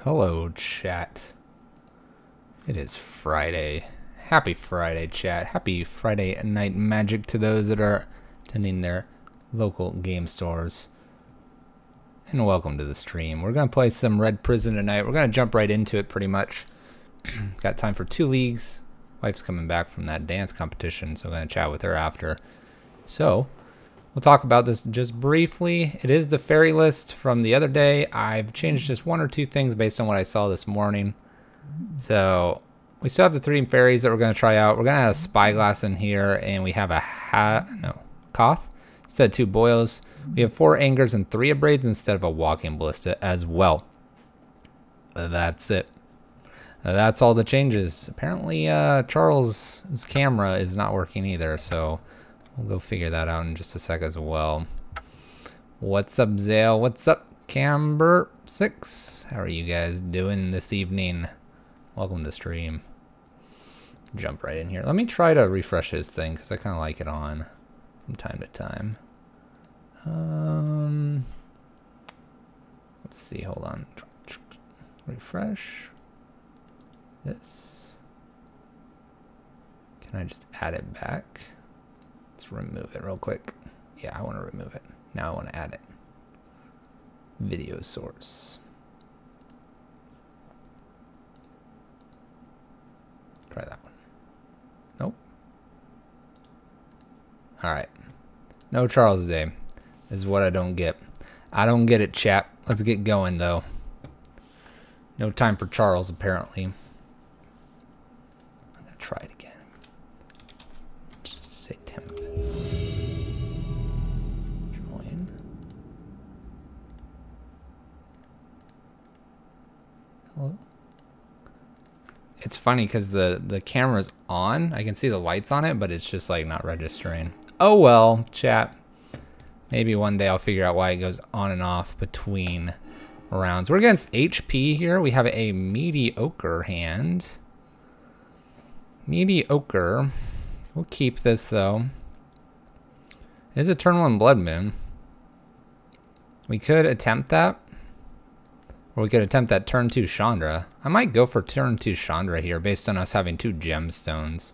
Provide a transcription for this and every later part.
Hello, chat. It is Friday. Happy Friday, chat. Happy Friday night magic to those that are attending their local game stores. And welcome to the stream. We're going to play some Red Prison tonight. We're going to jump right into it pretty much. Got time for 2 leagues. Wife's coming back from that dance competition, so I'm going to chat with her after. So, we'll talk about this just briefly. It is the fairy list from the other day. I've changed just 1 or 2 things based on what I saw this morning. So we still have the 3 fairies that we're going to try out. We're going to add a spyglass in here, and we have a Koth instead of 2 boils. We have 4 angers and 3 abrades instead of a walking ballista as well. That's it. That's all the changes. Apparently Charles's camera is not working either, so we'll go figure that out in just a sec as well. What's up, Zale? What's up, Camber6? How are you guys doing this evening? Welcome to stream. Jump right in here. Let me try to refresh his thing because I kind of like it on from time to time. Let's see. Hold on. Refresh. This. Can I just add it back? Let's remove it real quick. Yeah, I want to remove it. Now I want to add it. Video source. Try that one. Nope. Alright. No Charles today. This is what I don't get. I don't get it, chap. Let's get going, though. No time for Charles, apparently. I'm going to try it again. Just say temp. Join. Hello? It's funny because the camera's on. I can see the lights on it, but it's just like not registering. Oh well, chat. Maybe one day I'll figure out why it goes on and off between rounds. We're against HP here. We have a mediocre hand. Mediocre. We'll keep this though. It is a turn 1 Blood Moon. We could attempt that. Or we could attempt that turn 2 Chandra. I might go for turn 2 Chandra here based on us having 2 gemstones.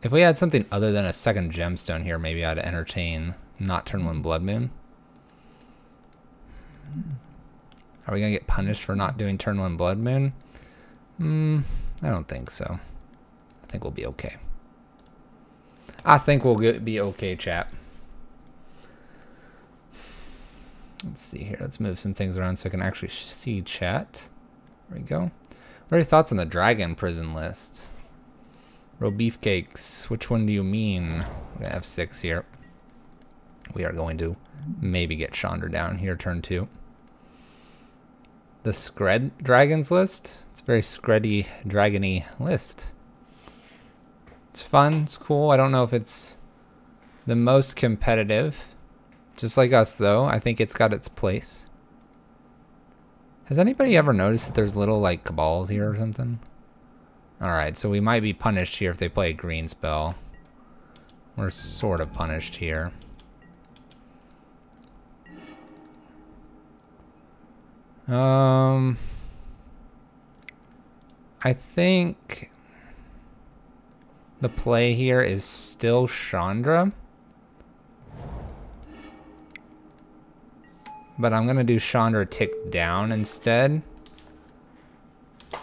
If we had something other than a second gemstone here, maybe I'd entertain not turn 1 Blood Moon. Are we going to get punished for not doing turn 1 Blood Moon? I don't think so. I think we'll be okay. I think we'll be okay, chat. Let's see here. Let's move some things around so I can actually see chat. There we go. What are your thoughts on the Dragon Prison list? Row Beefcakes. Which one do you mean? We're going to have 6 here. We are going to maybe get Chandra down here, turn 2. The Scred Dragons list. It's a very Screddy, dragony list. It's fun. It's cool. I don't know if it's the most competitive. Just like us, though, I think it's got its place. Has anybody ever noticed that there's little, like, cabals here or something? Alright, so we might be punished here if they play a green spell. We're sort of punished here. I think the play here is still Chandra. But I'm going to do Chandra tick down instead.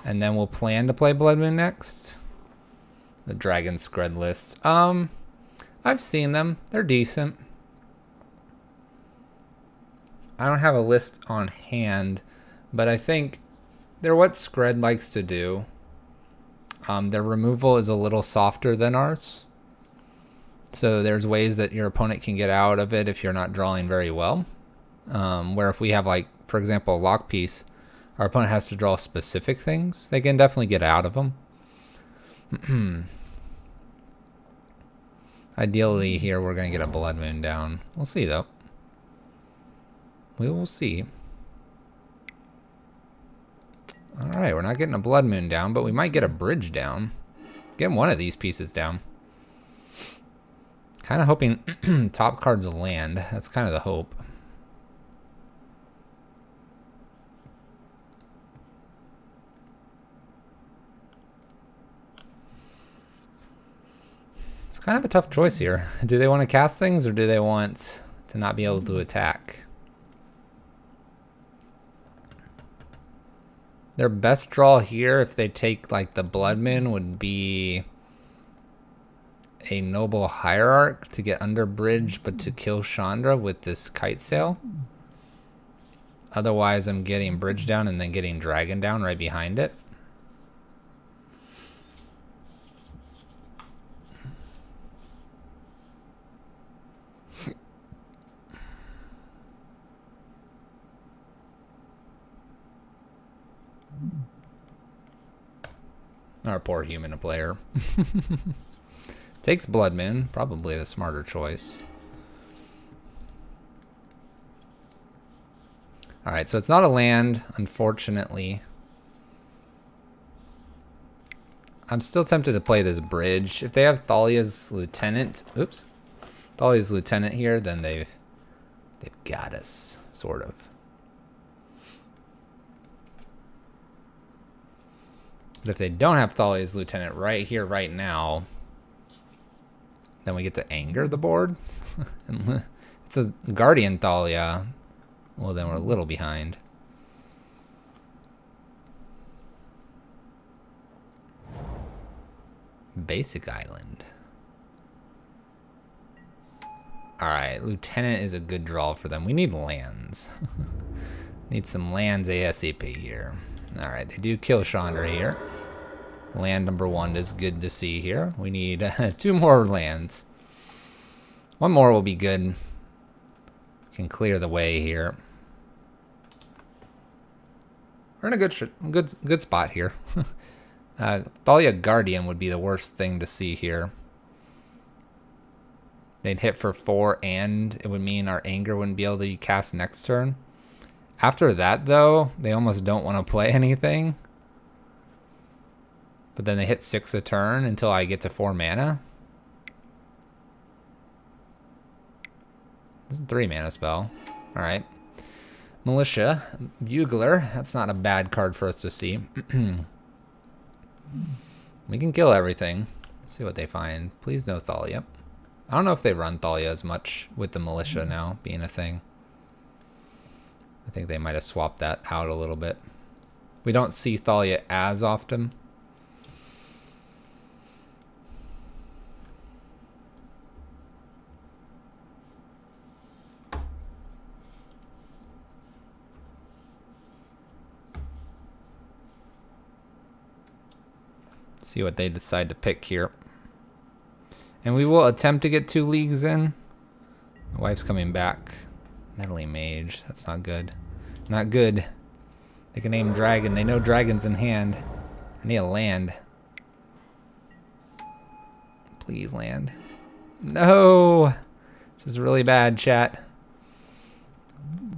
And then we'll plan to play Blood Moon next. The Dragon Scred lists. I've seen them. They're decent. I don't have a list on hand, but I think they're what Scred likes to do. Their removal is a little softer than ours. So there's ways that your opponent can get out of it if you're not drawing very well. Where if we have, like, for example, a lock piece, our opponent has to draw specific things, they can definitely get out of them. Ideally here we're going to get a Blood Moon down. We'll see though. We will see. Alright, we're not getting a Blood Moon down, but we might get a bridge down. Get one of these pieces down. Kind of hoping top cards will land. That's kind of the hope. It's kind of a tough choice here. Do they want to cast things or do they want to not be able to attack? Their best draw here, if they take like the Blood Moon, would be a Noble Hierarch to get under bridge, but to kill Chandra with this Kite Sail. Otherwise, I'm getting bridge down and then getting dragon down right behind it. Our poor human player. Takes Blood Moon, probably the smarter choice. Alright, so it's not a land, unfortunately. I'm still tempted to play this bridge. If they have Thalia's Lieutenant, oops, Thalia's Lieutenant here, then they've got us, sort of. But if they don't have Thalia's Lieutenant right here, right now, then we get to anger the board. And if the Guardian Thalia, well, then we're a little behind. Basic Island. Alright, Lieutenant is a good draw for them. We need lands. Need some lands ASAP here. Alright, they do kill Chandra here. Land number 1 is good to see here. We need 2 more lands. 1 more will be good. Can clear the way here. We're in a good spot here. Thalia Guardian would be the worst thing to see here. They'd hit for 4 and it would mean our anger wouldn't be able to cast next turn. After that though, they almost don't want to play anything. But then they hit 6 a turn until I get to 4 mana. This is a 3 mana spell. Alright. Militia. Bugler. That's not a bad card for us to see. We can kill everything. Let's see what they find. Please no Thalia. I don't know if they run Thalia as much with the Militia now being a thing. I think they might have swapped that out a little bit. We don't see Thalia as often. See what they decide to pick here. And we will attempt to get 2 leagues in. My wife's coming back. Meddling Mage. That's not good. Not good. They can aim dragon. They know dragon's in hand. I need a land. Please land. No! This is really bad, chat.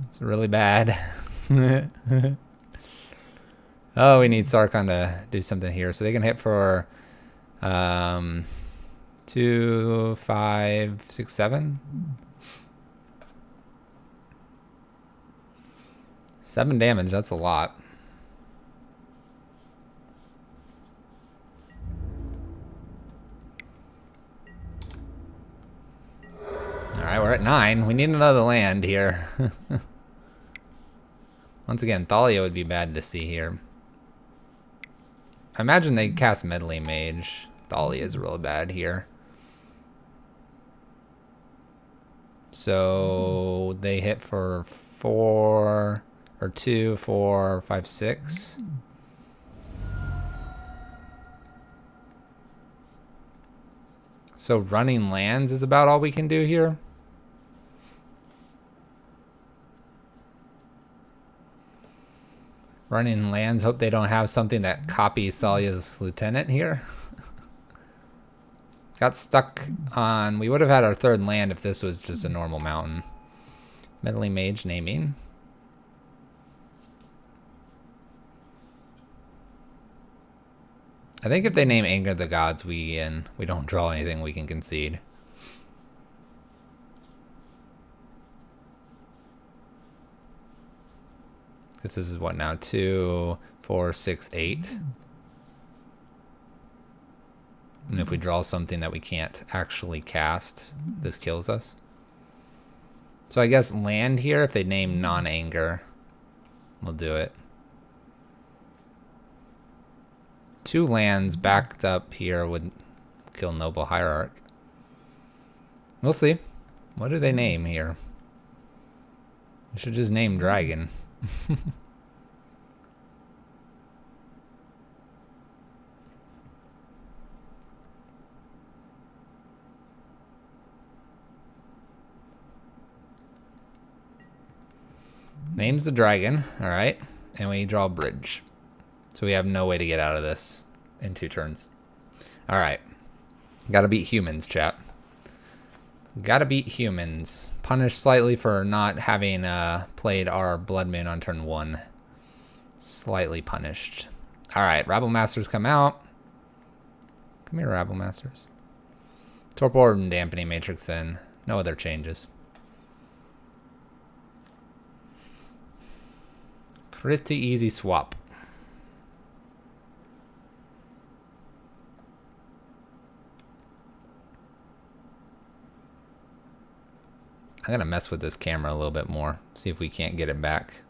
It's really bad. Oh, we need Sarkhan to do something here. So they can hit for 2, 5, 6, 7. 7 damage, that's a lot. Alright, we're at 9. We need another land here. Once again, Thalia would be bad to see here. I imagine they cast Meddling Mage. Thalia is real bad here. So they hit for 4 or 2, 4, 5, 6. So running lands is about all we can do here. Running lands, hope they don't have something that copies Thalia's lieutenant here. Got stuck on, we would have had our third land if this was just a normal mountain. Meddling Mage naming. I think if they name Anger of the Gods, we don't draw anything, we can concede. This is what now? 2, 4, 6, 8. And if we draw something that we can't actually cast, this kills us. So I guess land here, if they name non-anger, we'll do it. 2 lands backed up here would kill Noble Hierarch. We'll see. What do they name here? We should just name Dragon. Names the dragon, all right, and we draw a bridge. So we have no way to get out of this in 2 turns. All right, gotta beat humans, chat. Gotta beat humans. Punished slightly for not having played our Blood Moon on turn 1. Slightly punished. All right, Rabble Masters come out. Come here, Rabble Masters. Torpor and Dampening Matrix in. No other changes. Pretty easy swap. I'm gonna mess with this camera a little bit more. See if we can't get it back.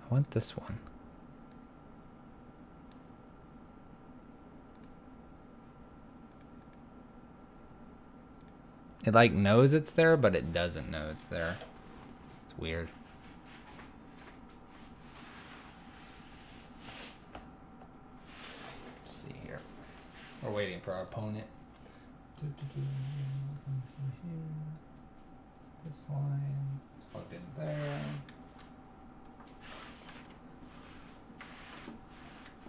I want this one. It like knows it's there, but it doesn't know it's there. It's weird. Let's see here. We're waiting for our opponent. It's this line. It's plugged in there.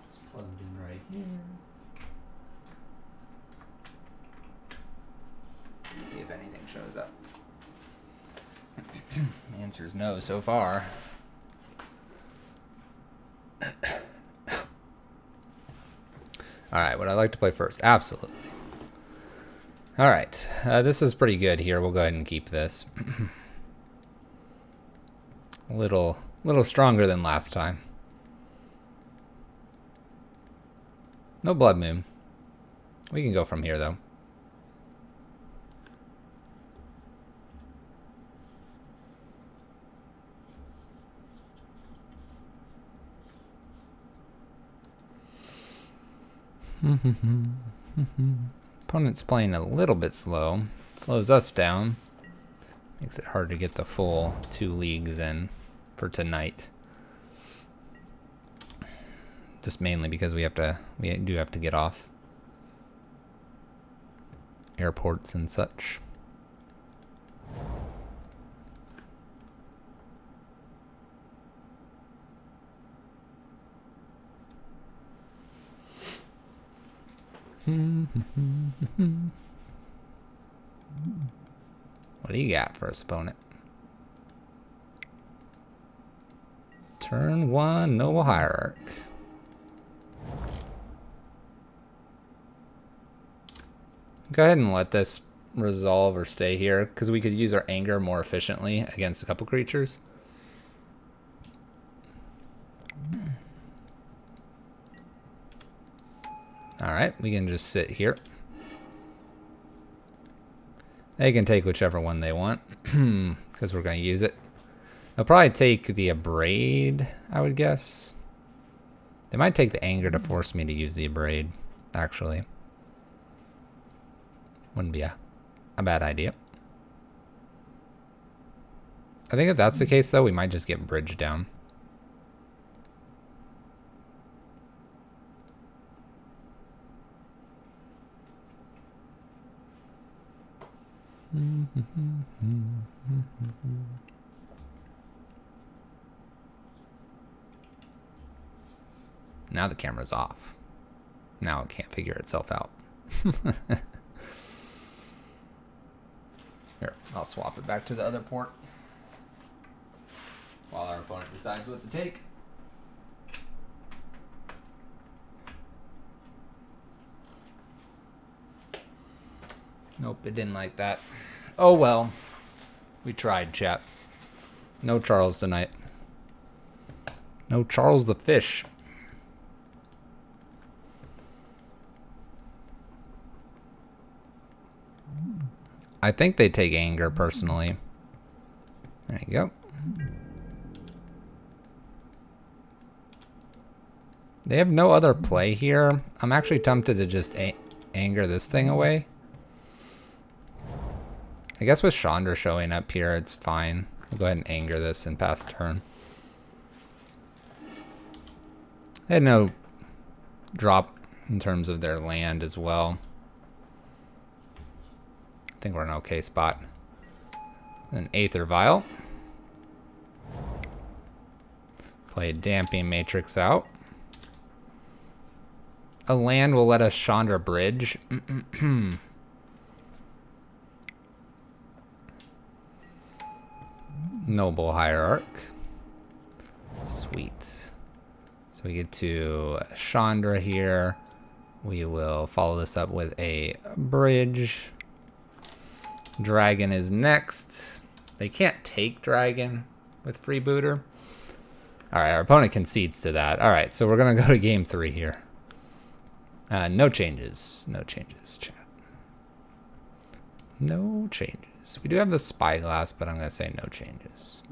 It's plugged in right here. See if anything shows up. The answer is no so far. Alright, would I like to play first? Absolutely. Alright, this is pretty good here. We'll go ahead and keep this. A little stronger than last time. No Blood Moon. We can go from here though. Opponent's playing a little bit slow. Slows us down. Makes it hard to get the full 2 leagues in for tonight. Just mainly because we do have to get off airports and such. What do you got for us, opponent? Turn 1, Noble Hierarch. Go ahead and let this resolve or stay here, because we could use our anger more efficiently against a couple creatures. Alright, we can just sit here. They can take whichever one they want, because we're going to use it. They'll probably take the Abrade, I would guess. They might take the Anger to force me to use the Abrade, actually. Wouldn't be a bad idea. I think if that's the case, though, we might just get Bridge down. Now the camera's off. Now it can't figure itself out. Here, I'll swap it back to the other port while our opponent decides what to take. Nope, it didn't like that. Oh well. We tried, chat. No Charles tonight. No Charles the fish. I think they take Anger, personally. There you go. They have no other play here. I'm actually tempted to just Anger this thing away. I guess with Chandra showing up here, it's fine. We'll go ahead and Anger this and pass turn. They had no drop in terms of their land as well. I think we're in an okay spot. An Aether Vial. Play Damping Matrix out. A land will let us Chandra Bridge. Noble Hierarch. Sweet. So we get to Chandra here. We will follow this up with a Bridge. Dragon is next. They can't take Dragon with Freebooter. Alright, our opponent concedes to that. Alright, so we're going to go to game 3 here. No changes. No changes, chat. No changes. We do have the Spyglass, but I'm going to say no changes.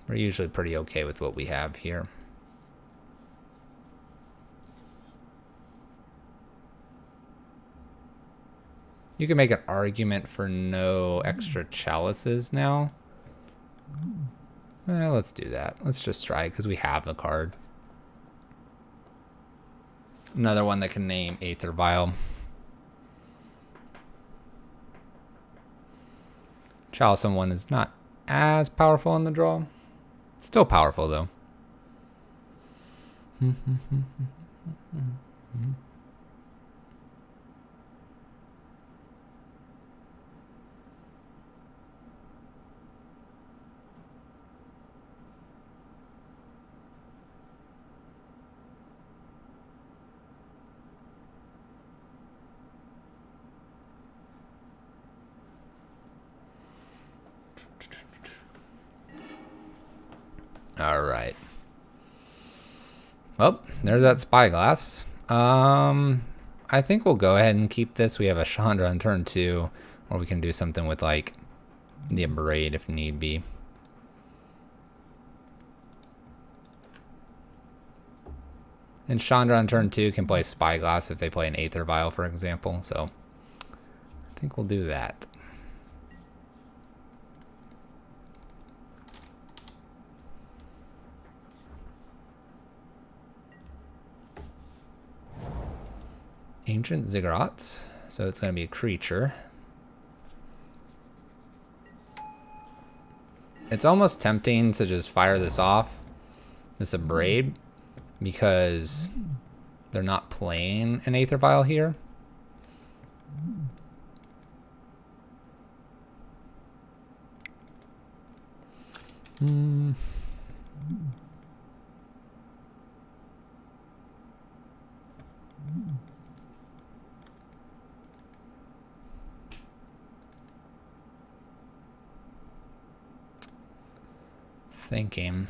We're usually pretty okay with what we have here. You can make an argument for no extra chalices now. Well, let's do that. Let's just try it because we have the card. Another one that can name Aether Vial. Chalice on one is not as powerful in the draw. Still powerful though. All right. Well, there's that Spyglass. I think we'll go ahead and keep this. We have a Chandra on turn 2, or we can do something with like the Abrade if need be. And Chandra on turn 2 can play Spyglass if they play an Aether Vial, for example. So I think we'll do that. Ancient Ziggurat, so it's going to be a creature. It's almost tempting to just fire this off, this Abrade, because they're not playing an Aether Vial here. Thinking.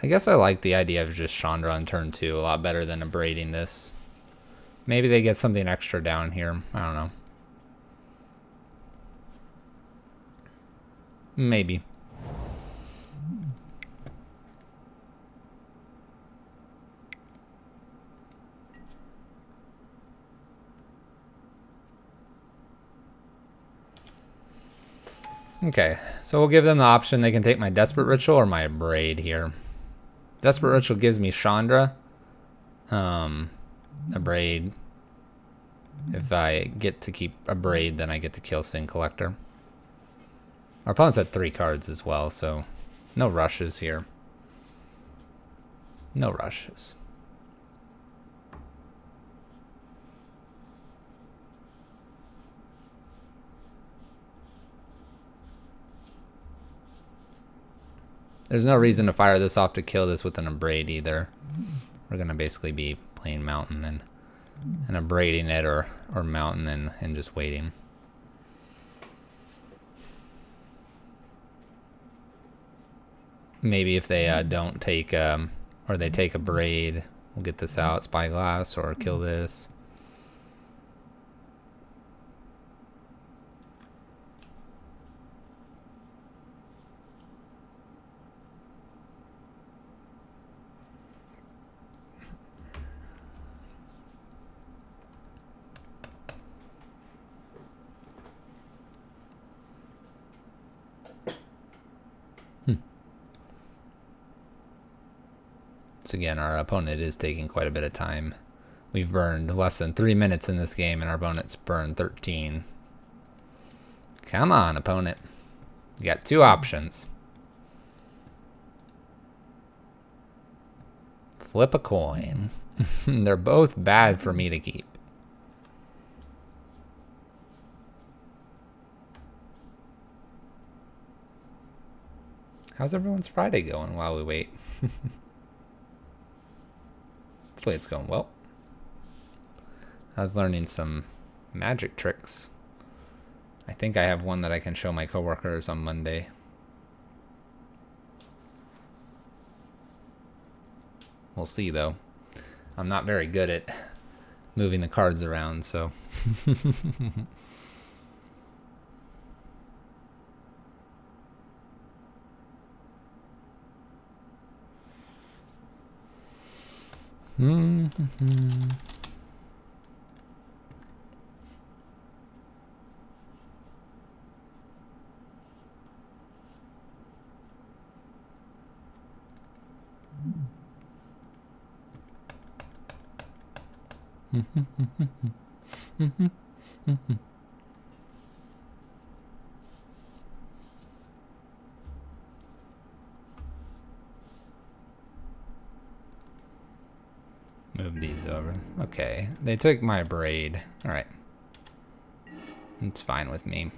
I guess I like the idea of just Chandra on turn 2 a lot better than abrading this. Maybe they get something extra down here. I don't know. Maybe. Okay, so we'll give them the option. They can take my Desperate Ritual or my Abrade here. Desperate Ritual gives me Chandra. Abrade. If I get to keep Abrade, then I get to kill Sin Collector. Our opponent's at 3 cards as well, so no rushes here. No rushes. There's no reason to fire this off to kill this with an Abrade either. We're going to basically be playing Mountain and abrading it or Mountain and just waiting. Maybe if they don't take, or they take Abrade, we'll get this out, Spyglass, or kill this. Once again, our opponent is taking quite a bit of time. We've burned less than 3 minutes in this game, and our opponent's burned 13. Come on, opponent. You got 2 options. Flip a coin. They're both bad for me to keep. How's everyone's Friday going while we wait? Hopefully it's going well. I was learning some magic tricks. I think I have one that I can show my coworkers on Monday. We'll see though. I'm not very good at moving the cards around, so. Move these over. Okay, they took my Braid. All right. It's fine with me.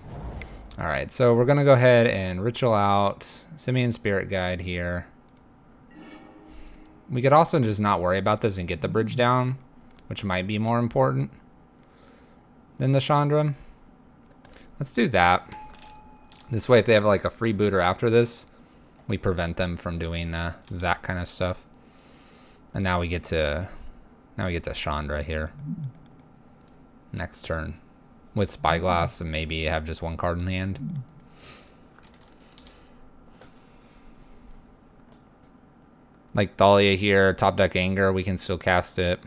All right, so we're gonna go ahead and ritual out Simian Spirit Guide here. We could also just not worry about this and get the bridge down, which might be more important than the Chandra. Let's do that. This way, if they have like a freebooter after this, we prevent them from doing that kind of stuff. And now we get to Chandra here. Next turn. With Spyglass and maybe have just 1 card in hand. Like Thalia here, top deck Anger, we can still cast it.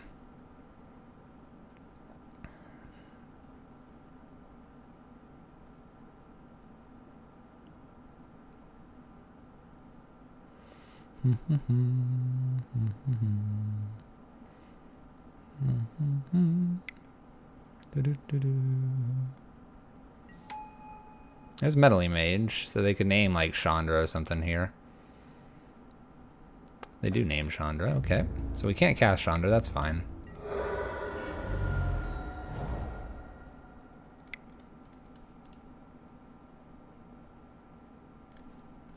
There's Meddling Mage, so they could name like Chandra or something here. They do name Chandra, okay. So we can't cast Chandra, that's fine.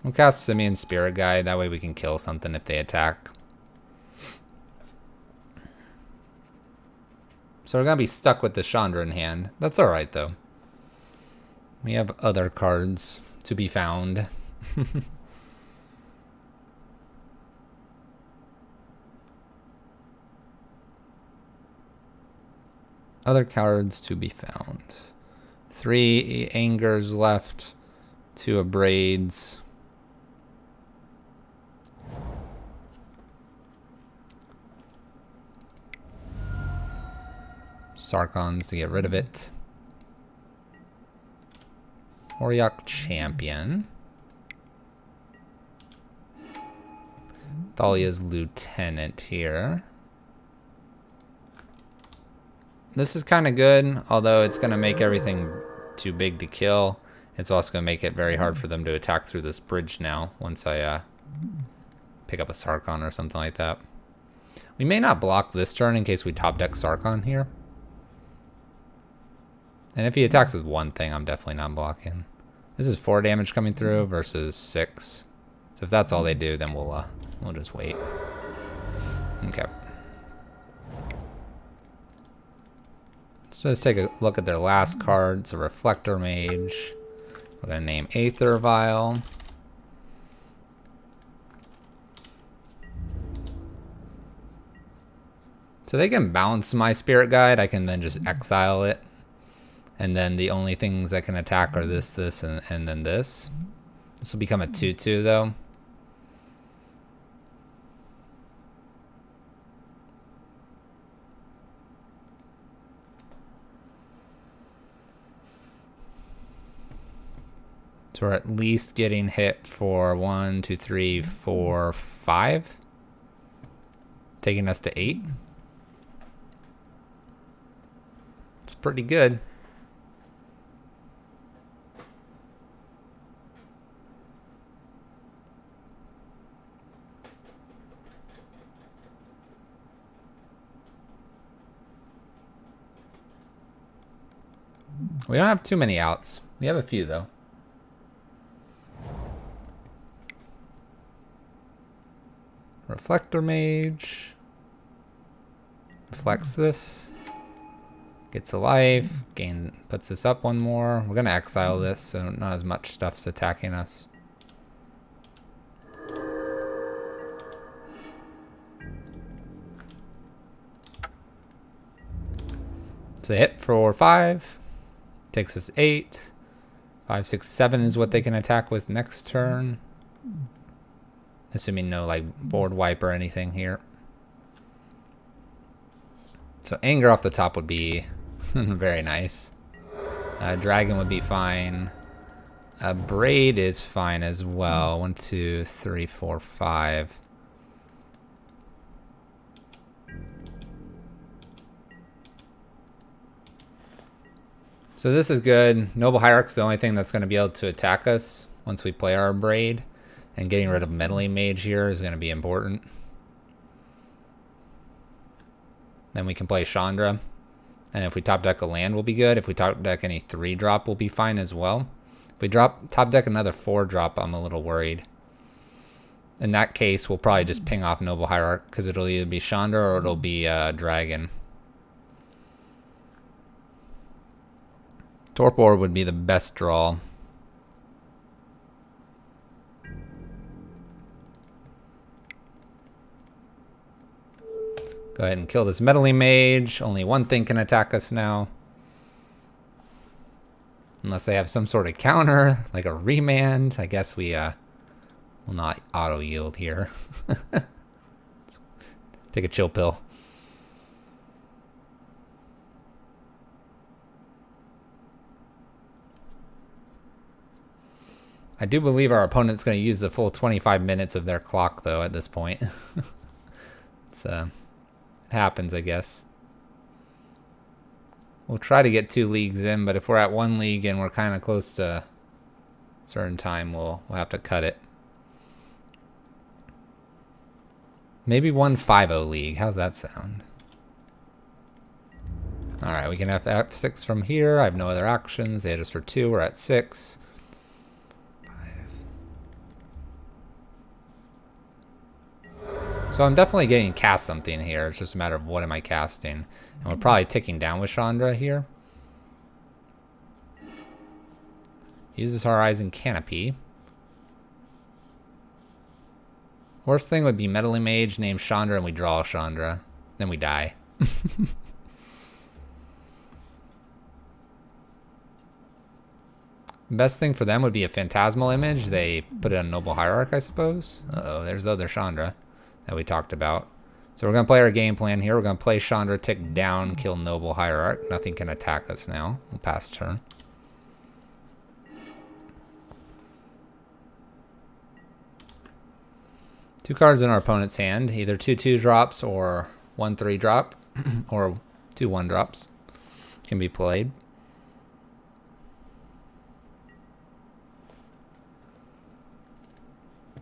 We'll cast Simian Spirit Guide, that way we can kill something if they attack. So we're gonna be stuck with the Chandra in hand. That's alright though. We have other cards to be found. Other cards to be found. 3 Angers left. 2 Abrades. Sarkons to get rid of it. Oriok Champion. Thalia's Lieutenant here. This is kind of good, although it's going to make everything too big to kill. It's also going to make it very hard for them to attack through this bridge now, once I pick up a Sarkon or something like that. We may not block this turn in case we top deck Sarkon here. And if he attacks with one thing, I'm definitely not blocking. This is 4 damage coming through versus 6. So if that's all they do, then we'll just wait. Okay. So let's take a look at their last card. It's a Reflector Mage. We're going to name Aether Vial. So they can bounce my Spirit Guide. I can then just exile it. And then the only things that can attack are this, and then this. This will become a 2/2 though. So we're at least getting hit for 1, 2, 3, 4, 5. Taking us to 8. It's pretty good. We don't have too many outs. We have a few though. Reflector Mage. Reflects this. Gets a life. Puts this up one more. We're gonna exile this so not as much stuff's attacking us. It's a hit for 5. Takes us 8. 5, 6, 7 is what they can attack with next turn. Assuming no like board wipe or anything here. So anger off the top would be very nice. Dragon would be fine. Braid is fine as well. 1, 2, 3, 4, 5. So this is good. Noble Hierarch's the only thing that's going to be able to attack us once we play our Braid. And getting rid of Meddling Mage here is going to be important. Then we can play Chandra. And if we top deck a land, will be good. If we top deck any 3-drop, will be fine as well. If we top deck another 4-drop, I'm a little worried. In that case, we'll probably just ping off Noble Hierarch, because it'll either be Chandra or it'll be Dragon. Torpor would be the best draw. Go ahead and kill this Meddling Mage. Only one thing can attack us now. Unless they have some sort of counter, like a remand. I guess we will not auto-yield here. Take a chill pill. I do believe our opponent's going to use the full 25 minutes of their clock, though, at this point. It's it happens, I guess. We'll try to get 2 leagues in, but if we're at 1 league and we're kind of close to a certain time, we'll have to cut it. Maybe 1-5-0 league. How's that sound? Alright, we can have F6 from here. I have no other actions. They hit us for 2. We're at 6. 5. So I'm definitely getting cast something here. It's just a matter of what am I casting. And we're probably ticking down with Chandra here. Uses Horizon Canopy. Worst thing would be Meddling Mage, name Chandra, and we draw Chandra. Then we die. Best thing for them would be a phantasmal image. They put it on Noble Hierarch, I suppose. Uh-oh, there's the other Chandra that we talked about. So we're going to play our game plan here. We're going to play Chandra, tick down, kill Noble Hierarch. Nothing can attack us now. We'll pass turn. Two cards in our opponent's hand. Either 2/2 drops or 1/3 drop. Or 2/1 drops. Can be played.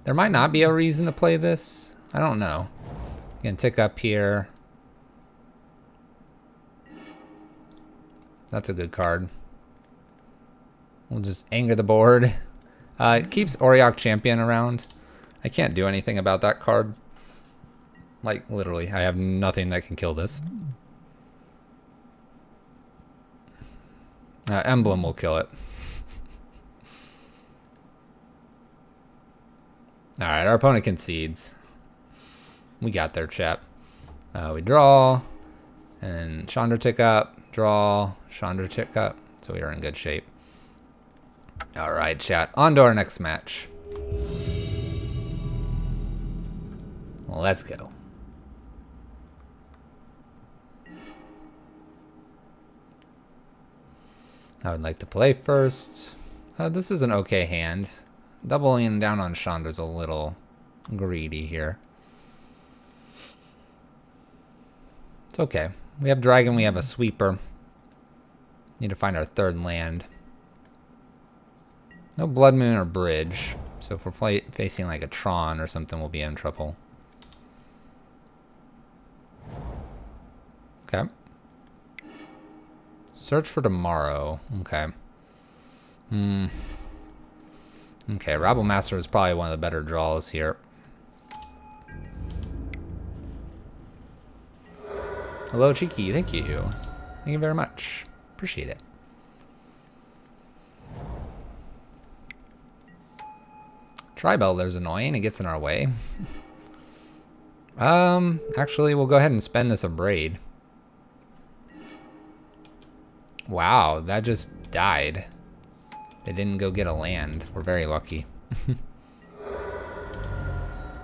There might not be a reason to play this. I don't know. You can tick up here. That's a good card. We'll just anger the board. It keeps Auriok Champion around. I can't do anything about that card. Like, literally, I have nothing that can kill this. Emblem will kill it. Alright, our opponent concedes. We got there, chap. We draw, and Chandra tick up, draw, Chandra tick up. So we are in good shape. Alright, chat. On to our next match. Let's go. I would like to play first. This is an okay hand. Doubling down on Chandra's a little greedy here. It's okay. We have Dragon, we have a Sweeper. Need to find our third land. No Blood Moon or Bridge. So if we're facing like a Tron or something, we'll be in trouble. Okay. Search for Tomorrow. Okay. Okay, Rabble Master is probably one of the better draws here. Hello, Cheeky. Thank you. Thank you very much. Appreciate it. Tri-Belder's annoying. It gets in our way. Actually, we'll go ahead and spend this Abrade. Wow, that just died. They didn't go get a land. We're very lucky.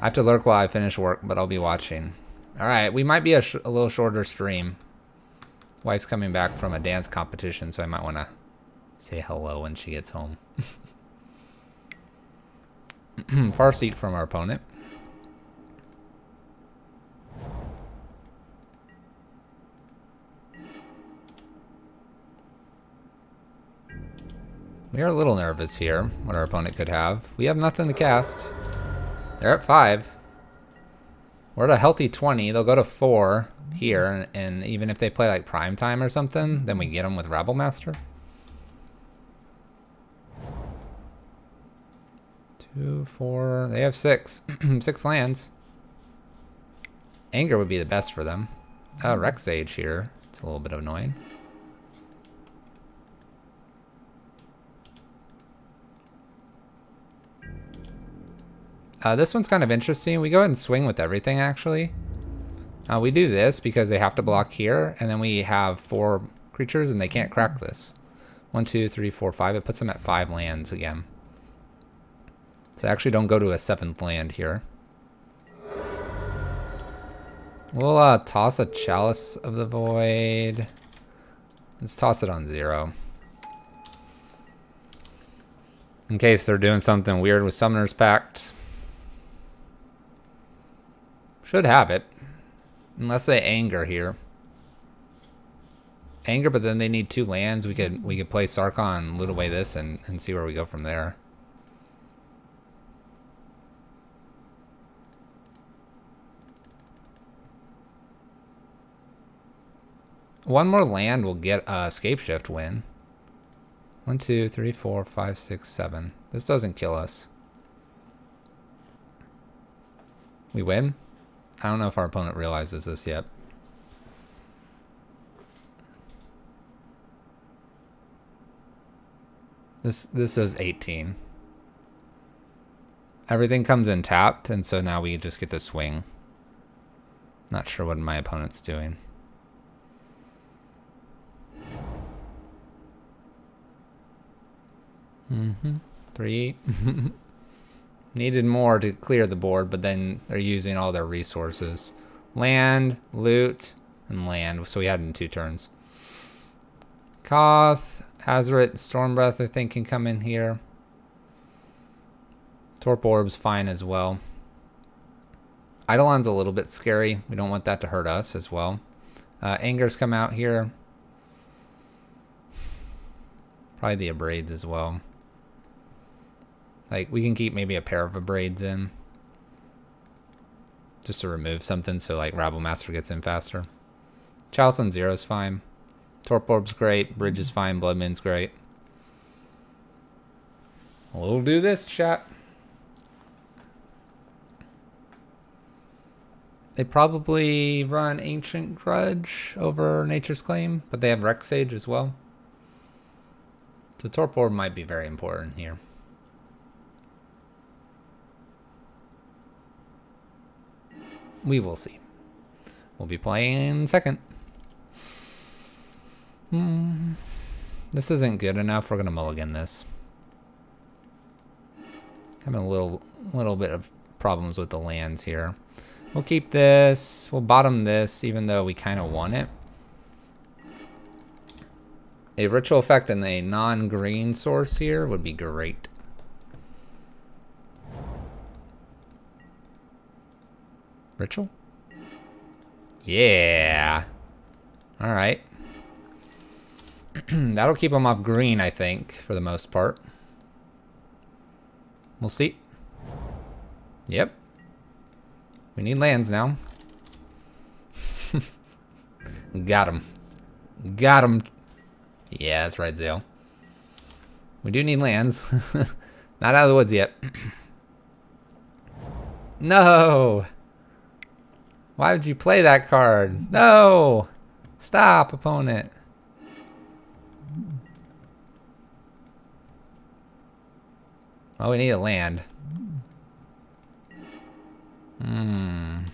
I have to lurk while I finish work, but I'll be watching. Alright, we might be a little shorter stream. Wife's coming back from a dance competition, so I might want to say hello when she gets home. Farseek from our opponent. We are a little nervous here, what our opponent could have. We have nothing to cast. They're at 5. We're at a healthy 20. They'll go to 4 here, and even if they play like Prime Time or something, then we get them with Rabble Master. 2, 4, they have 6. 6 lands. Anger would be the best for them. Rex Sage here. It's a little bit annoying. This one's kind of interesting. We go ahead and swing with everything, actually. We do this because they have to block here, and then we have 4 creatures, and they can't crack this. 1, 2, 3, 4, 5. It puts them at 5 lands again. So actually don't go to a 7th land here. We'll toss a Chalice of the Void. Let's toss it on 0. In case they're doing something weird with Summoner's Pact. Should have it. Unless they anger here. Anger, but then they need 2 lands. We could play Sarkon, loot away this, and see where we go from there. One more land will get a Scapeshift win. 1, 2, 3, 4, 5, 6, 7. This doesn't kill us. We win? I don't know if our opponent realizes this yet. This is 18. Everything comes in tapped, and so now we just get to swing. Not sure what my opponent's doing. 3. Needed more to clear the board, but then they're using all their resources. Land, loot, and land. So we had it in 2 turns. Koth, Azeroth, Stormbreath, I think, can come in here. Torp Orb's fine as well. Eidolon's a little bit scary. We don't want that to hurt us as well. Anger's come out here. Probably the Abrades as well. Like, we can keep maybe a pair of Abrades in. Just to remove something so, like, Rabblemaster gets in faster. Chalice on 0's fine. Torp Orb's great. Bridge is fine. Blood Moon's great. We'll do this, chat. They probably run Ancient Grudge over Nature's Claim, but they have Rex Sage as well. So Torp Orb might be very important here. We will see. We'll be playing second. This isn't good enough. We're gonna mulligan this. Having a little bit of problems with the lands here. We'll keep this. We'll bottom this, even though we kind of want it. A ritual effect and a non-green source here would be great. Ritual? Yeah. All right. That'll keep them off green, I think, for the most part. We'll see. Yep. We need lands now. Got him. Got him. Yeah, that's right, Zale. We do need lands. Not out of the woods yet. No! Why would you play that card? No! Stop, opponent. Oh, we need a land.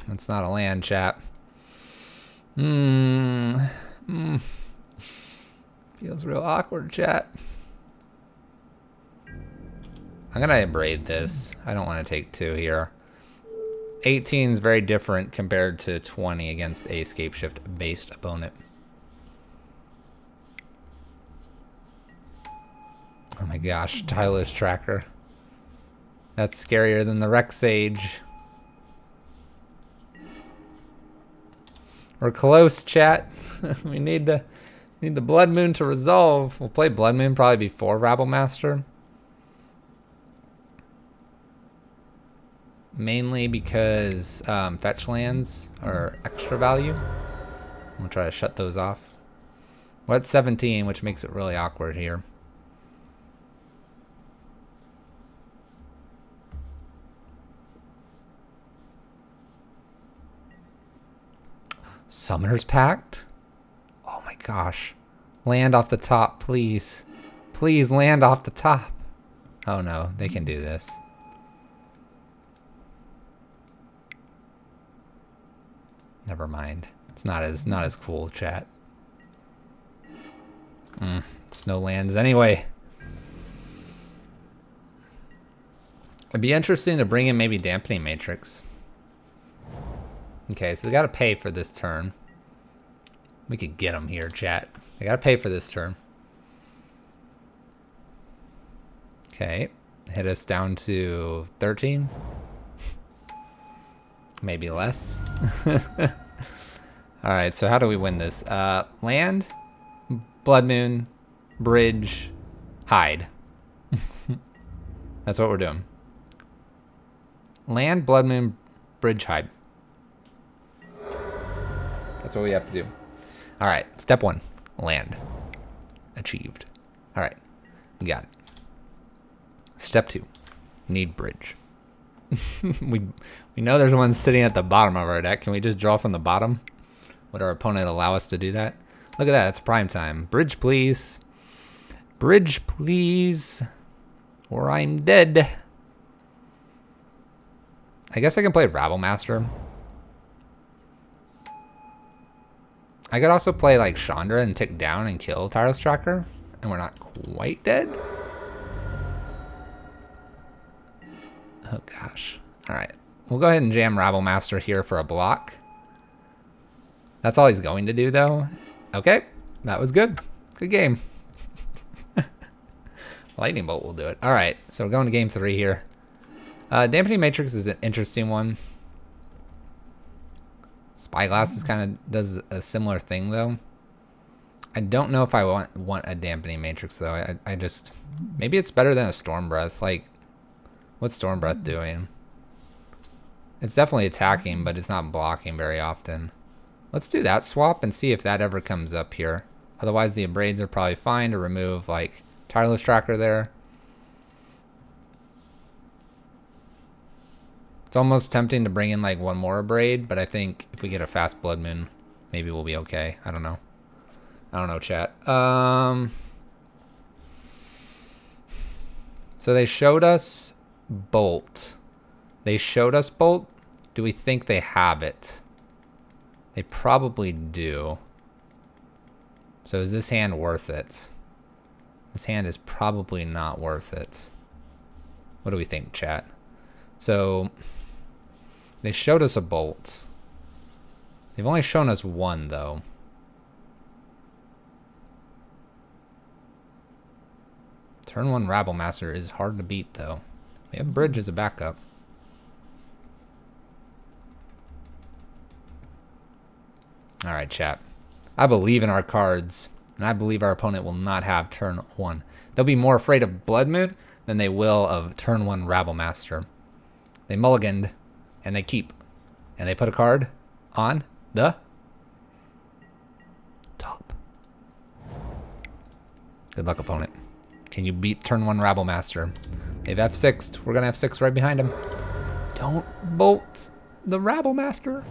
That's not a land, chat. Feels real awkward, chat. I'm gonna abrade this. I don't want to take 2 here. 18 is very different compared to 20 against a Scapeshift based opponent. Oh my gosh, Tyler's Tracker. That's scarier than the Rex Sage. We're close, chat. We need the Blood Moon to resolve. We'll play Blood Moon probably before Rabblemaster. Mainly because fetch lands are extra value. We'll try to shut those off. We're at 17, which makes it really awkward here. Summoner's Pact? Oh my gosh. Land off the top, please. Please land off the top. Oh no, they can do this. Never mind. It's not as cool, chat. It's no lands anyway. It'd be interesting to bring in maybe Dampening Matrix. Okay, so they gotta pay for this turn. We could get them here, chat. They gotta pay for this turn. Okay, hit us down to 13. Maybe less. Alright, so how do we win this? Land, Blood Moon, Bridge, Hide. That's what we're doing. Land, Blood Moon, Bridge, Hide. That's what we have to do. Alright, step 1. Land. Achieved. Alright, we got it. Step 2. Need bridge. we know there's one sitting at the bottom of our deck. Can we just draw from the bottom? Would our opponent allow us to do that? Look at that, it's prime time. Bridge, please. Bridge, please. Or I'm dead. I guess I can play Rabblemaster. I could also play like Chandra and tick down and kill Tyros Tracker, and we're not quite dead. Oh gosh. All right. We'll go ahead and jam Rabble Master here for a block. That's all he's going to do though. Okay. That was good. Good game. Lightning Bolt will do it. All right. So we're going to game 3 here. Dampening Matrix is an interesting one. Spyglass is kind of does a similar thing though. I don't know if I want a Dampening Matrix though. I just, maybe it's better than a Stormbreath. Like, what's Stormbreath doing? It's definitely attacking, but it's not blocking very often. Let's do that swap and see if that ever comes up here. Otherwise the Abrades are probably fine to remove like Tireless Tracker there. It's almost tempting to bring in like one more Abrade, but I think if we get a fast Blood Moon, maybe we'll be okay. I don't know. I don't know, chat. So they showed us Bolt. They showed us Bolt. Do we think they have it? They probably do. So is this hand worth it? This hand is probably not worth it. What do we think, chat? So they showed us a Bolt. They've only shown us one though. Turn 1 Rabble Master is hard to beat though. We have Bridge as a backup. Alright, chat. I believe in our cards, and I believe our opponent will not have turn 1. They'll be more afraid of Blood Moon than they will of turn 1 Rabble Master. They mulliganed, and they keep. And they put a card on the top. Good luck, opponent. Can you beat turn 1 Rabble Master? They've F6'd. We're going to F6 right behind him. Don't bolt the Rabble Master.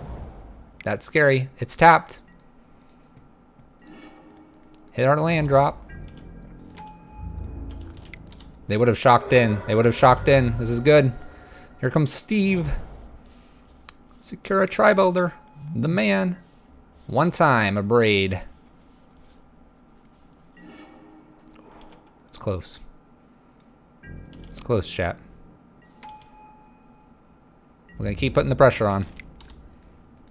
That's scary. It's tapped. Hit our land drop. They would have shocked in. They would have shocked in. This is good. Here comes Steve. Secure a Tri-Builder. The man. One time, Abrade. It's close. It's close, chat. We're going to keep putting the pressure on.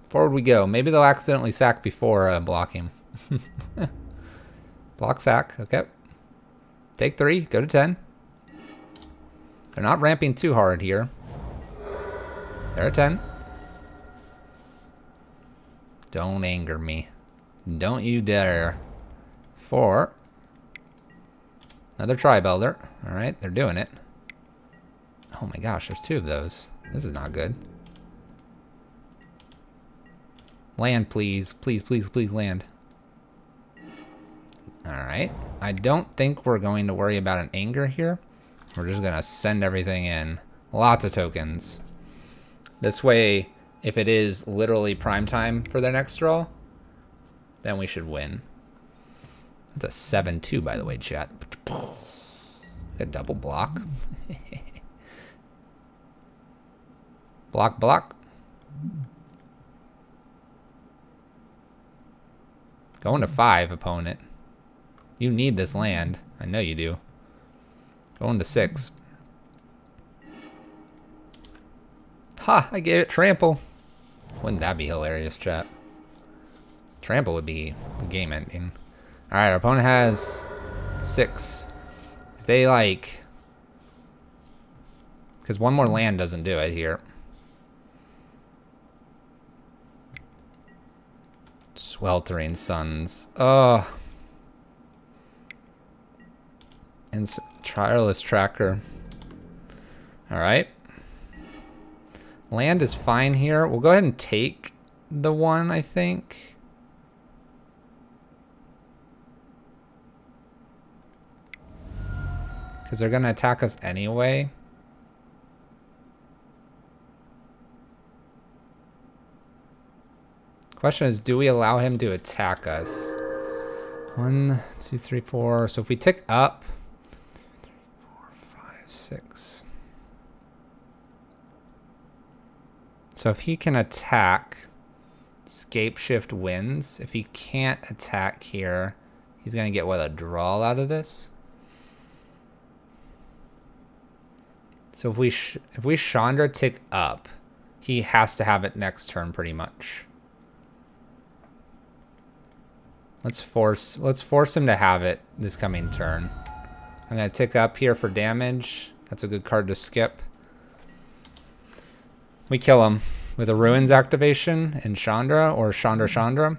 Forward we go. Maybe they'll accidentally sack before blocking. Block sack. Okay. Take 3. Go to 10. They're not ramping too hard here. They're at 10. Don't anger me. Don't you dare. 4. Another Tri-Builder. Alright, they're doing it. Oh my gosh, there's 2 of those. This is not good. Land, please. Please, please, please land. Alright. I don't think we're going to worry about an anger here. We're just going to send everything in. Lots of tokens. This way, if it is literally prime time for their next draw, then we should win. That's a 7-2, by the way, chat. A double block. Block, block. Going to 5, opponent. You need this land. I know you do. Going to 6. Ha! I gave it trample. Wouldn't that be hilarious, chat? Trample would be game ending. Alright, our opponent has 6. If they like... Because one more land doesn't do it here. Sweltering Suns. Oh. And Tireless Tracker. Alright. Land is fine here. We'll go ahead and take the 1, I think. Because they're going to attack us anyway. Question is, do we allow him to attack us? 1, 2, 3, 4. So if we tick up, 4, 5, 6. So if he can attack, Scape Shift wins. If he can't attack here, he's gonna get what, a draw out of this? So if we Chandra tick up, he has to have it next turn pretty much. Let's force him to have it this coming turn. I'm gonna tick up here for damage. That's a good card to skip. We kill him with a Ruins activation in Chandra or Chandra.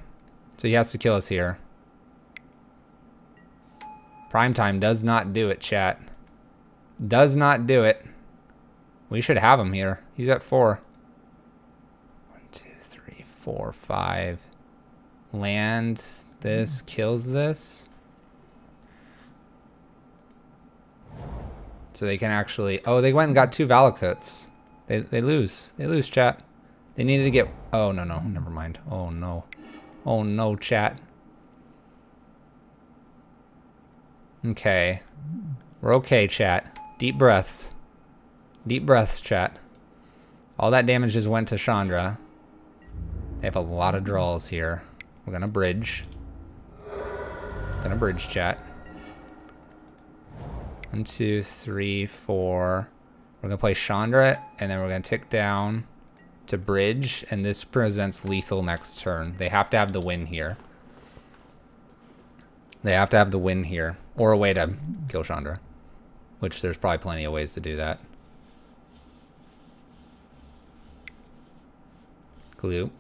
So he has to kill us here. Primetime does not do it, chat. Does not do it. We should have him here. He's at 4. 1, 2, 3, 4, 5. Land this, kills this. So they can actually... Oh, they went and got 2 Valakuts. They lose. They lose, chat. They needed to get... Oh, no. Never mind. Oh, no. Oh, no, chat. Okay. We're okay, chat. Deep breaths. Deep breaths, chat. All that damage just went to Chandra. They have a lot of draws here. We're gonna bridge. Gonna bridge, chat. 1, 2, 3, 4. We're gonna play Chandra, and then we're gonna tick down to bridge, and this presents lethal next turn. They have to have the win here. They have to have the win here, or a way to kill Chandra, which there's probably plenty of ways to do that. Clue.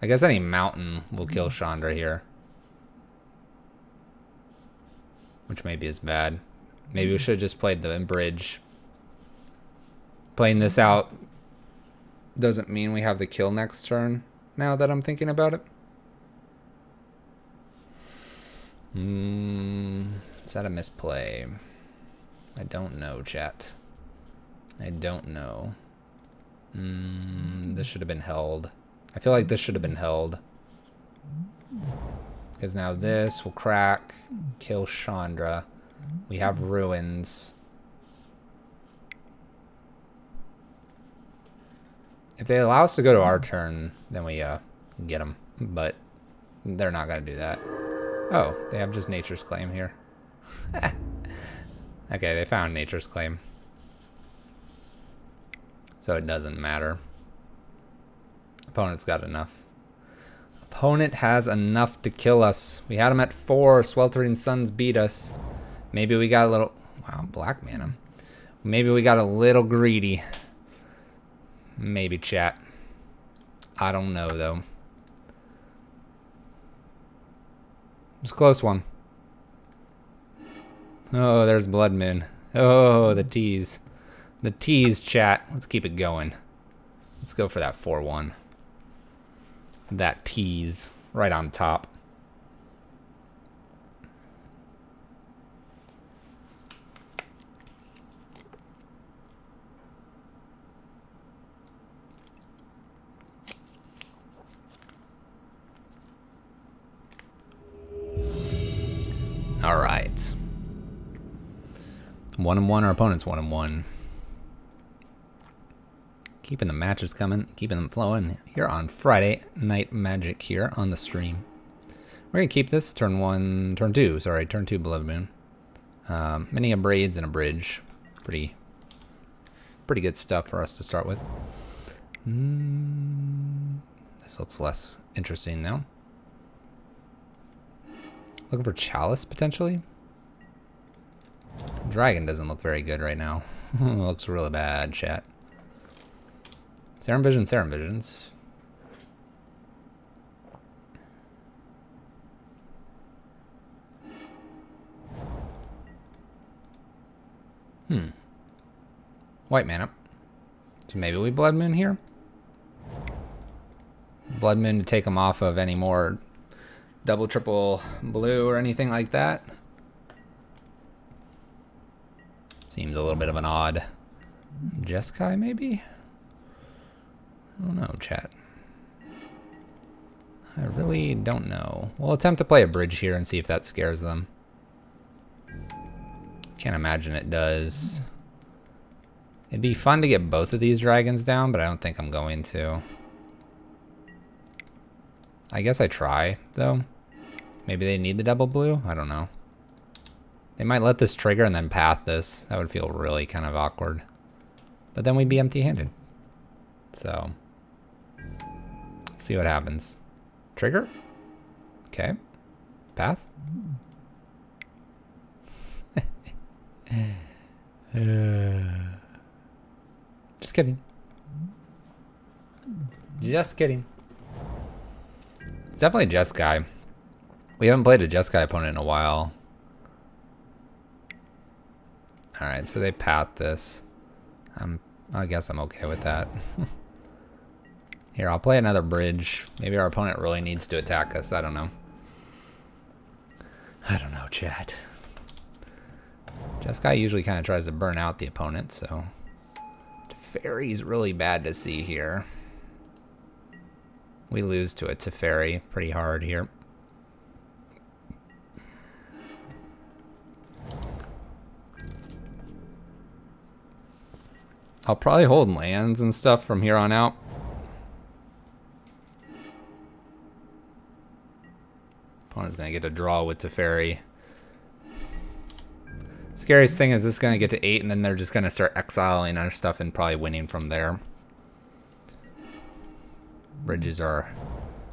I guess any mountain will kill Chandra here, which maybe is bad. Maybe we should have just played the bridge. Playing this out doesn't mean we have the kill next turn, now that I'm thinking about it. Is that a misplay? I don't know, chat. I don't know. This should have been held. I feel like this should have been held. Because now this will crack, kill Chandra. We have Ruins. If they allow us to go to our turn, then we get them. But they're not going to do that. Oh, they have just Nature's Claim here. Okay, they found Nature's Claim. So it doesn't matter. Opponent's got enough. Opponent has enough to kill us. We had him at 4. Sweltering Suns beat us. Maybe we got a little... Wow, black mana. Maybe we got a little greedy. Maybe, chat. I don't know, though. It's a close one. Oh, there's Blood Moon. Oh, the tease. The tease, chat. Let's keep it going. Let's go for that 4-1. That tease. Right on top. All right. 1-1. Our opponent's 1-1. Keeping the matches coming, keeping them flowing here on Friday Night Magic here on the stream. We're gonna keep this turn 2. Sorry, turn 2 Blood Moon. Many braids and a bridge. Pretty good stuff for us to start with. This looks less interesting now. Looking for Chalice, potentially? Dragon doesn't look very good right now. Looks really bad, chat. Serum Visions. White mana. So maybe we Blood Moon here? Blood Moon to take them off of any more double, triple blue or anything like that. Seems a little bit of an odd. Jeskai, maybe? I don't know, chat. I really don't know. We'll attempt to play a bridge here and see if that scares them. Can't imagine it does. It'd be fun to get both of these dragons down, but I don't think I'm going to. I guess I try, though. Maybe they need the double blue? I don't know. They might let this trigger and then path this. That would feel really kind of awkward. But then we'd be empty-handed. So, see what happens. Trigger? Okay. Path? Just kidding. Just kidding. It's definitely a Jeskai. We haven't played a Jeskai opponent in a while. Alright, so they path this. I guess I'm okay with that. Here, I'll play another bridge. Maybe our opponent really needs to attack us. I don't know. I don't know, chat. Jeskai usually kind of tries to burn out the opponent, so... Teferi's really bad to see here. We lose to a Teferi pretty hard here. I'll probably hold lands and stuff from here on out. Opponent's gonna get a draw with Teferi. Scariest thing is this is gonna get to 8 and then they're just gonna start exiling our stuff and probably winning from there. Bridges are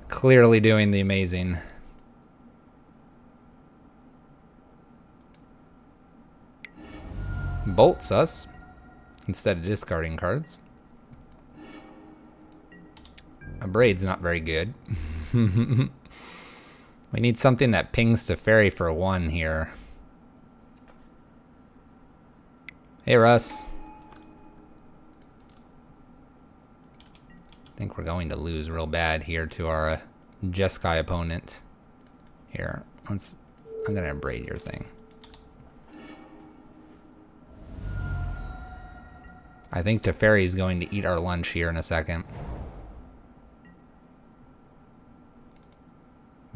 clearly doing the amazing. Bolts us instead of discarding cards. A braid's not very good. We need something that pings Teferi for 1 here. Hey, Russ. I think we're going to lose real bad here to our Jeskai opponent. Here, I'm gonna braid your thing. I think Teferi is going to eat our lunch here in a second.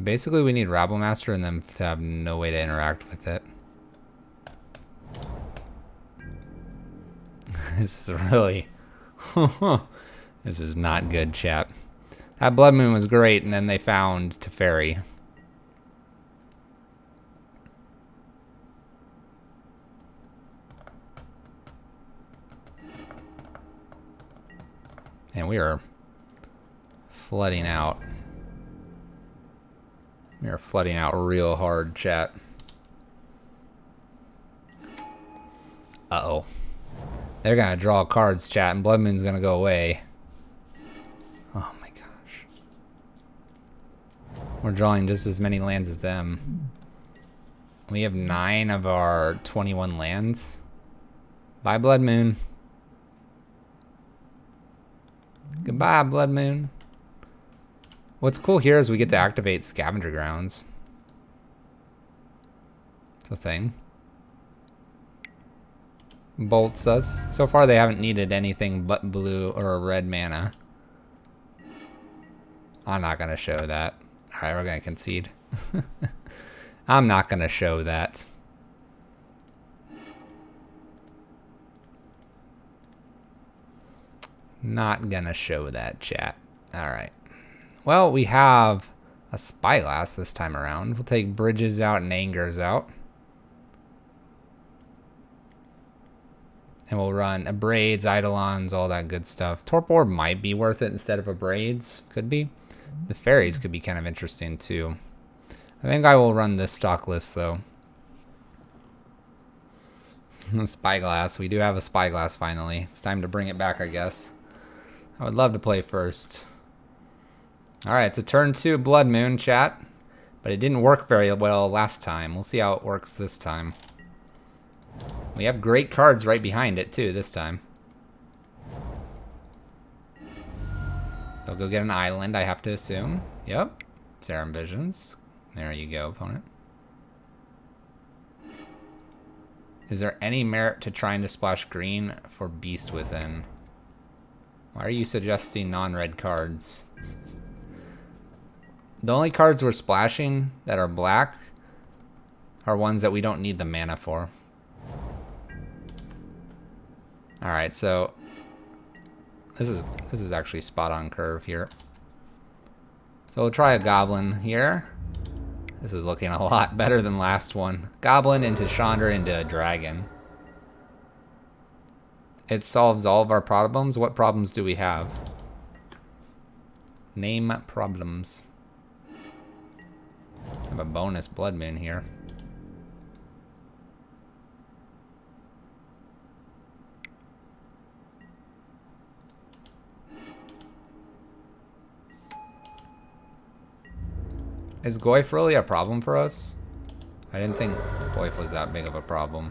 Basically, we need Rabblemaster and them to have no way to interact with it. This is really... This is not good, chat. That Blood Moon was great, and then they found Teferi. And we are flooding out. We are flooding out real hard, chat. Uh-oh. They're gonna draw cards, chat, and Blood Moon's gonna go away. Oh my gosh. We're drawing just as many lands as them. We have 9 of our 21 lands. Bye, Blood Moon. Goodbye, Blood Moon. What's cool here is we get to activate Scavenger Grounds. It's a thing. Bolts us. So far they haven't needed anything but blue or red mana. I'm not gonna show that. Alright, we're gonna concede. I'm not gonna show that. Not gonna show that, chat. Alright. Well, we have a Spyglass this time around. We'll take Bridges out and Angers out. And we'll run a Braids, Eidolons, all that good stuff. Torpor might be worth it instead of a Braids. Could be. The Fairies could be kind of interesting too. I think I will run this stock list though. Spyglass. We do have a Spyglass finally. It's time to bring it back, I guess. I would love to play first. Alright, so turn 2 Blood Moon, chat. But it didn't work very well last time. We'll see how it works this time. We have great cards right behind it too this time. They'll go get an island, I have to assume. Yep. Serum Visions. There you go, opponent. Is there any merit to trying to splash green for Beast Within? Why are you suggesting non-red cards? The only cards we're splashing that are black are ones that we don't need the mana for. Alright, so this is actually spot on curve here. So we'll try a Goblin here. This is looking a lot better than last one. Goblin into Chandra into a dragon. It solves all of our problems. What problems do we have? Name problems. I have a bonus Blood Moon here. Is Goyf really a problem for us? I didn't think Goyf was that big of a problem.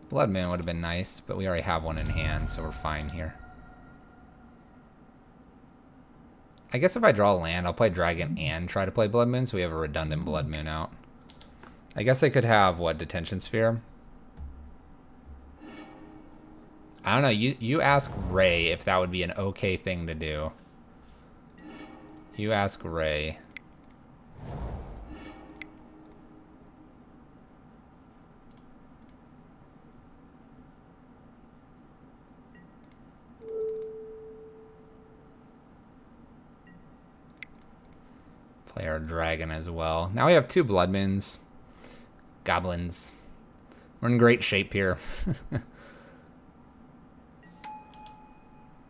Blood Moon would have been nice, but we already have one in hand, so we're fine here. I guess if I draw land, I'll play Dragon and try to play Blood Moon, so we have a redundant Blood Moon out. I guess I could have, what, Detention Sphere? I don't know, you ask Ray if that would be an okay thing to do. You ask Ray. Play our dragon as well. Now we have 2 Blood Moons. Goblins. We're in great shape here.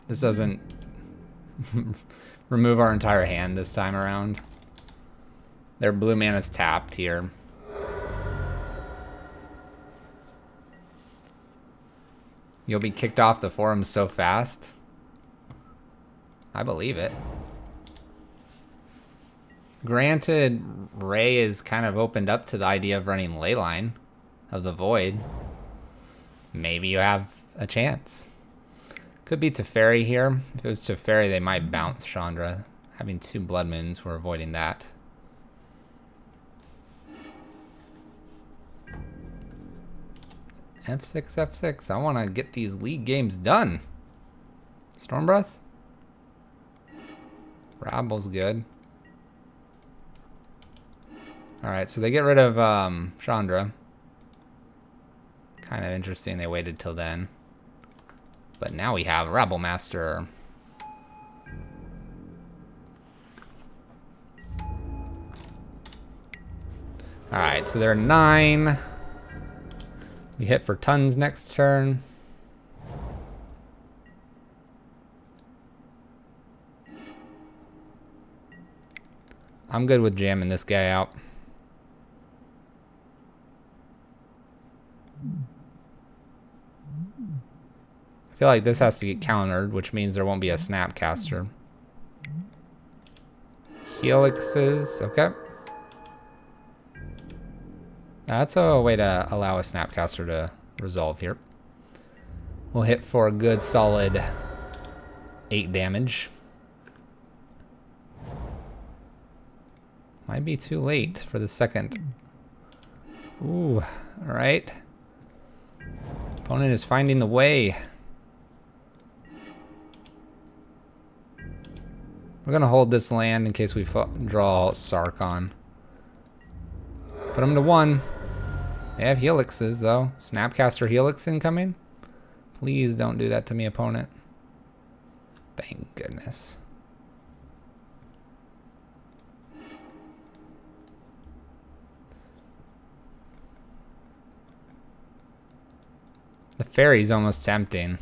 This doesn't remove our entire hand this time around. Their blue mana's tapped here. You'll be kicked off the forums so fast. I believe it. Granted, Ray is kind of opened up to the idea of running Leyline of the Void. Maybe you have a chance. Could be Teferi here. If it was Teferi, they might bounce Chandra. Having 2 Blood Moons, we're avoiding that. F6, F6. I want to get these league games done. Stormbreath? Rabble's good. Alright, so they get rid of Chandra. Kind of interesting they waited till then. But now we have Rabble Master. Alright, so they're 9. We hit for tons next turn. I'm good with jamming this guy out. I feel like this has to get countered, which means there won't be a Snapcaster. Helixes, okay. That's a way to allow a Snapcaster to resolve here. We'll hit for a good solid 8 damage. Might be too late for the second. Ooh, alright. Opponent is finding the way. We're gonna hold this land in case we draw Sarkon. Put them to 1. They have Helixes though. Snapcaster Helix incoming. Please don't do that to me, opponent. Thank goodness. The fairy's almost tempting.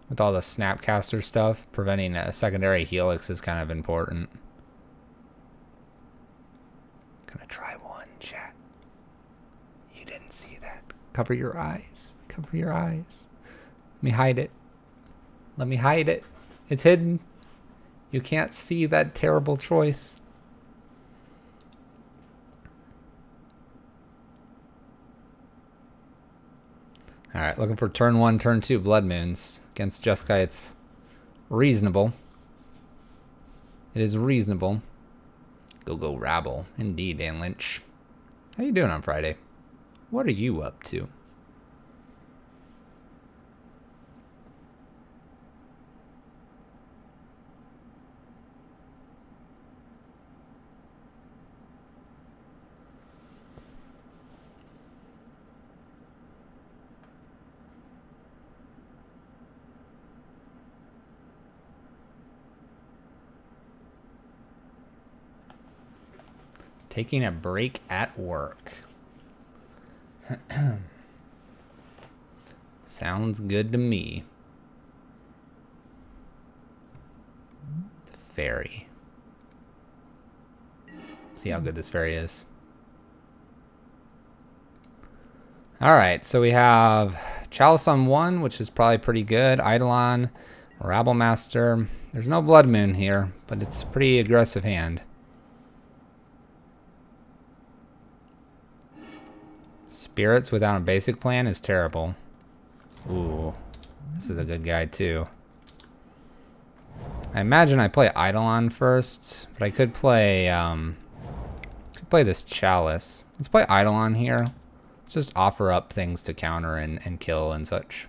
With all the Snapcaster stuff, preventing a secondary Helix is kind of important. Gonna try one, chat. You didn't see that. Cover your eyes. Cover your eyes. Let me hide it. Let me hide it. It's hidden. You can't see that terrible choice. Alright, looking for turn 1, turn 2 Blood Moons. Against Jeskai, it's reasonable. It is reasonable. Go Rabble. Indeed, Dan Lynch. How you doing on Friday? What are you up to? Taking a break at work. Sounds good to me. The fairy. See how good this fairy is. Alright, so we have Chalice on 1, which is probably pretty good. Eidolon, Rabblemaster. There's no Blood Moon here, but it's a pretty aggressive hand. Spirits without a basic plan is terrible. Ooh, this is a good guy too. I imagine I play Eidolon first, but I could play this Chalice. Let's play Eidolon here. Let's just offer up things to counter and kill and such.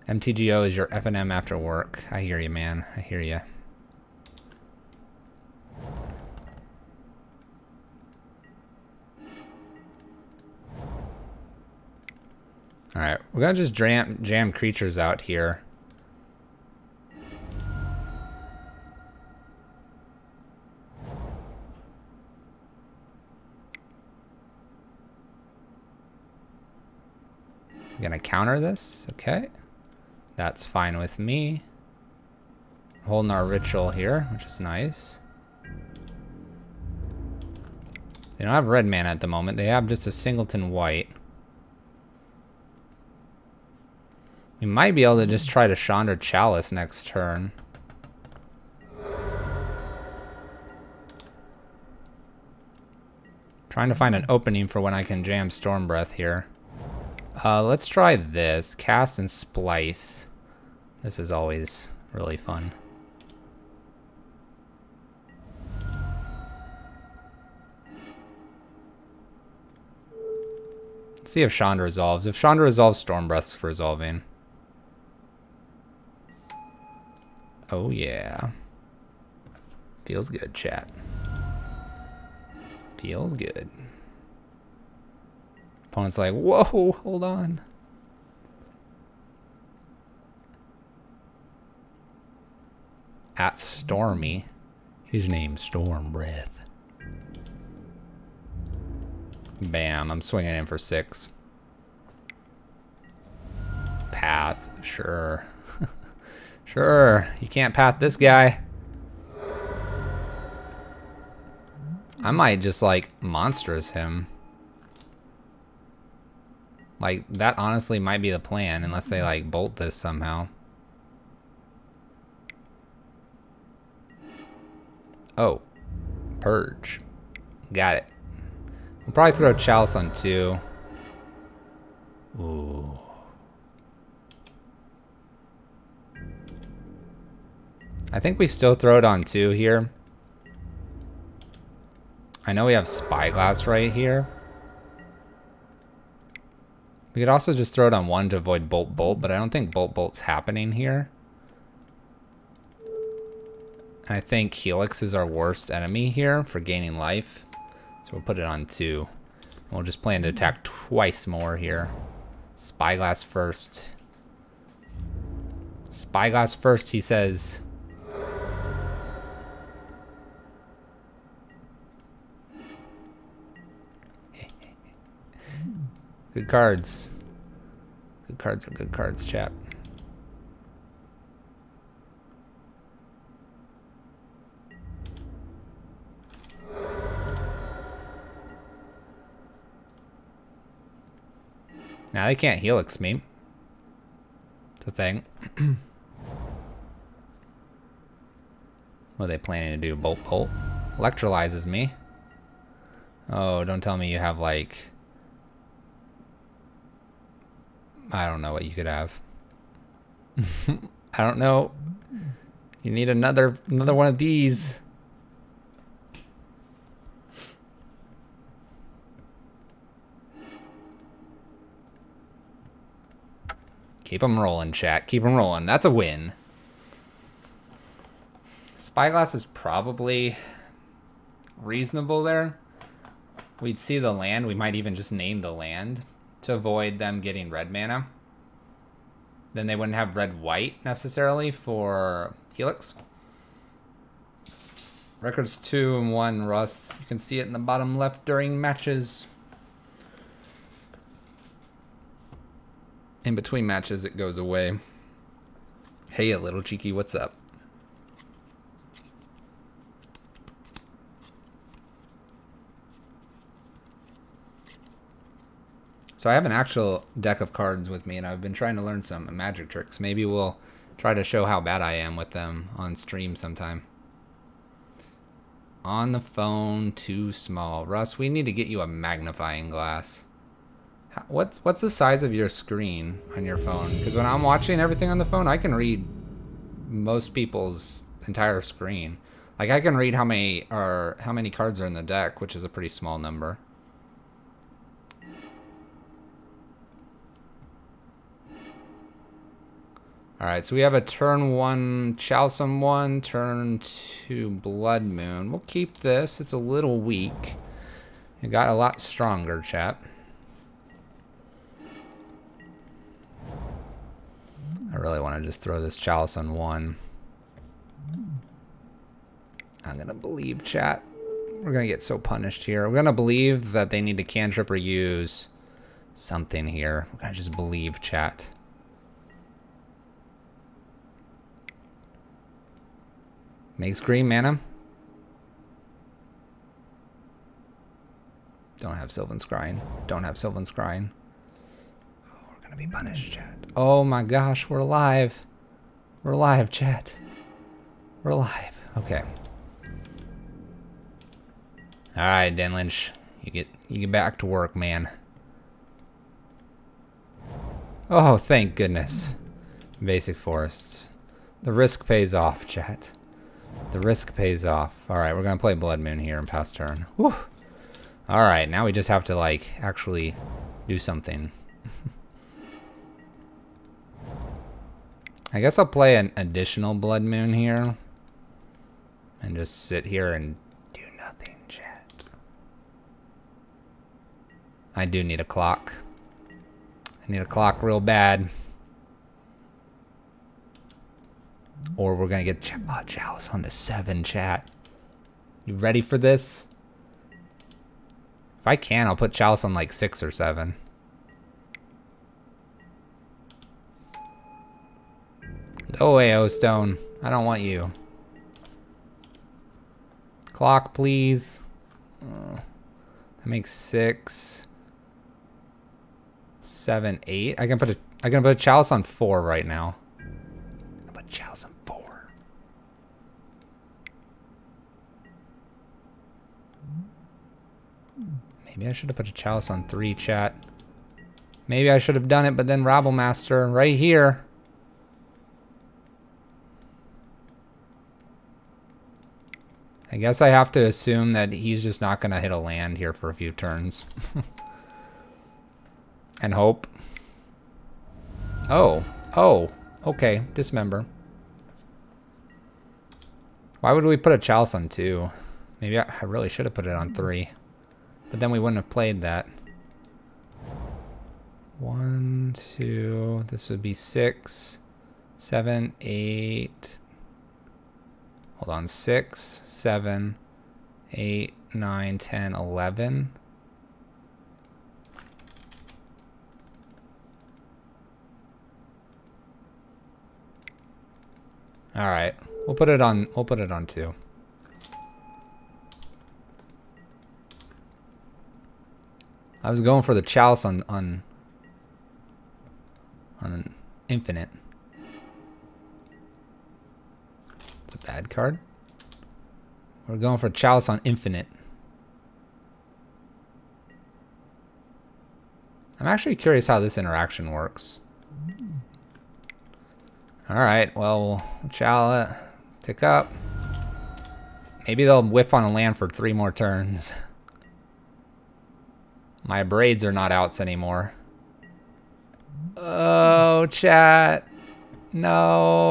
MTGO is your FNM after work. I hear you, man. I hear you. Alright, we're gonna just jam creatures out here. I'm gonna counter this, okay. That's fine with me. Holding our ritual here, which is nice. They don't have red mana at the moment, they have just a singleton white. We might be able to just try to Chandra Chalice next turn. Trying to find an opening for when I can jam Stormbreath here. Let's try this. Cast and Splice. This is always really fun. Let's see if Chandra resolves. If Chandra resolves, Stormbreath's resolving. Oh yeah. Feels good, chat. Feels good. Opponent's like, whoa, hold on. At Stormy. His name's Stormbreath. Bam, I'm swinging in for 6. Path, sure. Sure, you can't path this guy. I might just like monstrous him. Like, that honestly might be the plan, unless they like bolt this somehow. Oh, Purge. Got it. We'll probably throw Chalice on 2. Ooh. I think we still throw it on 2 here. I know we have Spyglass right here. We could also just throw it on 1 to avoid Bolt Bolt, but I don't think Bolt Bolt's happening here. And I think Helix is our worst enemy here for gaining life. So we'll put it on 2. And we'll just plan to attack twice more here. Spyglass first. Spyglass first, he says. Good cards. Good cards are good cards, chat. Now they can't Helix me. It's a thing. What are they planning to do? Bolt Bolt? Electrolyzes me. Oh, don't tell me you have like... I don't know what you could have. I don't know. You need another one of these. Keep them rolling, chat. Keep them rolling. That's a win. Spyglass is probably reasonable there. We'd see the land. We might even just name the land to avoid them getting red mana. Then they wouldn't have 'red-white necessarily for Helix. Records 2-1 Russ. You can see it in the bottom left during matches. In between matches, it goes away. Hey, a little cheeky, what's up? So I have an actual deck of cards with me, and I've been trying to learn some magic tricks. Maybe we'll try to show how bad I am with them on stream sometime. On the phone, too small. Russ, we need to get you a magnifying glass. What's the size of your screen on your phone? Because when I'm watching everything on the phone, I can read most people's entire screen. Like I can read how many cards are in the deck, which is a pretty small number. Alright, so we have a turn 1 Chalcem 1, turn 2 Blood Moon. We'll keep this. It's a little weak. It got a lot stronger, chap. I really want to just throw this Chalice on 1. I'm going to believe, chat. We're going to get so punished here. We're going to believe that they need to cantrip or use something here. We're going to just believe, chat. Makes green mana. Don't have Sylvan Scrying. Don't have Sylvan Scrying. Oh, we're gonna be punished, chat. Oh my gosh, we're alive. We're alive, chat. We're alive. Okay. Alright, Dan Lynch. You get back to work, man. Oh, thank goodness. Basic forests. The risk pays off, chat. The risk pays off. Alright, we're gonna play Blood Moon here and pass turn. Whew. Alright, now we just have to, like, actually do something. I guess I'll play an additional Blood Moon here. And just sit here and do nothing, chat. I do need a clock. I need a clock real bad. Or we're gonna get Chalice on to 7, chat. You ready for this? If I can, I'll put Chalice on like 6 or 7. Go away, O-Stone. I don't want you. Clock, please. That makes 6, 7, 8. I can put a Chalice on 4 right now. I'll put Chalice on 4. Maybe I should have put a Chalice on 3, chat. Maybe I should have done it, but then Rabblemaster right here. I guess I have to assume that he's just not going to hit a land here for a few turns. And hope. Oh. Oh. Okay. Dismember. Why would we put a Chalice on 2? Maybe I really should have put it on 3. But then we wouldn't have played that. 1, 2. This would be 6, 7, 8. Hold on. 6, 7, 8, 9, 10, 11. All right. We'll put it on 2. I was going for the Chalice on Infinite. It's a bad card. We're going for Chalice on Infinite. I'm actually curious how this interaction works. Alright, well, Chalice, tick up. Maybe they'll whiff on a land for 3 more turns. My braids are not outs anymore. Oh, chat. No.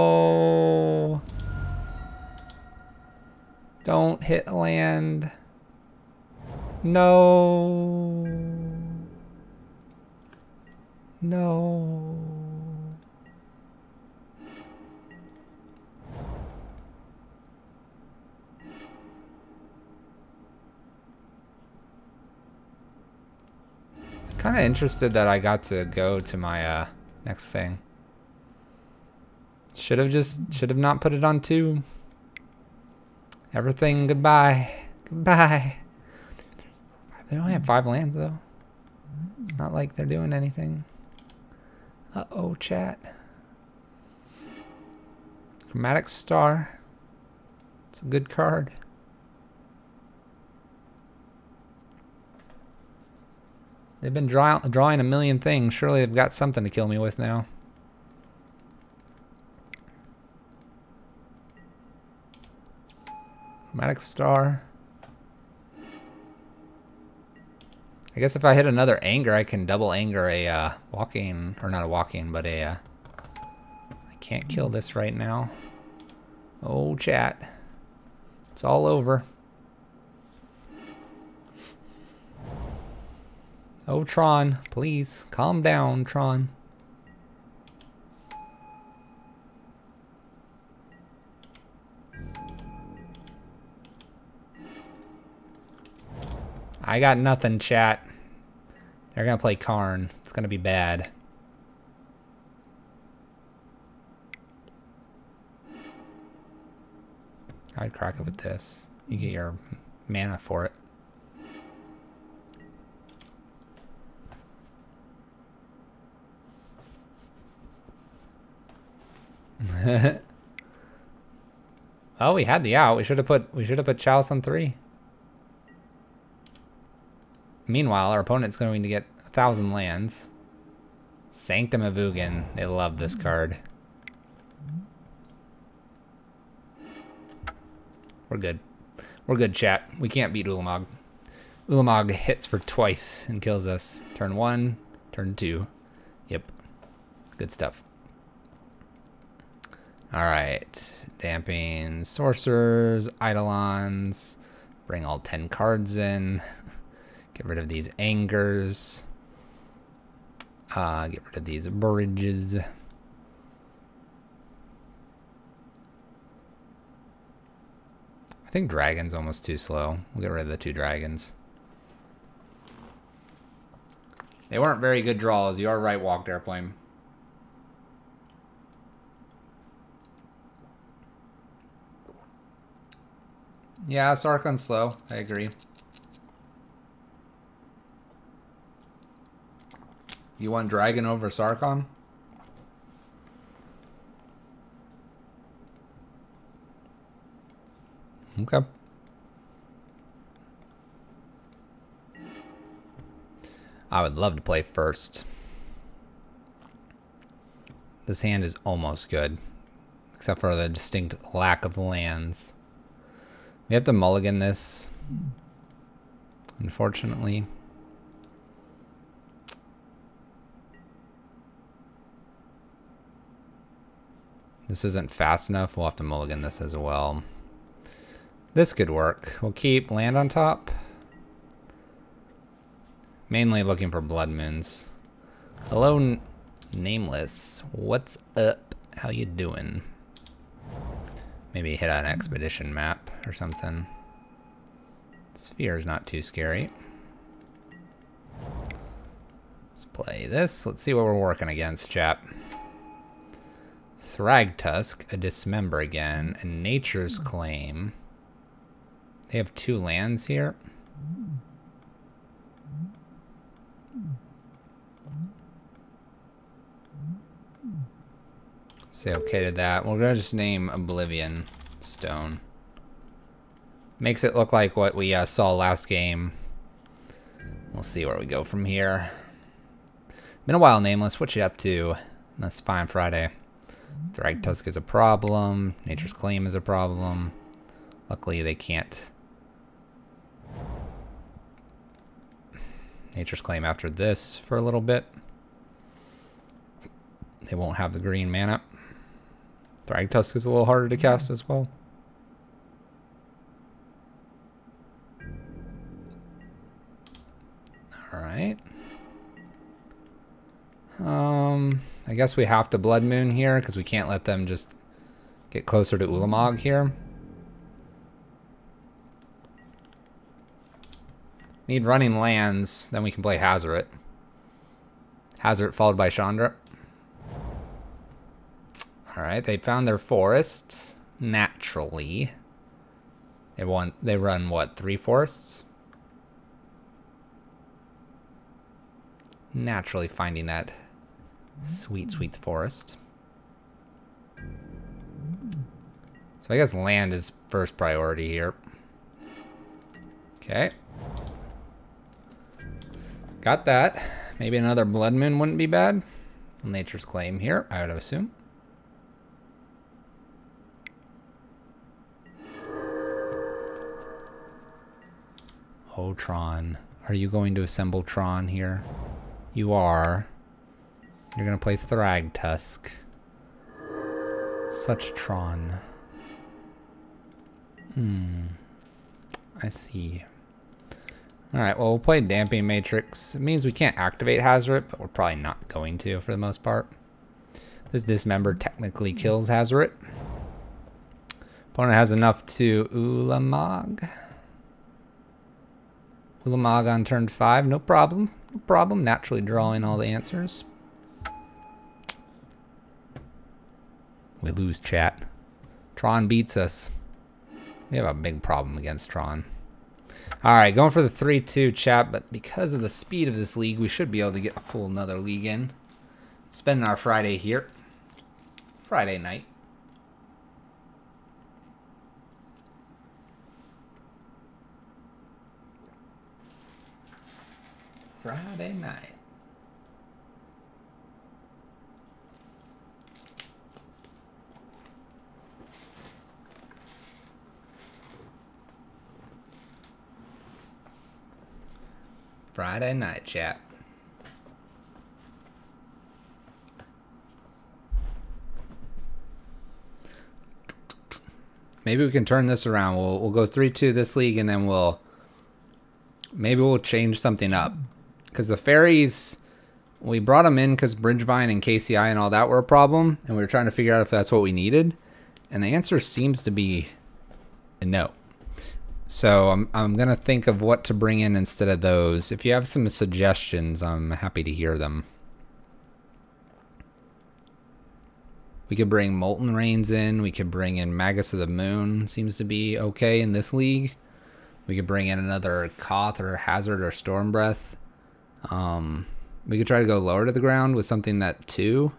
Don't hit land. No. No. Kind of interested that I got to go to my next thing. Should have not put it on 2. Everything, goodbye. Goodbye. They only have 5 lands though. It's not like they're doing anything. Uh-oh, chat. Chromatic Star. It's a good card. They've been drawing a million things. Surely they've got something to kill me with now. Chromatic Star. I guess if I hit another anger, I can double anger a walking, or not a walking, but a... I can't kill this right now. Oh, chat. It's all over. Oh, Tron, please, calm down, Tron. I got nothing, chat. They're gonna play Karn. It's gonna be bad. I'd crack it with this. You get your mana for it. Oh, we had the out. We should have put Chalice on 3. Meanwhile, our opponent's going to get 1,000 lands. Sanctum of Ugin. They love this card. We're good. We're good, chat. We can't beat Ulamog. Ulamog hits for twice and kills us. Turn 1, turn 2. Yep. Good stuff. Alright. Damping Sorcerers, Eidolons. Bring all 10 cards in. Get rid of these Angers. Get rid of these Bridges. I think Dragon's almost too slow. We'll get rid of the 2 Dragons. They weren't very good draws. You are right, Walked Airplane. Yeah, Sarkon's slow. I agree. You want Dragon over Sarkon? Okay. I would love to play first. This hand is almost good, except for the distinct lack of lands. We have to mulligan this, unfortunately. This isn't fast enough. We'll have to mulligan this as well. This could work. We'll keep land on top. Mainly looking for blood moons. Hello, Nameless. What's up? How you doing? Maybe hit an expedition map or something. Sphere is not too scary. Let's play this. Let's see what we're working against, chap. Thragtusk, a Dismember again, and Nature's Claim. They have 2 lands here. Say okay to that. We're gonna just name Oblivion Stone. Makes it look like what we saw last game. We'll see where we go from here. Been a while, Nameless. What you up to? That's fine, Friday. Thragtusk is a problem. Nature's Claim is a problem. Luckily, they can't. Nature's Claim after this for a little bit. They won't have the green mana. Thragtusk is a little harder to cast as well. Alright. I guess we have to Blood Moon here because we can't let them just get closer to Ulamog here. Need running lands, then we can play Hazoret. Hazard followed by Chandra. Alright, they found their forest. Naturally. They run, what, 3 forests? Naturally finding that sweet, sweet forest. So I guess land is first priority here. Okay. Got that. Maybe another blood moon wouldn't be bad. Nature's claim here, I would assume. Oh, Tron. Are you going to assemble Tron here? You are. You're going to play Thragtusk. Such Tron. I see. Alright, well, we'll play Damping Matrix. It means we can't activate Hazoret, but we're probably not going to for the most part. This Dismember technically kills Hazoret. Opponent has enough to Ulamog. Ulamog on turn 5, no problem. No problem. Naturally drawing all the answers. We lose, chat. Tron beats us. We have a big problem against Tron. Alright, going for the 3-2 chat, but because of the speed of this league, we should be able to get a full another league in. Spending our Friday here. Friday night. Friday night. Friday night, chat. Maybe we can turn this around. We'll go 3-2 this league, and then maybe we'll change something up. Because the fairies, we brought them in because Bridgevine and KCI and all that were a problem, and we were trying to figure out if that's what we needed. And the answer seems to be no. So I'm going to think of what to bring in instead of those. If you have some suggestions, I'm happy to hear them. We could bring Molten Rains in. We could bring in Magus of the Moon. Seems to be okay in this league. We could bring in another Koth or Hazard or Stormbreath. We could try to go lower to the ground with something that 2.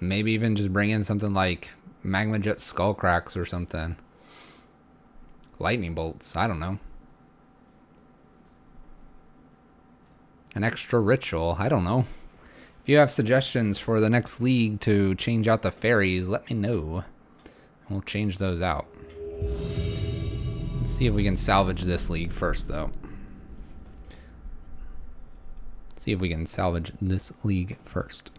Maybe even just bring in something like Magma Jet Skullcracks or something. Lightning bolts, I don't know. An extra ritual, I don't know. If you have suggestions for the next league to change out the fairies, let me know. We'll change those out. Let's see if we can salvage this league first, though. Let's see if we can salvage this league first.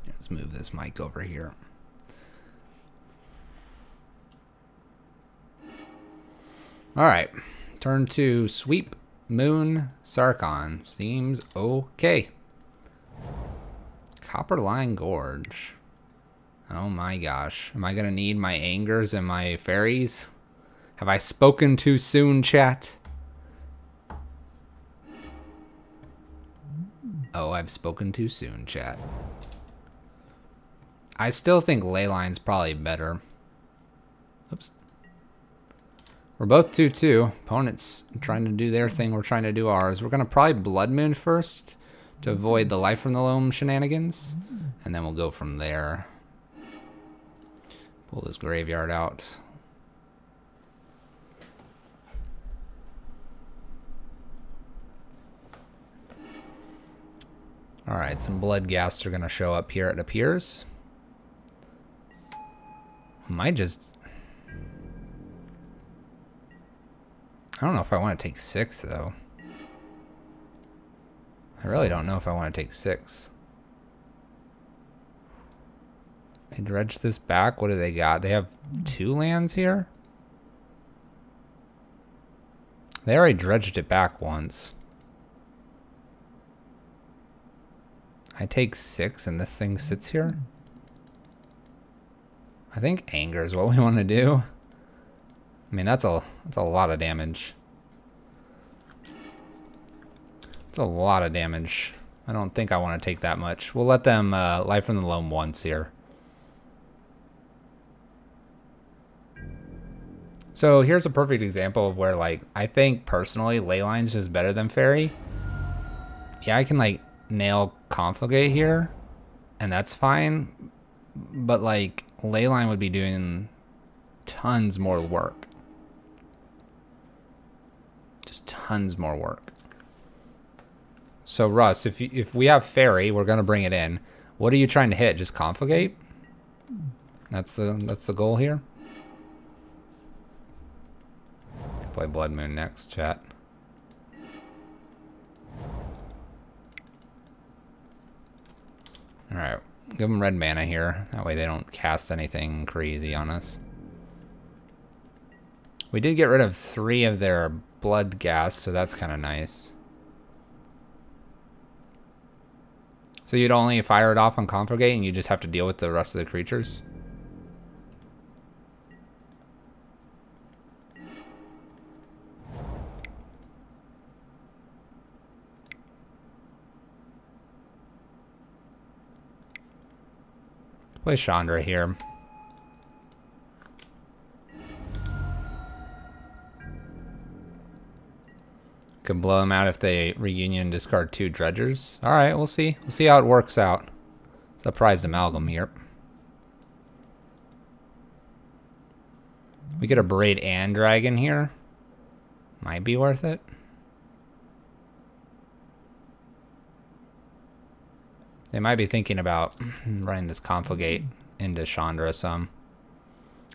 Let's move this mic over here. All right, turn to Sweep, Moon, Sarkon. Seems okay. Copperline Gorge. Oh my gosh. Am I going to need my Angers and my Fairies? Have I spoken too soon, chat? Oh, I've spoken too soon, chat. I still think Leyline's probably better. Oops. We're both 2-2. Opponent's trying to do their thing. We're trying to do ours. We're going to probably Blood Moon first to avoid the Life from the Loam shenanigans. And then we'll go from there. Pull this graveyard out. Alright, some Bloodghasts are going to show up here, it appears. Might just... I don't know if I want to take 6, though. I really don't know if I want to take 6. They dredge this back. What do they got? They have 2 lands here? They already dredged it back once. I take 6 and this thing sits here. I think anger is what we want to do. I mean, that's a lot of damage. It's a lot of damage. I don't think I want to take that much. We'll let them Life from the Loam once here. So here's a perfect example of where, like, I think personally Leyline's just better than Fairy. Yeah, I can like nail Confligate here, and that's fine. But like Leyline would be doing tons more work. Just tons more work. So Russ, if we have Fairy, we're gonna bring it in. What are you trying to hit? Just Confligate? That's the goal here. Play Blood Moon next, chat. Alright, give them red mana here. That way they don't cast anything crazy on us. We did get rid of 3 of their blood gas, so that's kind of nice. So you'd only fire it off on Confligate and you just have to deal with the rest of the creatures? Play Chandra here. Could blow them out if they reunion discard 2 dredgers. Alright, we'll see. We'll see how it works out. Surprised Amalgam here. We get a Braid and Dragon here. Might be worth it. They might be thinking about running this Confligate into Chandra some.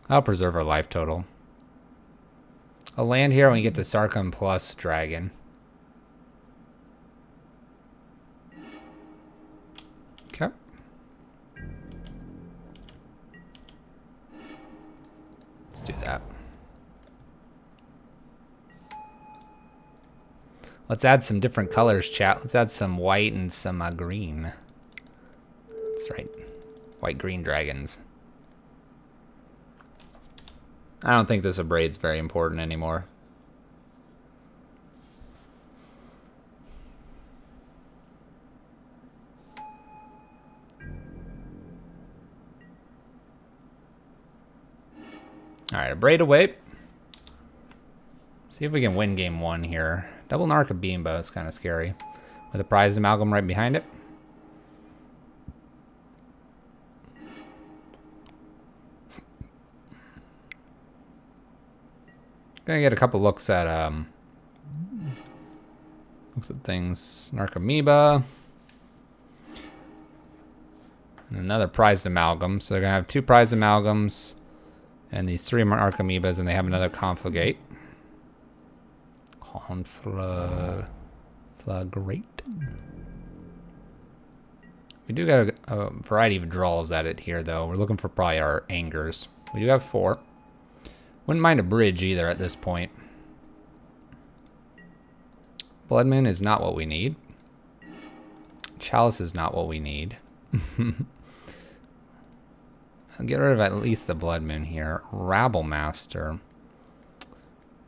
I'll preserve our life total. I'll land here when we get to Sarkhan plus Dragon. Okay. Let's do that. Let's add some different colors, chat. Let's add some white and some green. That's right. White-green dragons. I don't think this Abraid's very important anymore. Alright, Abraid away. See if we can win game 1 here. Double Narca Beambow is kind of scary. With a Prized Amalgam right behind it. Gonna get a couple looks at things. Narcomoeba. And another Prized Amalgam. So they're gonna have 2 Prized Amalgams and these 3 Narcomoebas, and they have another Confligate. Conflagrate. We do got a variety of draws at it here, though. We're looking for probably our Angers. We do have 4. Wouldn't mind a bridge either at this point. Blood Moon is not what we need. Chalice is not what we need. I'll get rid of at least the Blood Moon here. Rabble Master.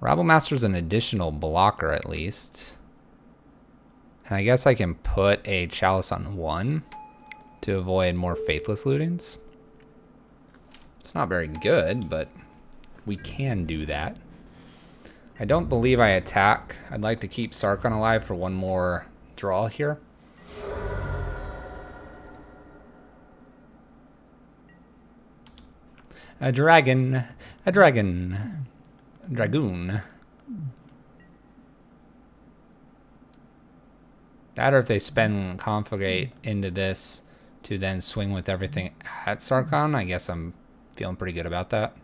Rabble Master's an additional blocker at least. And I guess I can put a Chalice on 1 to avoid more Faithless Lootings. It's not very good, but we can do that. I don't believe I attack. I'd like to keep Sarkhan alive for 1 more draw here. A dragon. A dragon. Dragoon. That, or if they spend Confligate into this to then swing with everything at Sarkhan, I guess I'm feeling pretty good about that.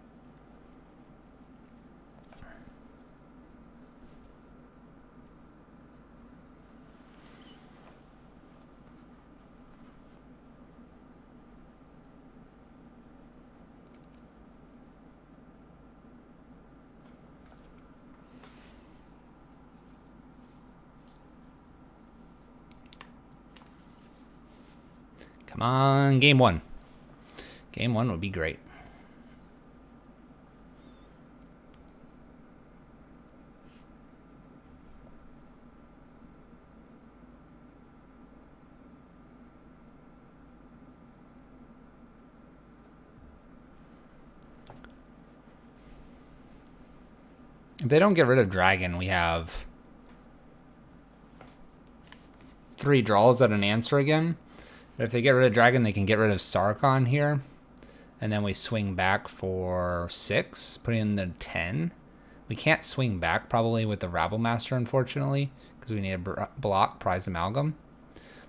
Come on, game one. Game one would be great. If they don't get rid of Dragon, we have 3 draws at an answer again. But if they get rid of Dragon, they can get rid of Sarkon here. And then we swing back for 6, putting in the 10. We can't swing back probably with the Rabble Master, unfortunately, because we need a block Prize Amalgam.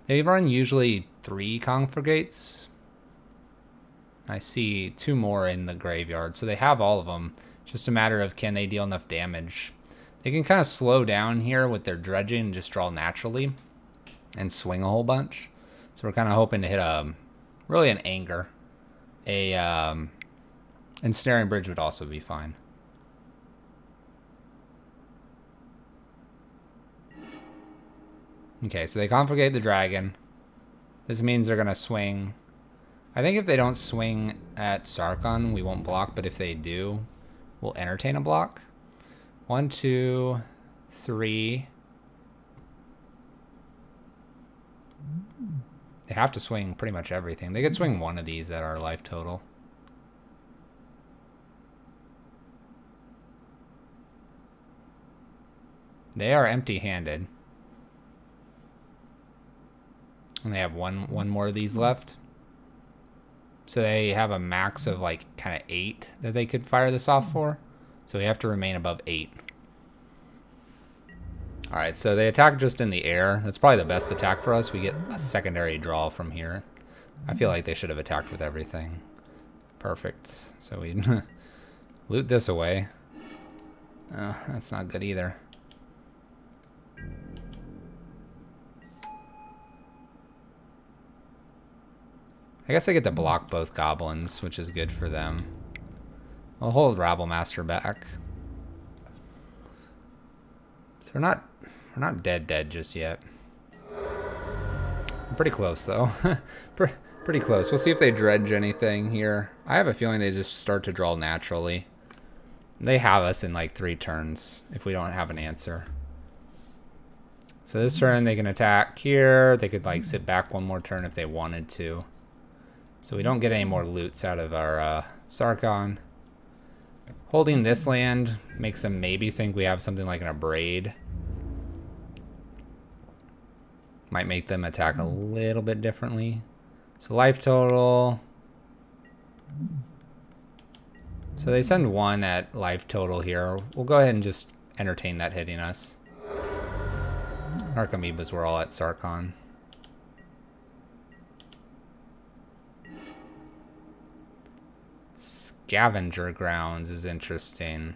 They run usually 3 Conflagrates. I see 2 more in the graveyard, so they have all of them. Just a matter of can they deal enough damage. They can kind of slow down here with their dredging and just draw naturally and swing a whole bunch. So we're kind of hoping to hit really an Anger. Ensnaring Bridge would also be fine. Okay, so they conflagate the Dragon. This means they're going to swing. I think if they don't swing at Sarkon, we won't block, but if they do, we'll entertain a block. 1, 2, 3. They have to swing pretty much everything. They could swing one of these at our life total. They are empty-handed. And they have one more of these left. So they have a max of like kind of 8 that they could fire this off for. So we have to remain above 8. Alright, so they attack just in the air. That's probably the best attack for us. We get a secondary draw from here. I feel like they should have attacked with everything. Perfect. So we loot this away. Oh, that's not good either. I guess I get to block both goblins, which is good for them. I'll hold Rabble Master back. So we're not dead just yet. I'm pretty close though. Pretty close. We'll see if they dredge anything here. I have a feeling they just start to draw naturally. They have us in like 3 turns if we don't have an answer. So this turn they can attack here. They could like sit back 1 more turn if they wanted to. So we don't get any more loots out of our Sarkon. Holding this land makes them maybe think we have something like an Abrade. Might make them attack a little bit differently. So life total. So they send 1 at life total here. We'll go ahead and just entertain that hitting us. Archamoebas were all at Sarkon. Scavenger Grounds is interesting.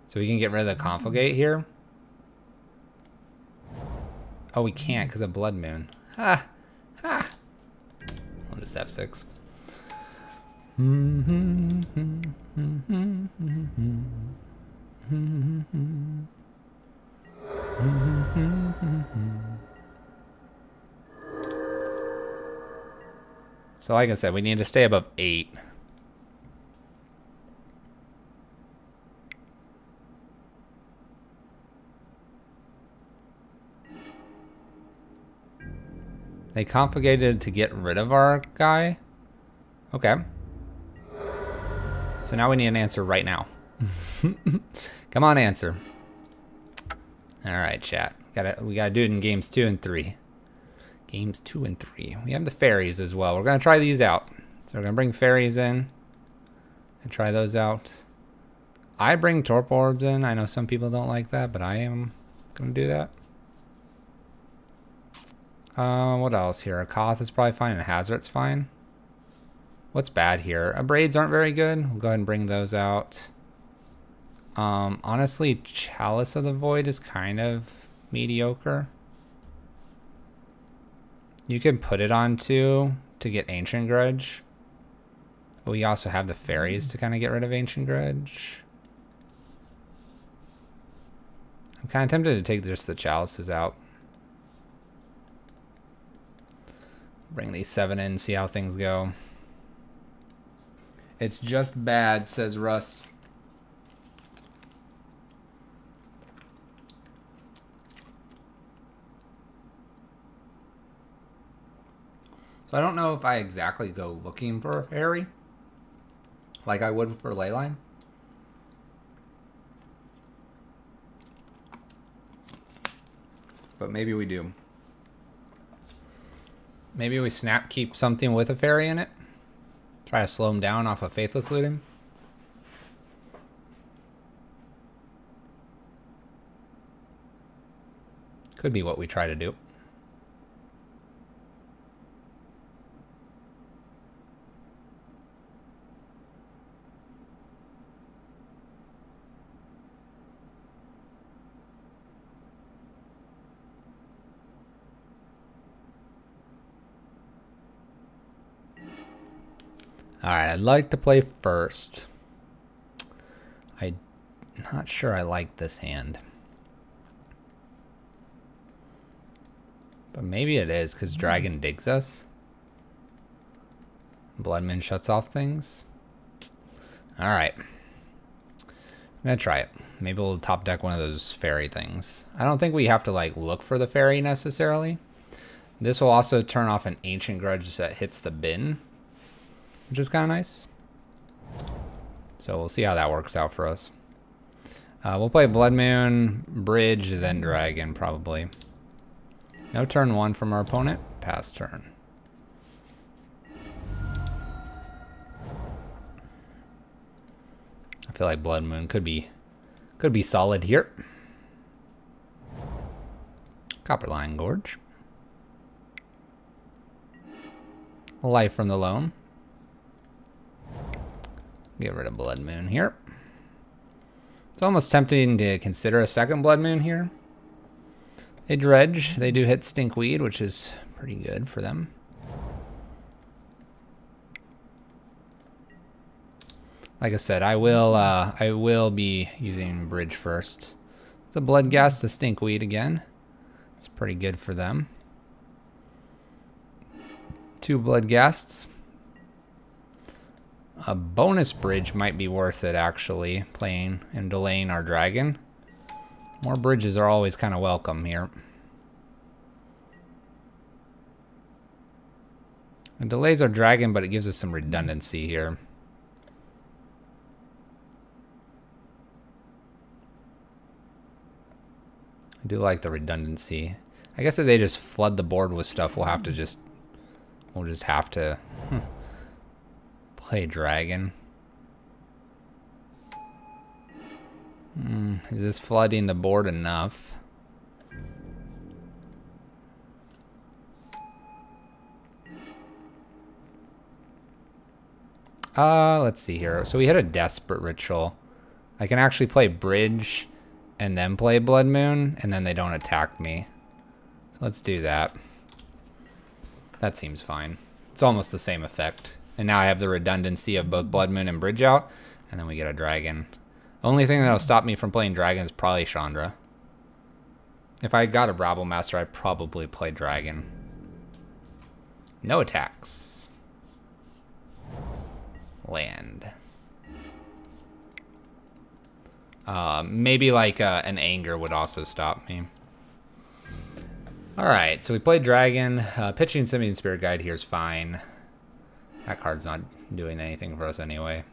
So we can get rid of the Conflagate here. Oh, we can't because of Blood Moon. Ha! Ha! I'll just F6. So like I said, we need to stay above 8. They conflagrated to get rid of our guy. Okay. So now we need an answer right now. Come on, answer. All right, chat. We gotta do it in games 2 and 3. Games 2 and 3. We have the fairies as well. We're gonna try these out. So we're gonna bring fairies in and try those out. I bring torp orbs in. I know some people don't like that, but I am gonna do that. What else here? A Koth is probably fine and a Hazard's fine. What's bad here? Abrades aren't very good. We'll go ahead and bring those out. Honestly, Chalice of the Void is kind of mediocre. You can put it on to get Ancient Grudge. We also have the fairies to kind of get rid of Ancient Grudge. I'm kind of tempted to take just the chalices out. bring these 7 in, see how things go. It's just bad, says Russ. So I don't know if I exactly go looking for a fairy like I would for Leyline. But maybe we do. Maybe we snap keep something with a fairy in it. Try to slow him down off of Faithless Looting. Could be what we try to do. Alright, I'd like to play first. I'm not sure I like this hand. But maybe it is, because Dragon digs us. Blood Moon shuts off things. Alright. I'm going to try it. Maybe we'll top deck one of those fairy things. I don't think we have to like look for the fairy necessarily. This will also turn off an Ancient Grudge that hits the bin, which is kind of nice. So we'll see how that works out for us. We'll play Blood Moon, Bridge, then Dragon, probably. No turn 1 from our opponent. Pass turn. I feel like Blood Moon could be solid here. Copperline Gorge. Life from the Loam. Get rid of Blood Moon here. It's almost tempting to consider a second Blood Moon here. They dredge. They do hit Stinkweed, which is pretty good for them. Like I said, I will be using Bridge first. The Blood Gas to Stinkweed again. It's pretty good for them. 2 Blood Ghasts. A bonus Bridge might be worth it, actually, playing and delaying our Dragon. More bridges are always kind of welcome here. It delays our Dragon, but it gives us some redundancy here. I do like the redundancy. I guess if they just flood the board with stuff, we'll just have to play Dragon. Is this flooding the board enough? Let's see here. So we hit a Desperate Ritual. I can actually play Bridge and then play Blood Moon, and then they don't attack me. So let's do that. That seems fine. It's almost the same effect. And now I have the redundancy of both Blood Moon and Bridge out, and then we get a Dragon. Only thing that'll stop me from playing Dragon is probably Chandra. If I got a Rabble Master, I'd probably play Dragon. No attacks. Land. Maybe like an Anger would also stop me. Alright, so we played Dragon. Pitching Simian Spirit Guide here is fine. That card's not doing anything for us anyway.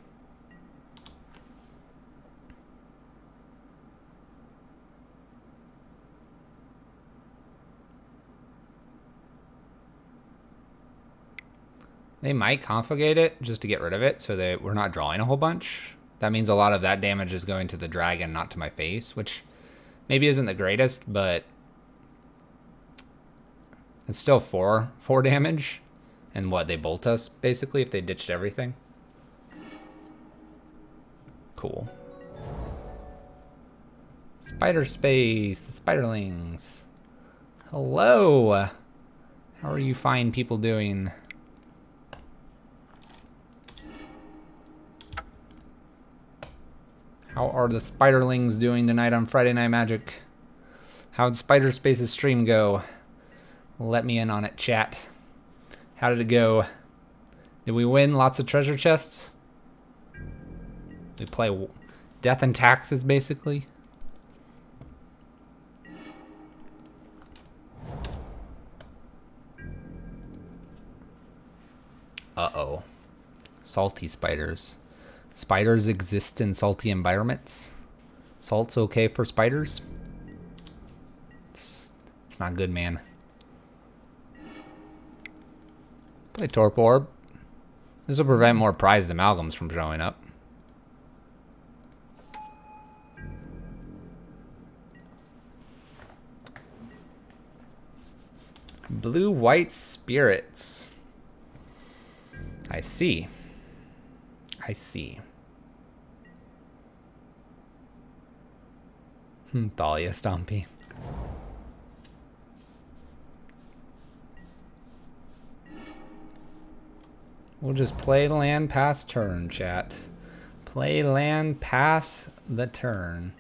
They might Confligate it just to get rid of it so that we're not drawing a whole bunch. That means a lot of that damage is going to the Dragon, not to my face, which maybe isn't the greatest, but it's still 4 damage. And what, they bolt us, basically, if they ditched everything? Cool. Spider Space, the Spiderlings. Hello! How are you fine people doing? How are the Spiderlings doing tonight on Friday Night Magic? How'd Spider Space's stream go? Let me in on it, chat. How did it go? Did we win lots of treasure chests? We play death and taxes, basically. Uh-oh. Salty spiders. Spiders exist in salty environments. Salt's okay for spiders? It's not good, man. Play Torp Orb. This will prevent more prized amalgams from showing up. Blue-white spirits. I see. I see. Thalia Stompy. We'll just play land pass turn, chat. Play land pass the turn.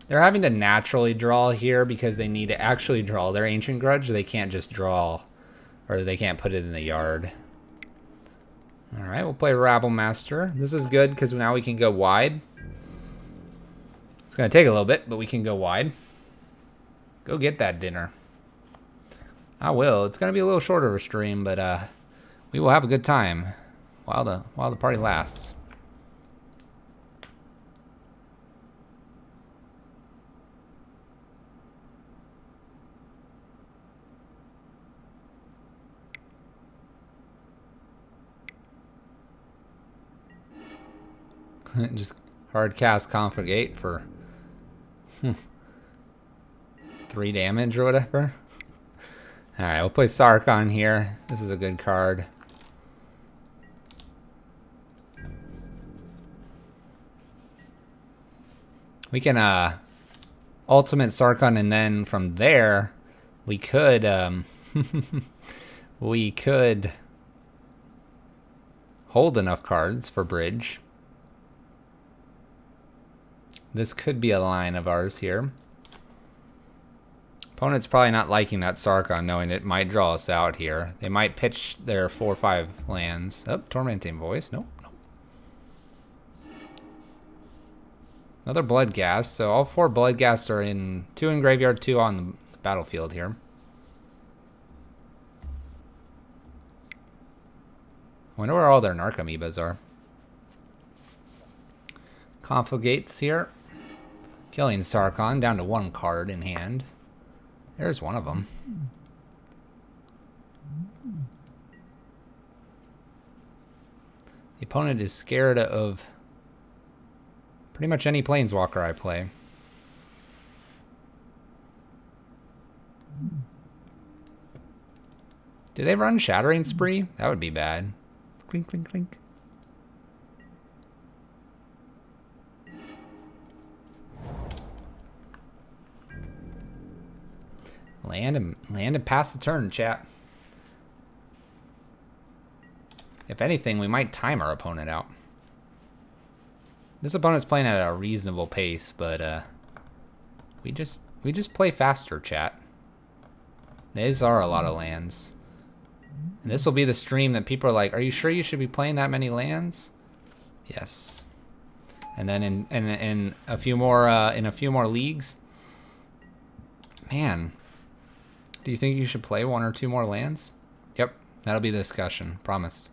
They're having to naturally draw here because they need to actually draw their Ancient Grudge. They can't just draw, or they can't put it in the yard. Alright, we'll play Rabble Master. This is good because now we can go wide. It's going to take a little bit, but we can go wide. Go get that dinner. I will. It's going to be a little shorter of a stream, but we will have a good time while the party lasts. Just hard cast Confligate for 3 damage or whatever. Alright, we'll play Sarkon here. This is a good card. We can ultimate Sarkon, and then from there we could we could hold enough cards for bridge. This could be a line of ours here. Opponent's probably not liking that Sarkon, knowing it might draw us out here. They might pitch their 4 or 5 lands. Oh, Tormenting Voice. Nope, nope. Another Bloodghast. So all 4 Bloodghasts are in 2 in graveyard, 2 on the battlefield here. Wonder where all their Narcomoebas are. Confligates here. Killing Sarkon down to 1 card in hand. There's one of them. The opponent is scared of pretty much any planeswalker I play. Do they run Shattering Spree? That would be bad. Clink, clink, clink. Land and pass the turn, chat. If anything, we might time our opponent out. This opponent's playing at a reasonable pace, but we just play faster, chat. These are a lot of lands. And this will be the stream that people are like, "Are you sure you should be playing that many lands?" Yes. And then in a few more leagues, man. Do you think you should play 1 or 2 more lands? Yep, that'll be the discussion. Promise.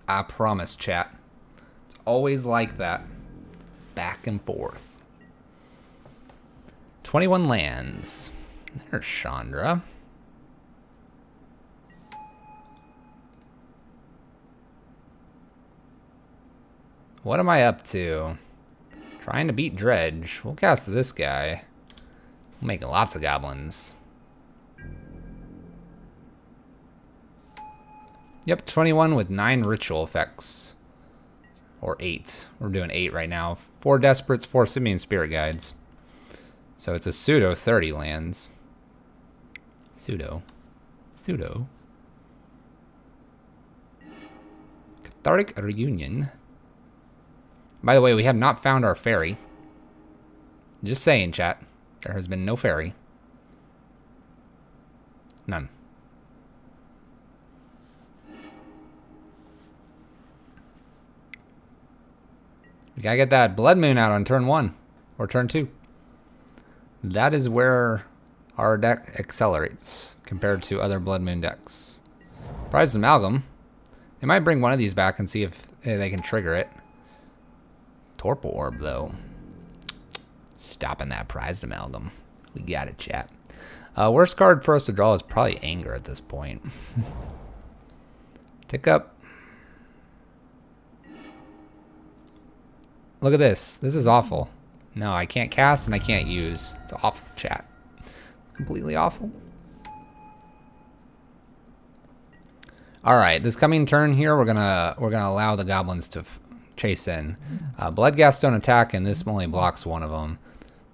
I promise, chat. It's always like that. Back and forth. 21 lands. There's Chandra. What am I up to? Trying to beat Dredge. We'll cast this guy. We'll make lots of goblins. Yep, 21 with 9 ritual effects. Or 8. We're doing 8 right now. 4 Desperates, 4 Simian Spirit Guides. So it's a pseudo 30 lands. Pseudo. Cathartic Reunion. By the way, we have not found our fairy. Just saying, chat. There has been no fairy. None. We gotta get that Blood Moon out on turn 1 or turn 2. That is where our deck accelerates compared to other Blood Moon decks. Prized Amalgam. They might bring one of these back and see if they can trigger it. Torpor Orb, though. Stopping that Prized Amalgam. We got it, chat. Worst card for us to draw is probably Anger at this point. Tick up. Look at this. This is awful. No, I can't cast and I can't use. It's awful, chat. Completely awful. All right, this coming turn here, we're gonna allow the goblins to chase in. Bloodghast don't attack, and this only blocks one of them.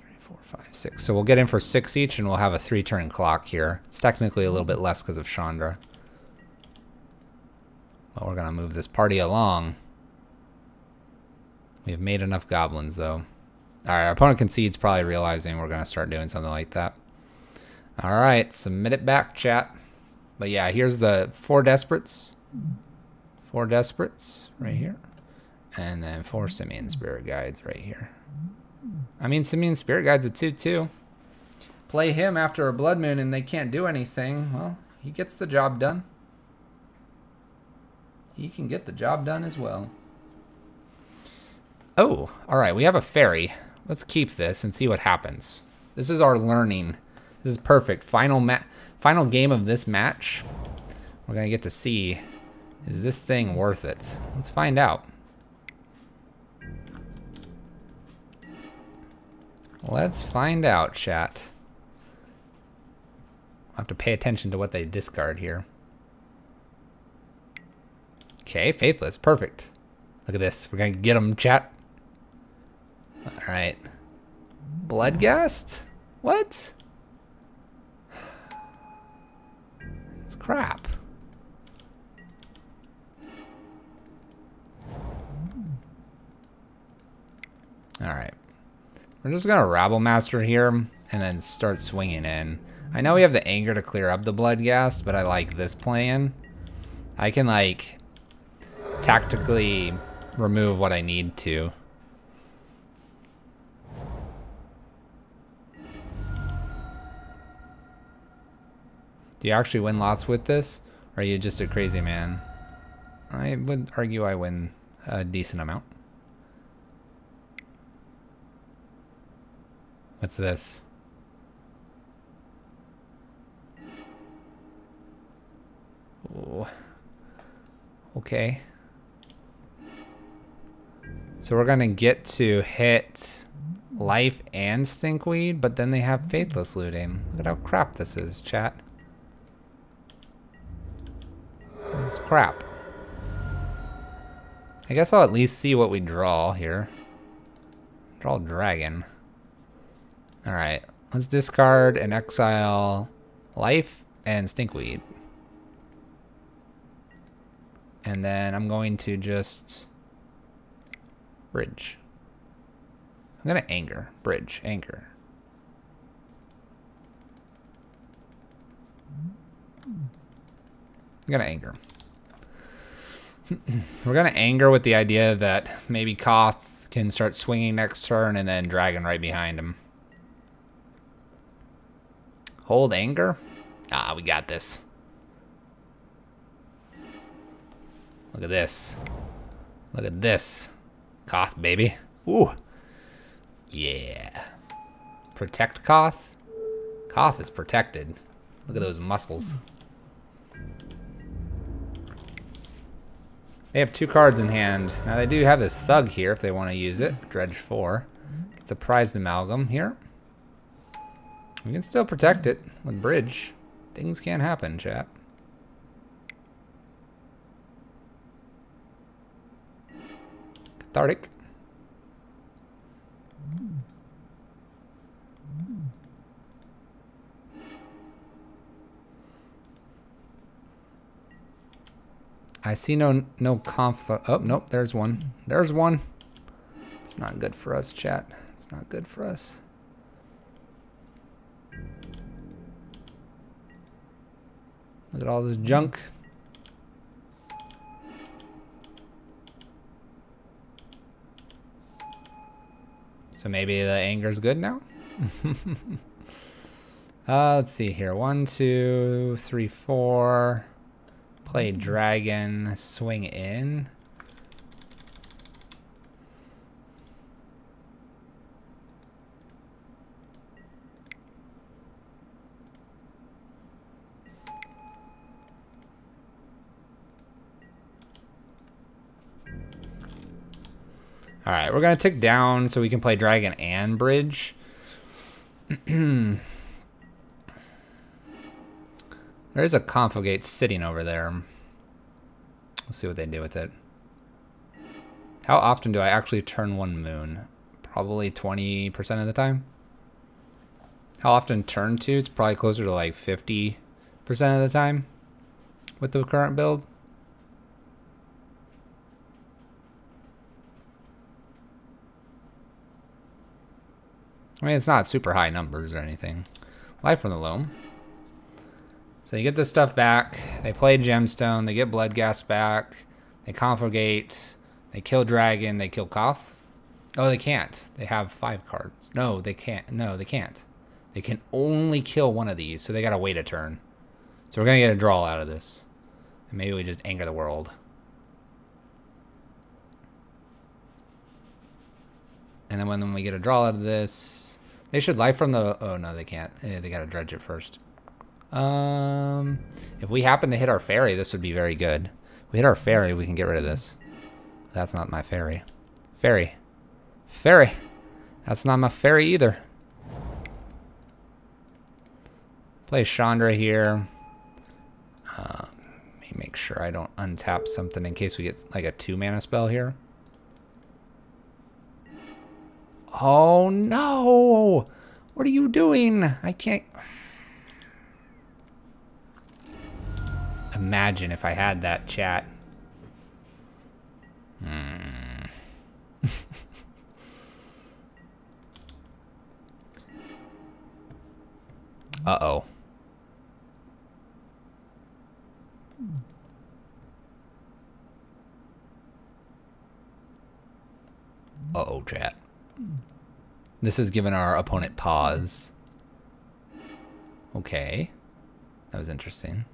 3, 4, 5, 6. So we'll get in for 6 each, and we'll have a 3-turn clock here. It's technically a little bit less because of Chandra. But we're gonna move this party along. We've made enough goblins, though. All right, our opponent concedes, probably realizing we're gonna start doing something like that. All right, submit it back, chat. But yeah, here's the 4 Desperates. 4 Desperates right here. And then 4 Simian Spirit Guides right here. I mean, Simian Spirit Guide's a 2/2. Play him after a Blood Moon and they can't do anything. Well, he gets the job done. He can get the job done as well. Oh, all right, we have a fairy. Let's keep this and see what happens. This is our learning. This is perfect. Final game of this match. We're gonna get to see, is this thing worth it? Let's find out. Let's find out, chat. I'll have to pay attention to what they discard here. Okay, Faithless, perfect. Look at this, we're gonna get them, chat. All right. Bloodghast? What? It's crap. All right. We're just gonna Rabble Master here and then start swinging in. I know we have the Anger to clear up the Bloodghast, but I like this plan. I can like tactically remove what I need to. Do you actually win lots with this? Or are you just a crazy man? I would argue I win a decent amount. What's this? Ooh. Okay. So we're gonna get to hit Life and Stinkweed, but then they have Faithless looting. Look at how crap this is, chat. It's crap. I guess I'll at least see what we draw here. Draw Dragon. Alright, let's discard and exile Life and Stinkweed. And then I'm going to just Bridge. I'm gonna Anger. Bridge. Anger. I'm gonna Anger. We're gonna Anger with the idea that maybe Koth can start swinging next turn and then Dragon right behind him. Hold Anger? Ah, we got this. Look at this. Look at this. Koth, baby. Ooh. Yeah. Protect Koth? Koth is protected. Look at those muscles. They have 2 cards in hand. Now they do have this Thug here if they want to use it. Dredge 4. It's a Prized Amalgam here. We can still protect it with Bridge. Things can happen, chat. Cathartic. I see no conf. Oh, nope, there's one. There's one. It's not good for us, chat. It's not good for us. Look at all this junk. So maybe the anger's good now? Let's see here. 1, 2, 3, 4. Play dragon, swing in. All right, we're gonna tick down so we can play dragon and bridge. There's a Confligate sitting over there. We'll see what they do with it. How often do I actually turn one moon? Probably 20% of the time. How often turn two? It's probably closer to like 50% of the time with the current build. I mean, it's not super high numbers or anything. Life from the Loam. So you get this stuff back. They play Gemstone. They get Bloodghast back. They Confligate. They kill Dragon. They kill Koth. Oh, they can't. They have 5 cards. No, they can't. No, they can't. They can only kill one of these, so they gotta wait a turn. So we're gonna get a draw out of this. And maybe we just anger the world. And then when we get a draw out of this... They should life from the... Oh, no, they can't. They gotta dredge it first. If we happen to hit our fairy, this would be very good. If we hit our fairy, we can get rid of this. That's not my fairy. Fairy. Fairy. That's not my fairy either. Play Chandra here. Let me make sure I don't untap something in case we get like a 2-mana spell here. Oh no! What are you doing? I can't... Imagine if I had that, chat. Uh-oh. Uh-oh, chat. This has given our opponent pause. Okay. That was interesting.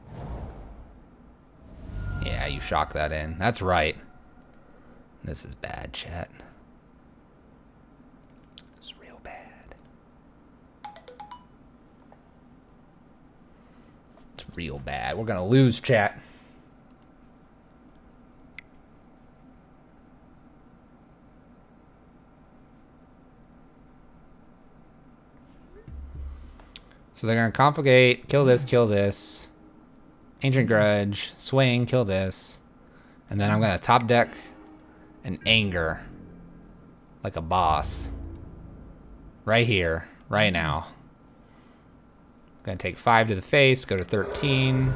Yeah, you shock that in. That's right. This is bad, chat. It's real bad. It's real bad. We're gonna lose, chat. So they're gonna Confligate, kill this. Ancient Grudge, swing, kill this. And then I'm gonna top deck and anger. Like a boss. Right here, right now. Gonna take 5 to the face, go to 13.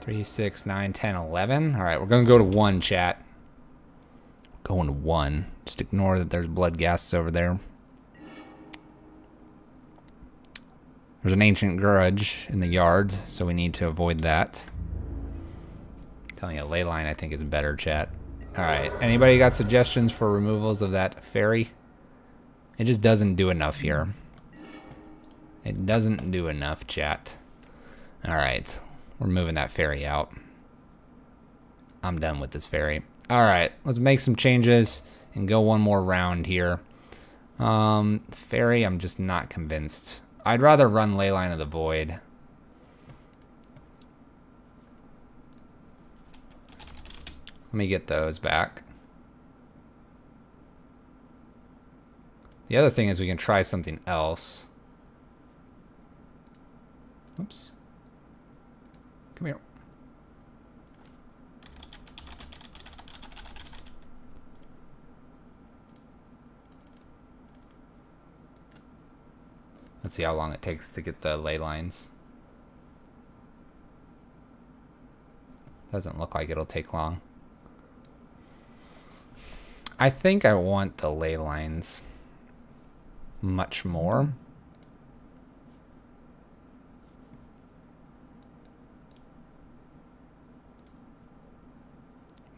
3, 6, 9, 10, 11. Alright, we're gonna go to 1, chat. Going to 1. Just ignore that there's Bloodghasts over there. There's an Ancient Grudge in the yard, so we need to avoid that. I'm telling you, Leyline I think is better, chat. Alright, anybody got suggestions for removals of that fairy? It just doesn't do enough here. It doesn't do enough, chat. Alright, we're moving that fairy out. I'm done with this fairy. Alright, let's make some changes and go one more round here. Fairy, I'm just not convinced. I'd rather run Leyline of the Void. Let me get those back. The other thing is we can try something else. Oops. Come here. Let's see how long it takes to get the ley lines. Doesn't look like it'll take long. I think I want the ley lines much more.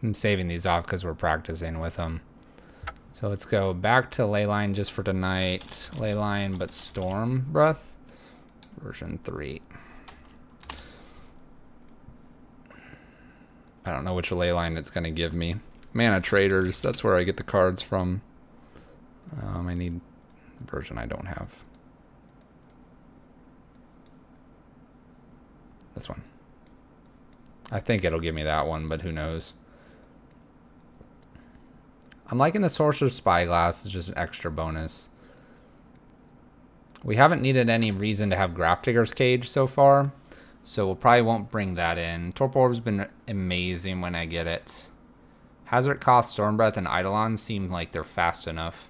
I'm saving these off because we're practicing with them. So let's go back to Leyline just for tonight. Leyline, but Stormbreath version 3. I don't know which Leyline it's going to give me. Mana Traders, that's where I get the cards from. I need the version I don't have. This one. I think it'll give me that one, but who knows. I'm liking the Sorcerer's Spyglass. It's just an extra bonus. We haven't needed any reason to have Grafdigger's Cage so far, so we'll probably won't bring that in. Torpor Orb's been amazing when I get it. Hazard Cost, Stormbreath, and Eidolon seem like they're fast enough.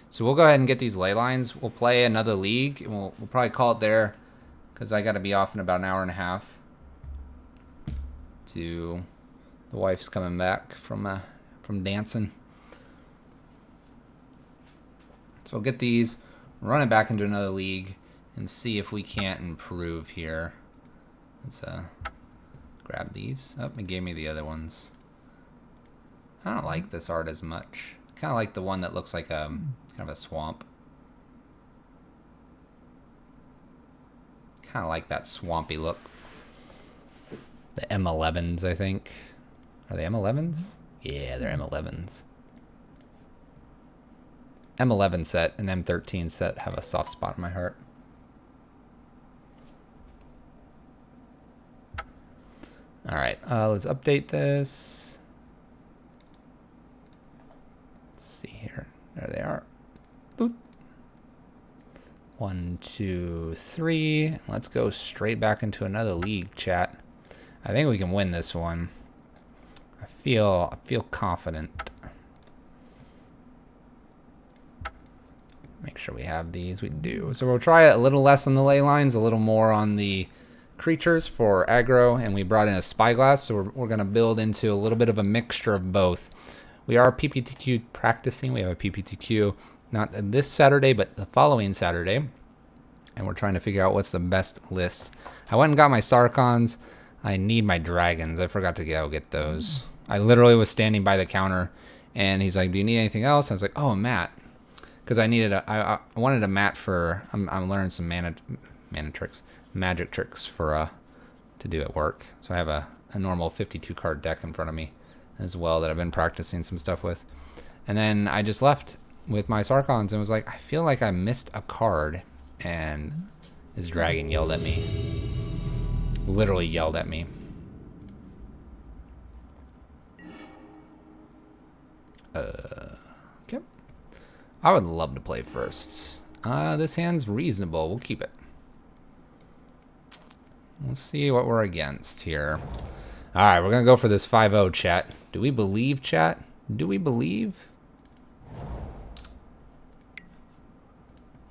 So we'll go ahead and get these ley lines. We'll play another league, and we'll probably call it there, because I got to be off in about an hour and a half. The wife's coming back from dancing. So we'll get these, run it back into another league, and see if we can't improve here. Let's grab these. Oh, it gave me the other ones. I don't like this art as much. Kind of like the one that looks like kind of a swamp. Kind of like that swampy look. The M11s, I think. Are they M11s? Yeah, they're M11s. M11 set and M13 set have a soft spot in my heart. All right, let's update this. Let's see here. There they are. Boop. 1, 2, 3. Let's go straight back into another league, chat. I think we can win this one. I feel confident. Make sure we have these. We do. So we'll try a little less on the ley lines, a little more on the creatures for aggro, and we brought in a Spyglass, so we're going to build into a little bit of a mixture of both. We are PPTQ practicing. We have a PPTQ not this Saturday, but the following Saturday, and we're trying to figure out what's the best list. I went and got my Sarkons. I need my dragons. I forgot to go get those. I literally was standing by the counter, and he's like, "Do you need anything else?" I was like, "Oh, a mat," because I needed I wanted a mat for. I'm learning some mana tricks, magic tricks for to do at work. So I have a normal 52 card deck in front of me as well that I've been practicing some stuff with, and then I just left with my Sarkons and was like, I feel like I missed a card, and this dragon yelled at me. Literally yelled at me. Okay. I would love to play first. This hand's reasonable. We'll keep it. Let's see what we're against here. Alright, we're going to go for this 5-0, chat. Do we believe, chat? Do we believe?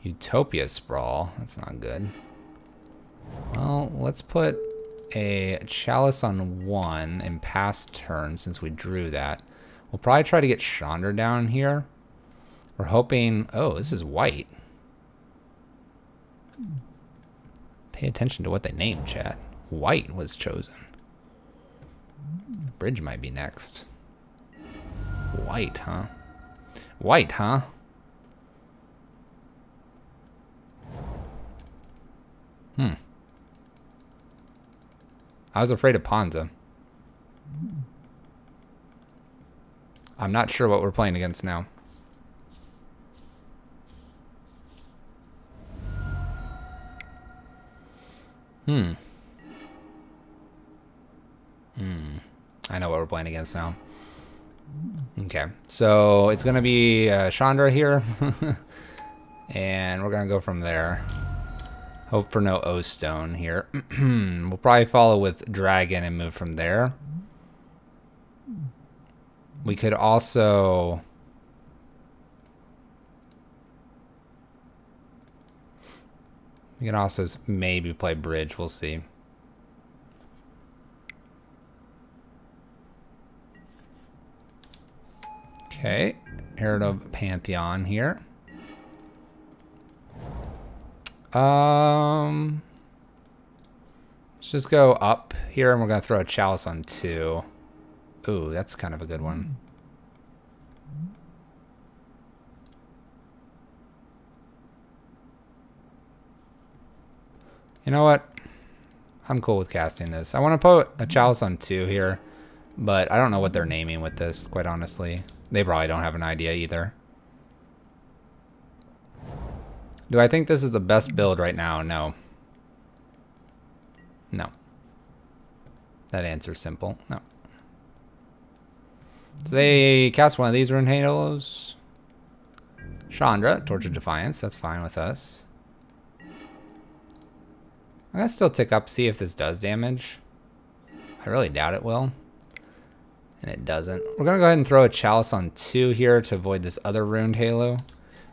Utopia Sprawl. That's not good. Well, let's put a Chalice on 1 and pass turn since we drew that. We'll probably try to get Chandra down here. We're hoping... Oh, this is white. Pay attention to what they named, chat. White was chosen. Bridge might be next. White, huh? White, huh? I was afraid of Panza. I'm not sure what we're playing against now. I know what we're playing against now. Okay, so it's gonna be Chandra here, and we're gonna go from there. Hope for no O-Stone here. We'll probably follow with Dragon and move from there. We could also... We can also maybe play Bridge. We'll see. Okay. Herald of Pantheon here. Let's just go up here, and we're gonna throw a Chalice on 2. Ooh, that's kind of a good one. You know what? I'm cool with casting this. I want to put a Chalice on 2 here, but I don't know what they're naming with this, quite honestly. They probably don't have an idea either. Do I think this is the best build right now? No. No. That answer's simple. No. So they cast one of these Rune Halos. Chandra, Torch of Defiance. That's fine with us. I'm going to still tick up, see if this does damage. I really doubt it will. And it doesn't. We're going to go ahead and throw a Chalice on 2 here to avoid this other Runed Halo.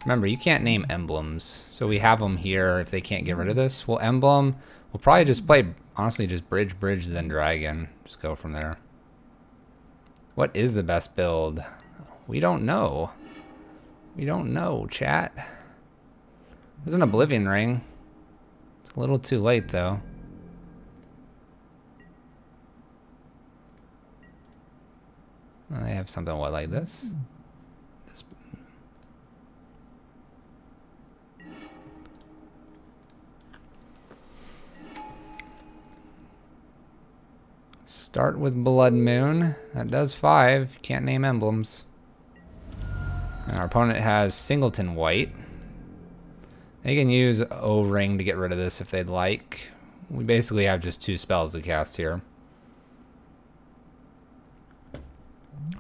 Remember, you can't name emblems. So we have them here if they can't get rid of this. We'll emblem. We'll probably just play, honestly, just bridge, then dragon. Just go from there. What is the best build? We don't know. We don't know, chat. There's an Oblivion Ring. It's a little too late, though. They have something what like this. Start with Blood Moon. That does 5. You can't name emblems. And our opponent has Singleton White. They can use O-Ring to get rid of this if they'd like. We basically have just 2 spells to cast here.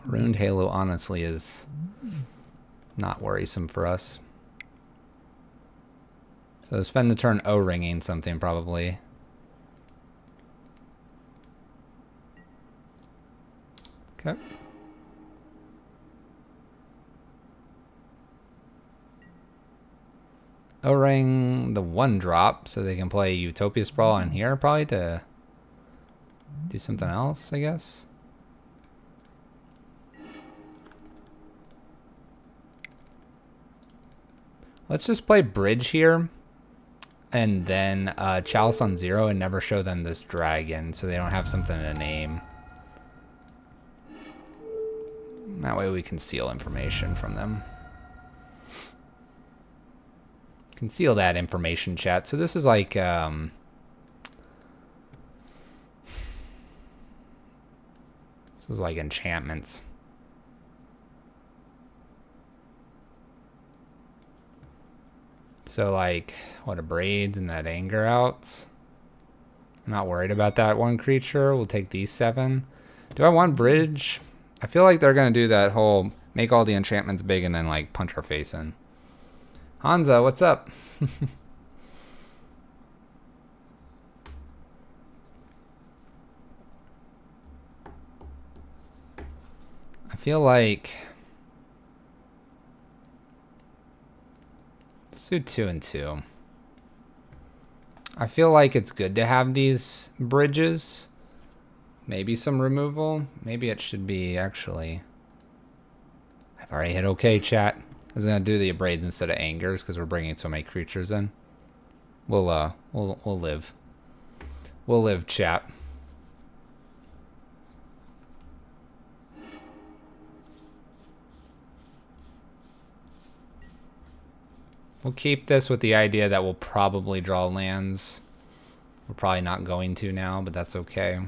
Runed Halo honestly is not worrisome for us. So spend the turn O-Ringing something probably. Okay. O-Ring the 1-drop so they can play Utopia Sprawl in here probably to do something else, I guess. Let's just play Bridge here and then Chalice on 0 and never show them this dragon so they don't have something to name. That way we can steal information from them. Conceal that information, chat. So this is like this is like enchantments. So like what, a Braids and that Anger out. I'm not worried about that one creature. We'll take these 7. Do I want Bridge? I feel like they're gonna do that whole make all the enchantments big and then like punch our face in. Hansa, what's up? I feel like let's do 2 and 2. I feel like it's good to have these bridges. Maybe some removal. Maybe it should be actually. I've already hit OK, chat. I was gonna do the Abrades instead of Angers because we're bringing so many creatures in. We'll live. We'll live, chat. We'll keep this with the idea that we'll probably draw lands. We're probably not going to now, but that's okay.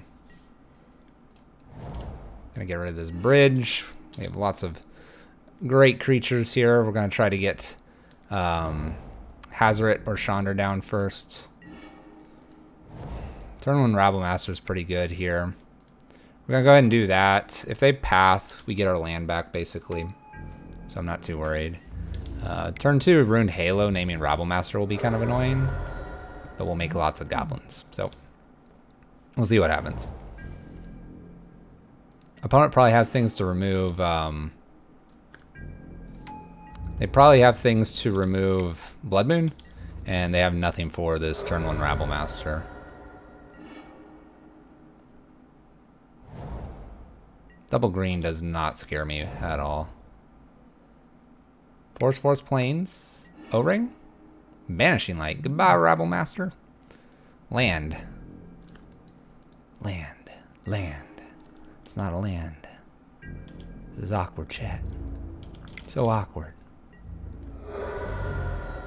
Gonna get rid of this bridge. We have lots of great creatures here. We're gonna try to get Hazoret or Chandra down first. Turn 1 Rabblemaster is pretty good here. We're gonna go ahead and do that. If they path, we get our land back basically. So I'm not too worried. Turn 2 Runed Halo, naming Rabblemaster will be kind of annoying, but we'll make lots of goblins. So we'll see what happens. Opponent probably has things to remove. They probably have things to remove Blood Moon, and they have nothing for this turn 1 Rabblemaster. Double green does not scare me at all. Force Plains, O-Ring, Banishing Light. Goodbye, Rabblemaster. Land. It's not a land. This is awkward, chat. So awkward.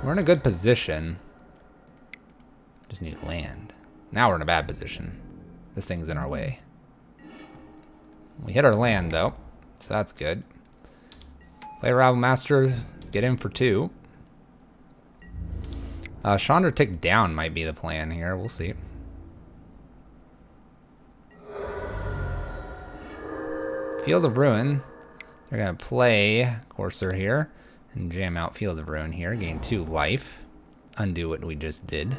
We're in a good position. Just need land. Now we're in a bad position. This thing's in our way. We hit our land, though, so that's good. Play Rabble Master, get in for 2. Chandra tick down might be the plan here. We'll see. Field of Ruin. They're going to play Courser here and jam out Field of Ruin here. Gain 2 life. Undo what we just did.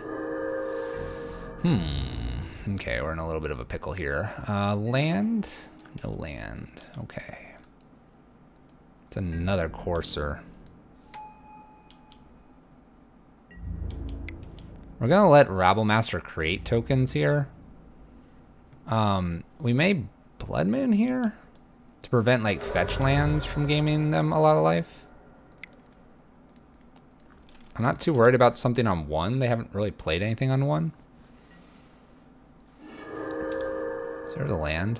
Okay, we're in a little bit of a pickle here. Land? No land. Okay. It's another Courser. We're going to let Rabble Master create tokens here. We may Blood Moon here to prevent like fetch lands from gaining them a lot of life. I'm not too worried about something on 1. They haven't really played anything on 1. So there's a land.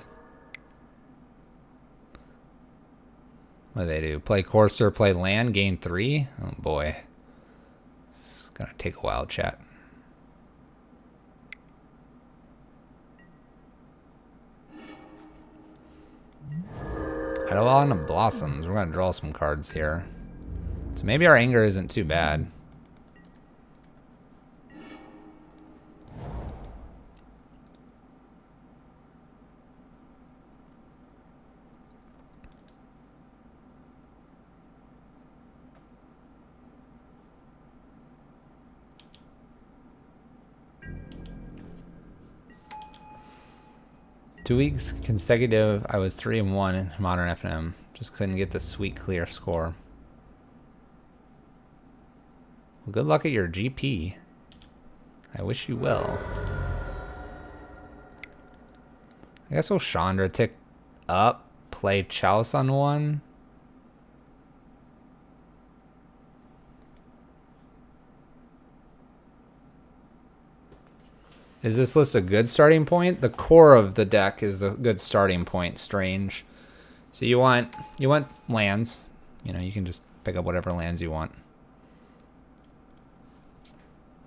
What do they do? Play Courser, play land, gain 3? Oh boy. It's gonna take a while, chat. Eidolon of Blossoms. We're gonna draw some cards here. So maybe our anger isn't too bad. Two weeks consecutive, I was 3-1 in Modern FNM. Just couldn't get the sweet clear score. Well, good luck at your GP. I wish you well. I guess we'll Chandra tick up, play Chalice on 1. Is this list a good starting point? The core of the deck is a good starting point. Strange. So you want lands. You know, you can just pick up whatever lands you want.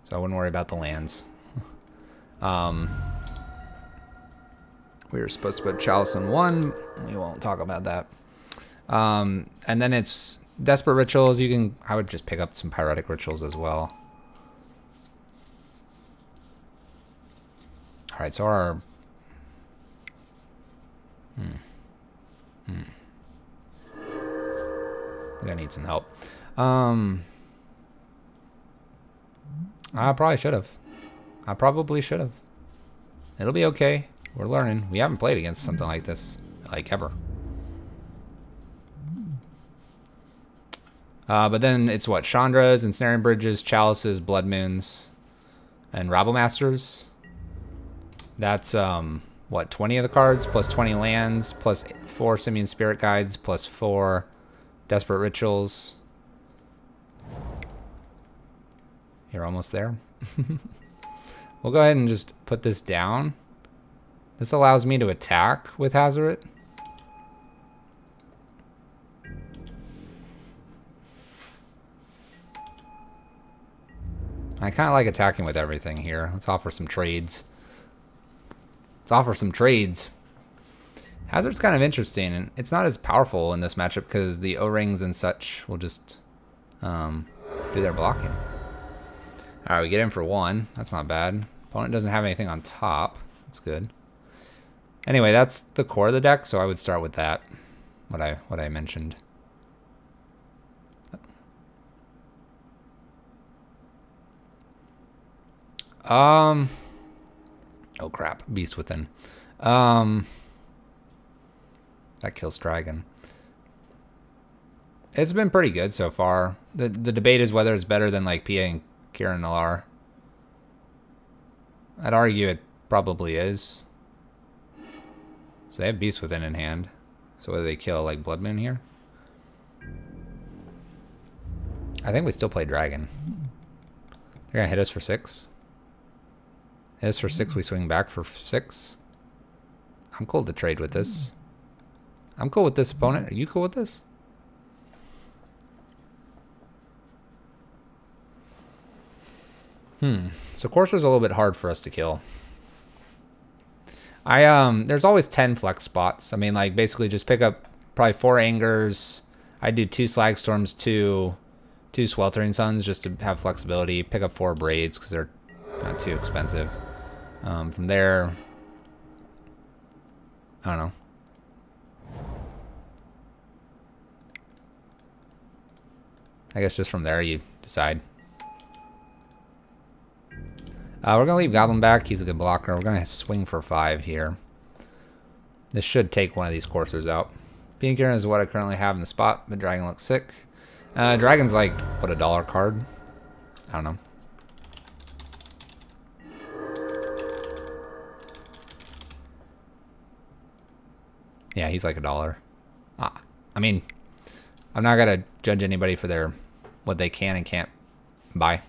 So I wouldn't worry about the lands. We were supposed to put Chalice in 1. We won't talk about that. And then it's Desperate Rituals. I would just pick up some Pyretic Rituals as well. All right, so our... We're gonna need some help. I probably should have. I probably should have. It'll be okay. We're learning. We haven't played against something like this, like, ever. But then it's what? Chandras, Ensnaring Bridges, Chalices, Blood Moons, and Rabble Masters. That's, what, 20 of the cards, plus 20 lands, plus 4 Simian Spirit Guides, plus 4 Desperate Rituals. You're almost there. We'll go ahead and just put this down. This allows me to attack with Hazoret. I kind of like attacking with everything here. Let's offer some trades. Let's offer some trades. Hazard's kind of interesting, and it's not as powerful in this matchup because the O-rings and such will just do their blocking. All right, we get in for 1. That's not bad. Opponent doesn't have anything on top. That's good. Anyway, that's the core of the deck, so I would start with that. What I mentioned. Oh crap, Beast Within. That kills Dragon. It's been pretty good so far. The debate is whether it's better than like PA and Kieran Nalaar. I'd argue it probably is. So they have Beast Within in hand. So whether they kill like Blood Moon here? I think we still play Dragon. They're gonna hit us for 6. Hit us for 6, we swing back for 6. I'm cool to trade with this. I'm cool with this, opponent. Are you cool with this? So Courser's a little bit hard for us to kill. There's always 10 flex spots. I mean, like, basically just pick up probably 4 Angers. I do 2 Slag Storms, 2 Sweltering Suns just to have flexibility. Pick up 4 Braids because they're not too expensive. From there, I don't know. I guess just from there you decide. We're going to leave Goblin back. He's a good blocker. We're going to swing for 5 here. This should take one of these coursers out. Pink Urn is what I currently have in the spot, but Dragon looks sick. Dragon's like, what, a $1 card? I don't know. Yeah, he's like $1. I mean, I'm not going to judge anybody for what they can and can't buy.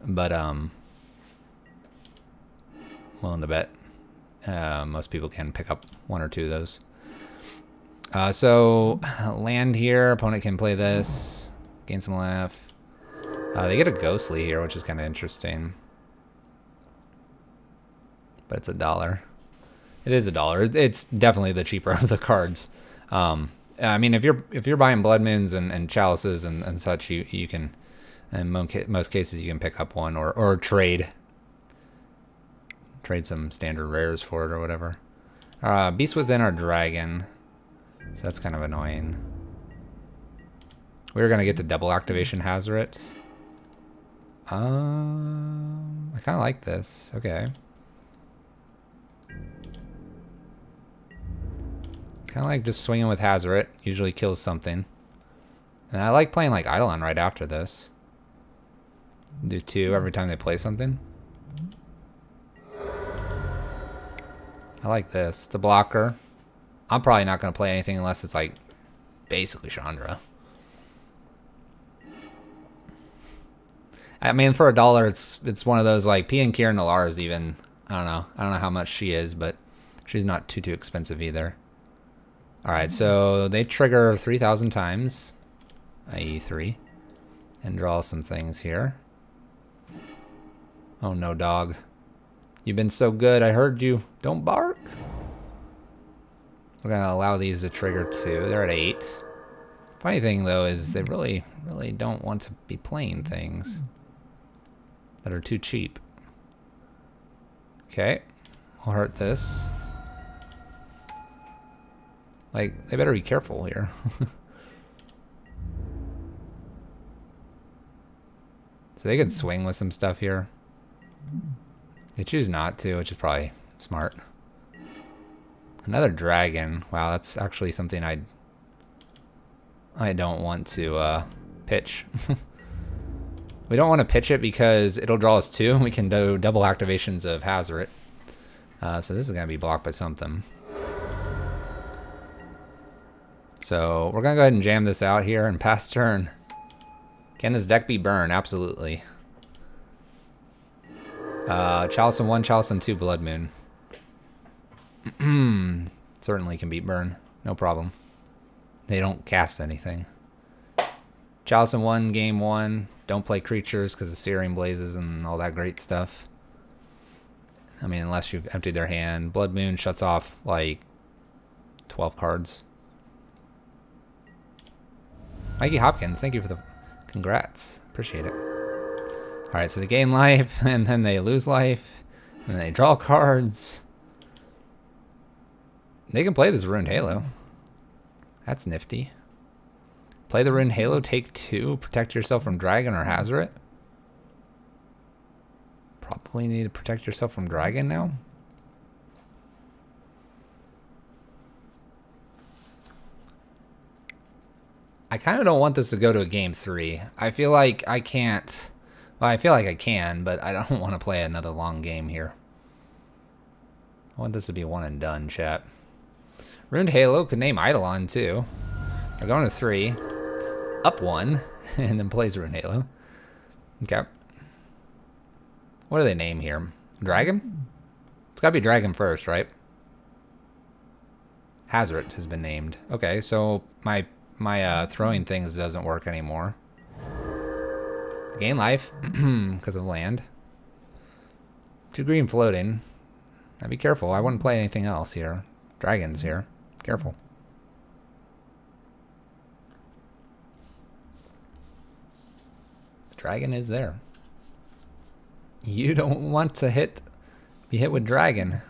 But, willing to bet most people can pick up 1 or 2 of those. So land here, opponent can play this, gain some life. They get a Ghostly here, which is kind of interesting, but it's $1. It is $1. It's definitely the cheaper of the cards. I mean, if you're buying Blood Moons and Chalices and such, you can, in most cases, you can pick up 1 or trade some standard rares for it or whatever. Beast Within our Dragon, so that's kind of annoying. We're gonna get to double activation Hazoret. I kind of like this. Okay. Kind of like just swinging with Hazoret. Usually kills something. And I like playing like Eidolon right after this. Do 2 every time they play something. I like this. It's a blocker. I'm probably not going to play anything unless it's like basically Chandra. I mean, for $1, it's one of those like PPTQ Nalar is even, I don't know how much she is, but she's not too expensive either. All right, so they trigger 3,000 times, i.e. 3, and draw some things here. Oh no, dog. You've been so good, I heard you. Don't bark. We're gonna allow these to trigger 2. They're at 8. Funny thing though is they really don't want to be playing things that are too cheap. Okay, I'll hurt this. Like, they better be careful here. So they could swing with some stuff here. They choose not to, which is probably smart. Another dragon. Wow, that's actually something I don't want to pitch. We don't want to pitch it because it'll draw us 2, and we can do double activations of Hazoret. So this is going to be blocked by something. So we're going to go ahead and jam this out here and pass turn. Can this deck be burned? Absolutely. Chalice 1, Chalice 2, Blood Moon. Certainly can beat burn. No problem. They don't cast anything. Chalice 1, game 1. Don't play creatures because of Searing Blazes and all that great stuff. I mean, unless you've emptied their hand. Blood Moon shuts off like 12 cards. Mikey Hopkins, thank you for the congrats. Appreciate it. Alright, so they gain life, and then they lose life, and then they draw cards. They can play this Ruined Halo. That's nifty. Play the Ruined Halo, take 2, protect yourself from Dragon or Hazoret. Probably need to protect yourself from Dragon now. I kind of don't want this to go to a game 3. I feel like I can't. Well, I feel like I can, but I don't want to play another long game here. I want this to be one and done, chat. Ruined Halo could name Eidolon too. We're going to 3, up 1, and then plays Ruined Halo. Okay. What do they name here? Dragon? It's got to be Dragon first, right? Hazoret has been named. Okay, so my throwing things doesn't work anymore. Gain life because of land. 2 green floating. Now be careful. I wouldn't play anything else here. Dragons here. Careful. The dragon is there. You don't want to be hit with dragon.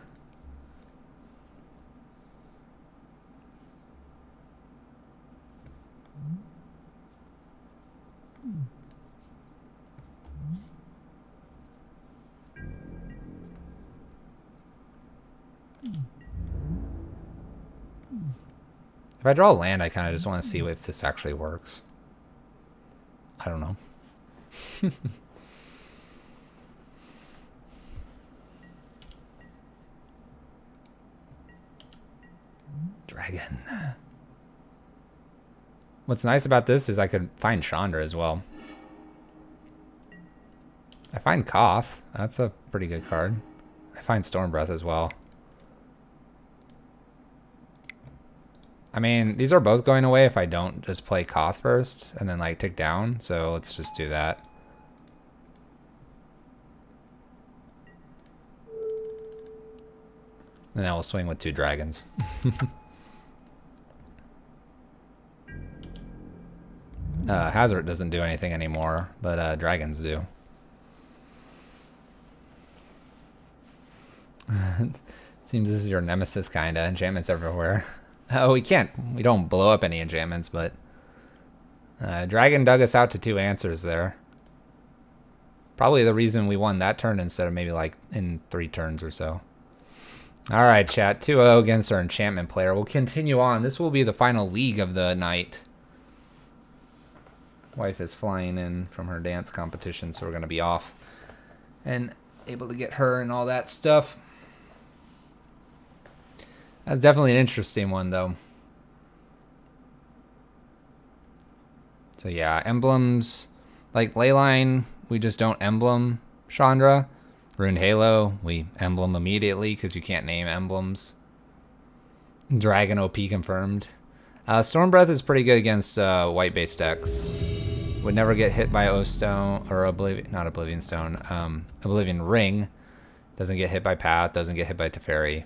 If I draw land, I kind of just want to see if this actually works. I don't know. Dragon. What's nice about this is I could find Chandra as well. I find Koth. That's a pretty good card. I find Stormbreath as well. I mean, these are both going away if I don't just play Koth first and then like tick down. So let's just do that. And then we'll swing with 2 dragons. Hazard doesn't do anything anymore, but dragons do. Seems this is your nemesis, kinda. Enchantments everywhere. Oh, we don't blow up any enchantments, but dragon dug us out to 2 answers there. Probably the reason we won that turn instead of maybe like in 3 turns or so. All right, chat. 2-0 against our enchantment player. We'll continue on. This will be the final league of the night. Wife is flying in from her dance competition, so we're going to be off and able to get her and all that stuff. That's definitely an interesting one, though. So yeah, emblems like Leyline, we just don't emblem Chandra. Ruined Halo, we emblem immediately because you can't name emblems. Dragon OP confirmed. Stormbreath is pretty good against white-based decks. Would never get hit by O-Stone, or Oblivion Stone. Oblivion Ring. Doesn't get hit by Path, doesn't get hit by Teferi.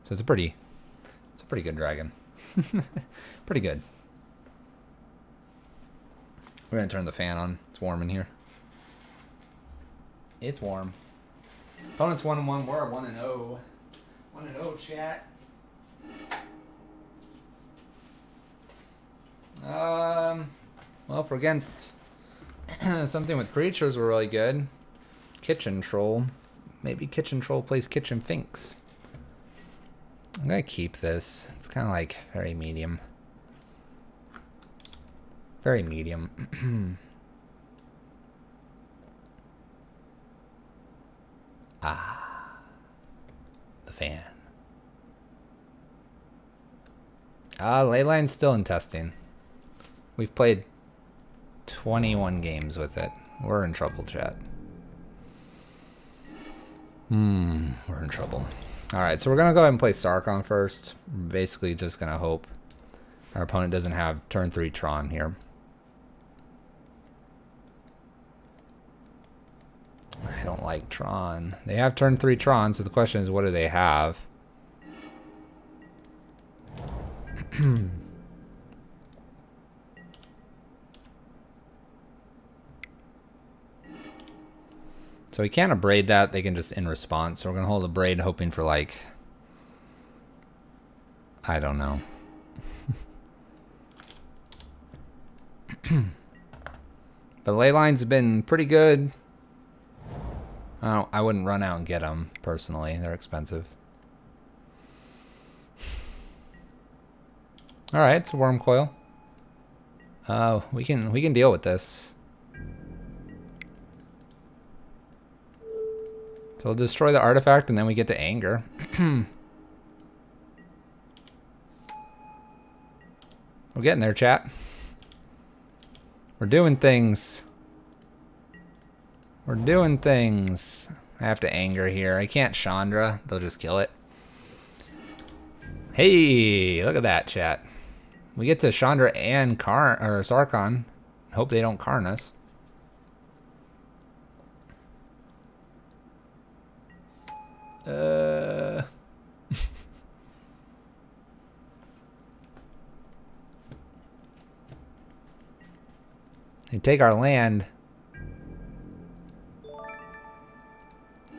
So it's a pretty good dragon. Pretty good. We're gonna turn the fan on. It's warm in here. It's warm. Opponent's 1-1. We're 1-0. 1-0, chat. Well, if we're against something with creatures, we're really good. Kitchen Troll. Maybe Kitchen Troll plays Kitchen Finks. I'm gonna keep this. It's kind of like very medium. Very medium. The fan. Leyline's still in testing. We've played 21 games with it. We're in trouble, chat. We're in trouble. Alright, so we're going to go ahead and play Sarkon first. We're basically just going to hope our opponent doesn't have turn 3 Tron here. I don't like Tron. They have turn 3 Tron, so the question is, what do they have? So we can't abrade that. They can just in response. So we're going to hold a braid hoping for like, I don't know. But Leyline's been pretty good. I wouldn't run out and get them personally. They're expensive. All right, it's a worm coil. We can deal with this. So we'll destroy the artifact and then we get to anger. We're getting there, chat. We're doing things. We're doing things. I have to anger here. I can't Chandra. They'll just kill it. Hey, look at that, chat. We get to Chandra and Sarkon. Hope they don't Karn us. They take our land.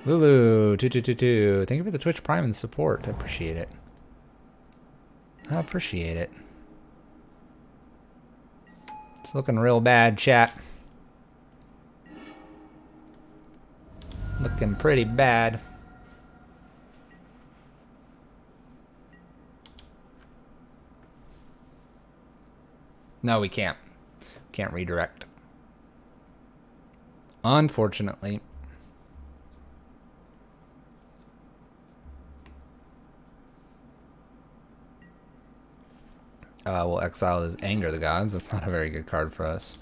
Lulu2222. Thank you for the Twitch Prime and support. I appreciate it. I appreciate it. It's looking real bad, chat. Looking pretty bad. No, we can't. Can't redirect. Unfortunately. We'll exile his Anger the Gods. That's not a very good card for us.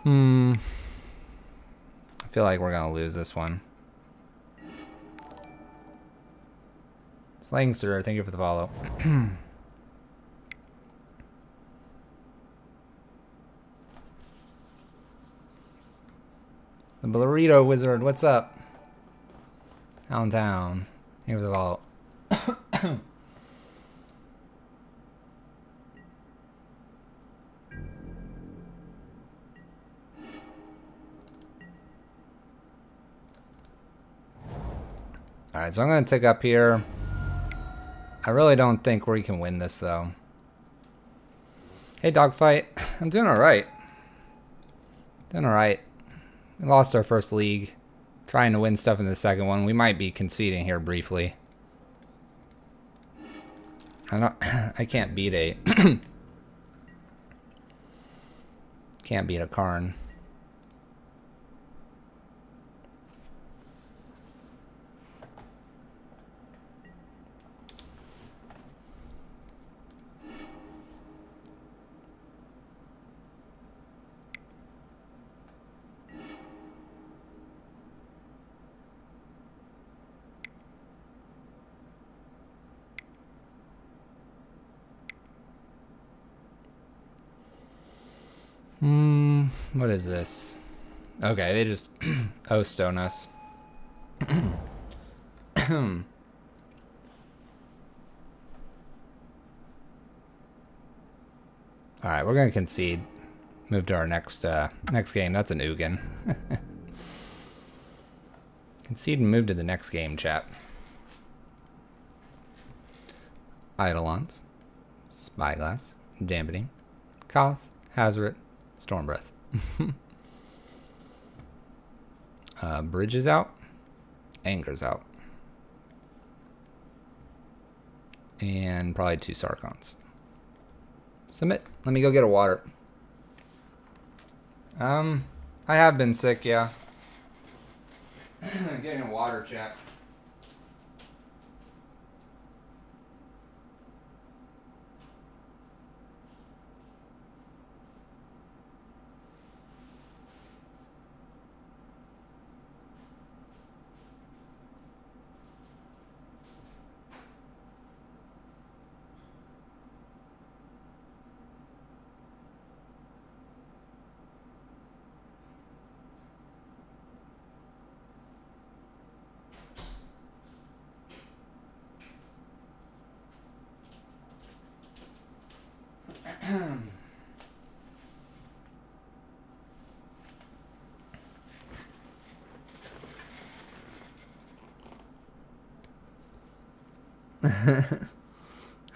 I feel like we're gonna lose this one. Slangster, thank you for the follow. The Burrito Wizard, what's up? Downtown. Thank you for the follow. Alright, so I'm going to take up here. I really don't think we can win this, though. Hey, Dogfight. I'm doing alright. Doing alright. We lost our first league. Trying to win stuff in the second one. We might be conceding here briefly. I can't beat a... can't beat a Karn. What is this? Okay, they just O-stone us. Alright, we're gonna concede. Move to our next game. That's an Ugin. Concede and move to the next game, chat. Eidolons, Spyglass, Dampening, Koth, Hazoret, Stormbreath. Bridge is out. Anger's out. And probably 2 Sarkons. Submit. Let me go get a water. I have been sick, yeah. Getting a water, chat.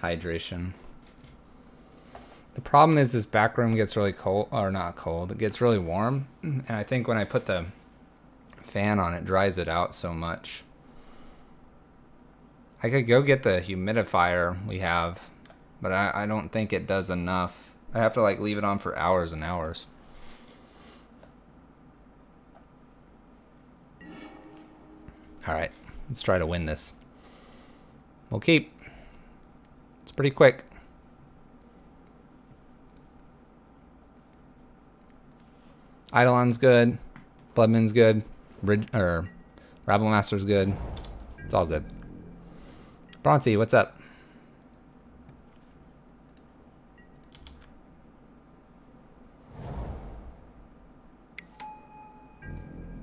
Hydration. The problem is this back room gets really cold, or not cold, it gets really warm, and I think when I put the fan on it dries it out so much. I could go get the humidifier we have, but I don't think it does enough. I have to like leave it on for hours and hours. Alright, let's try to win this. We'll keep. It's pretty quick. Eidolon's good. Blood Moon's good. Rabble Master's good. It's all good. Bronzy, what's up?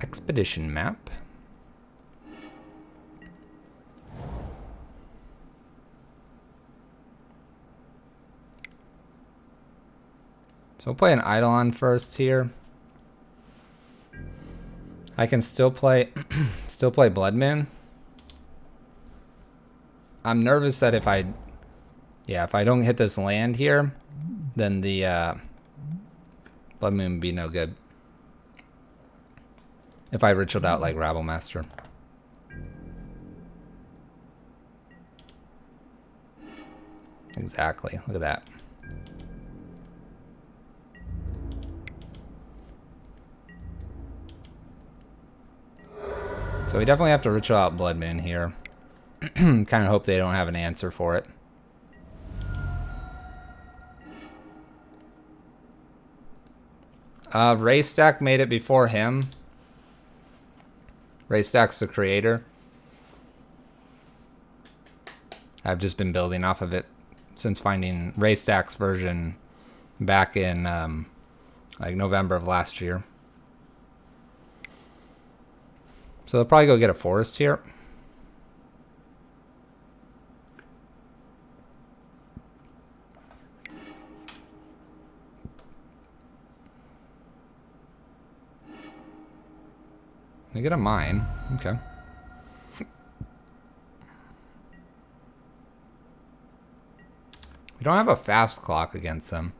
Expedition map. So we'll play an Eidolon first here. I can still play Blood Moon. I'm nervous that if I don't hit this land here, then the Blood Moon would be no good. If I ritualed out like Rabble Master. Exactly. Look at that. So we definitely have to ritual out Blood Moon here. Kind of hope they don't have an answer for it. Raystack made it before him. Raystack's the creator. I've just been building off of it since finding Raystack's version back in like November of last year. So they'll probably go get a forest here. They get a mine. Okay. We don't have a fast clock against them.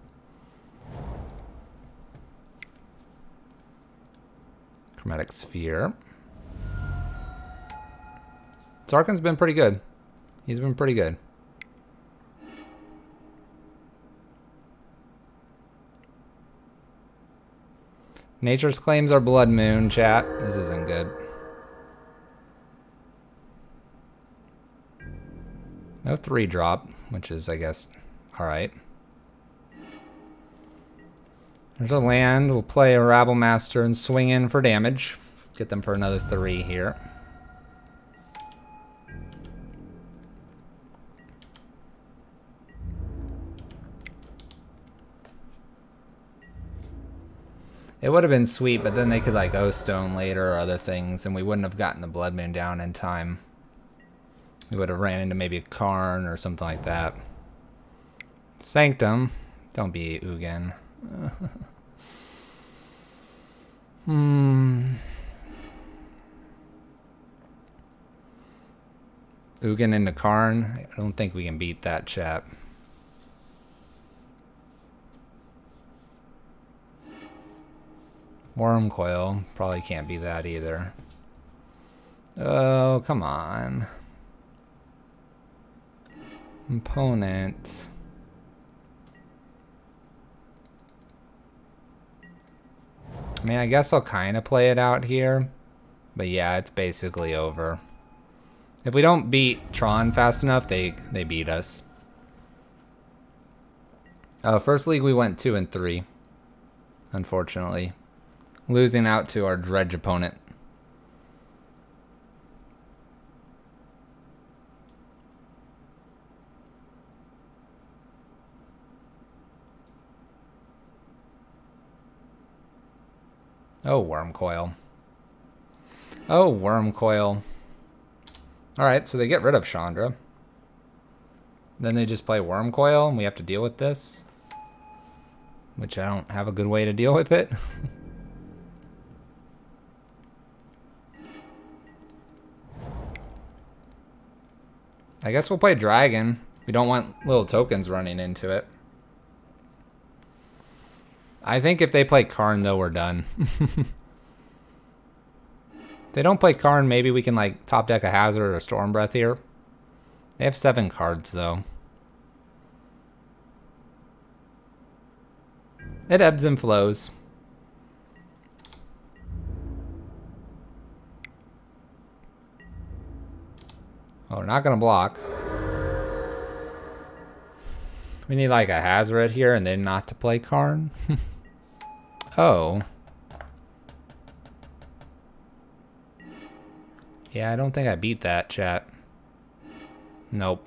Chromatic Sphere. Sarkin's been pretty good. He's been pretty good. Nature's Claims are Blood Moon, chat. This isn't good. No 3-drop, which is, I guess, alright. There's a land. We'll play a Rabble Master and swing in for damage. Get them for another 3 here. It would have been sweet, but then they could like O-Stone later or other things, and we wouldn't have gotten the Blood Moon down in time. We would have ran into maybe a Karn or something like that. Sanctum. Don't be Ugin. Ugin into Karn. I don't think we can beat that, chat. Worm Coil. Probably can't be that either. Oh, come on. Opponent. I mean, I guess I'll kind of play it out here. But yeah, it's basically over. If we don't beat Tron fast enough, they beat us. First league we went 2 and 3. Unfortunately. Losing out to our Dredge opponent. Oh, Worm Coil. Oh, Worm Coil. Alright, so they get rid of Chandra. Then they just play Worm Coil, and we have to deal with this. Which I don't have a good way to deal with it. I guess we'll play Dragon. We don't want little tokens running into it. I think if they play Karn, though, we're done. If they don't play Karn, maybe we can like top deck a Hazard or a Stormbreath here. They have 7 cards, though. It ebbs and flows. Oh, we're not gonna block. We need like a Hazoret here and then not to play Karn. Oh. Yeah, I don't think I beat that, chat. Nope.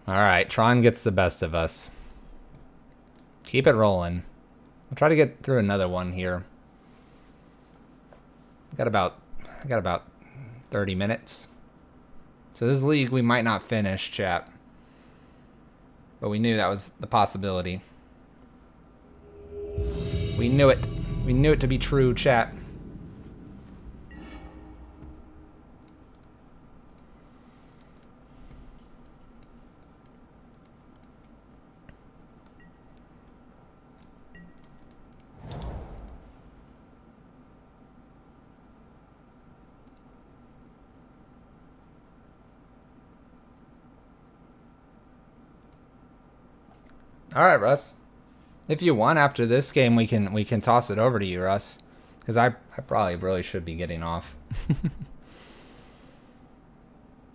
Alright, Tron gets the best of us. Keep it rolling. We'll try to get through another one here. I got about 30 minutes. So this league we might not finish, chat. But we knew that was the possibility. We knew it. We knew it to be true, chat. All right, Russ. If you want after this game, we can toss it over to you, Russ, because I probably really should be getting off.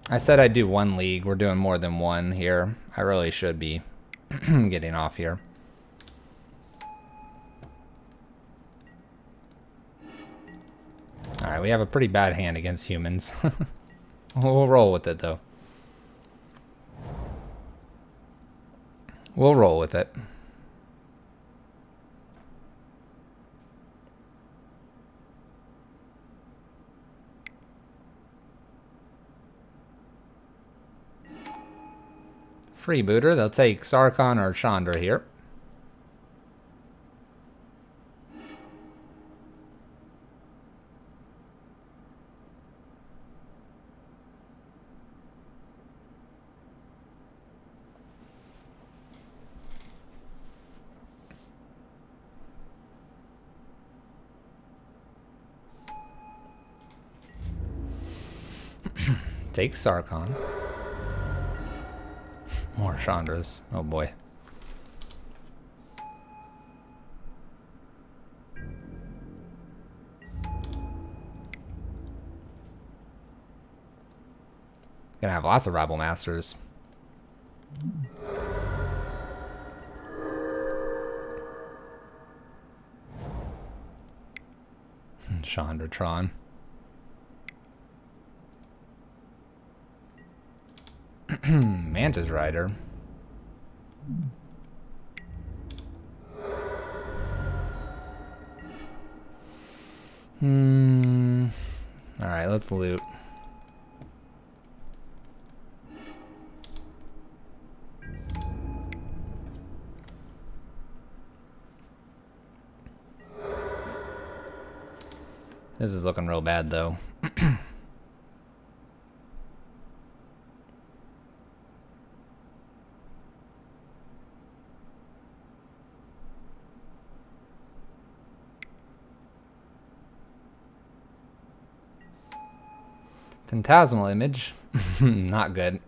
I said I'd do one league. We're doing more than one here. I really should be getting off here. All right, we have a pretty bad hand against humans. We'll roll with it, though. We'll roll with it. Freebooter, they'll take Sarkhan or Chandra here. Take Sarkhan. More Chandras. Oh boy. Gonna have lots of Rabble Masters. Chandratron. Mantis Rider. Alright, let's loot. This is looking real bad though. Phantasmal image. Not good.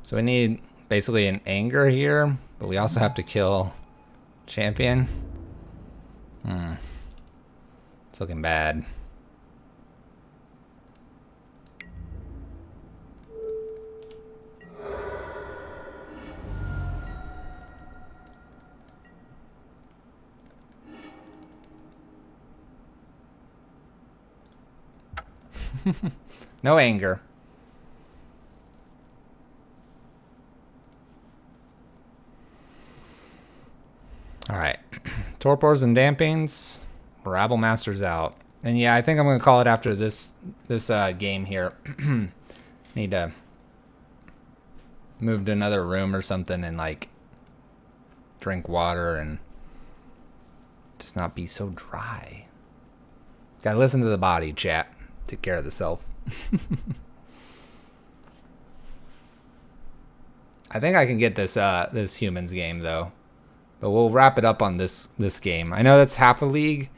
So we need basically an anger here, but we also have to kill champion. It's looking bad. No anger. Alright. Torpors and Dampings. Rabble Masters out. And yeah, I think I'm going to call it after this game here. Need to move to another room or something and like drink water and just not be so dry. Gotta listen to the body, chat. Take care of the self. I think I can get this this humans game though, but we'll wrap it up on this game. I know that's half a league,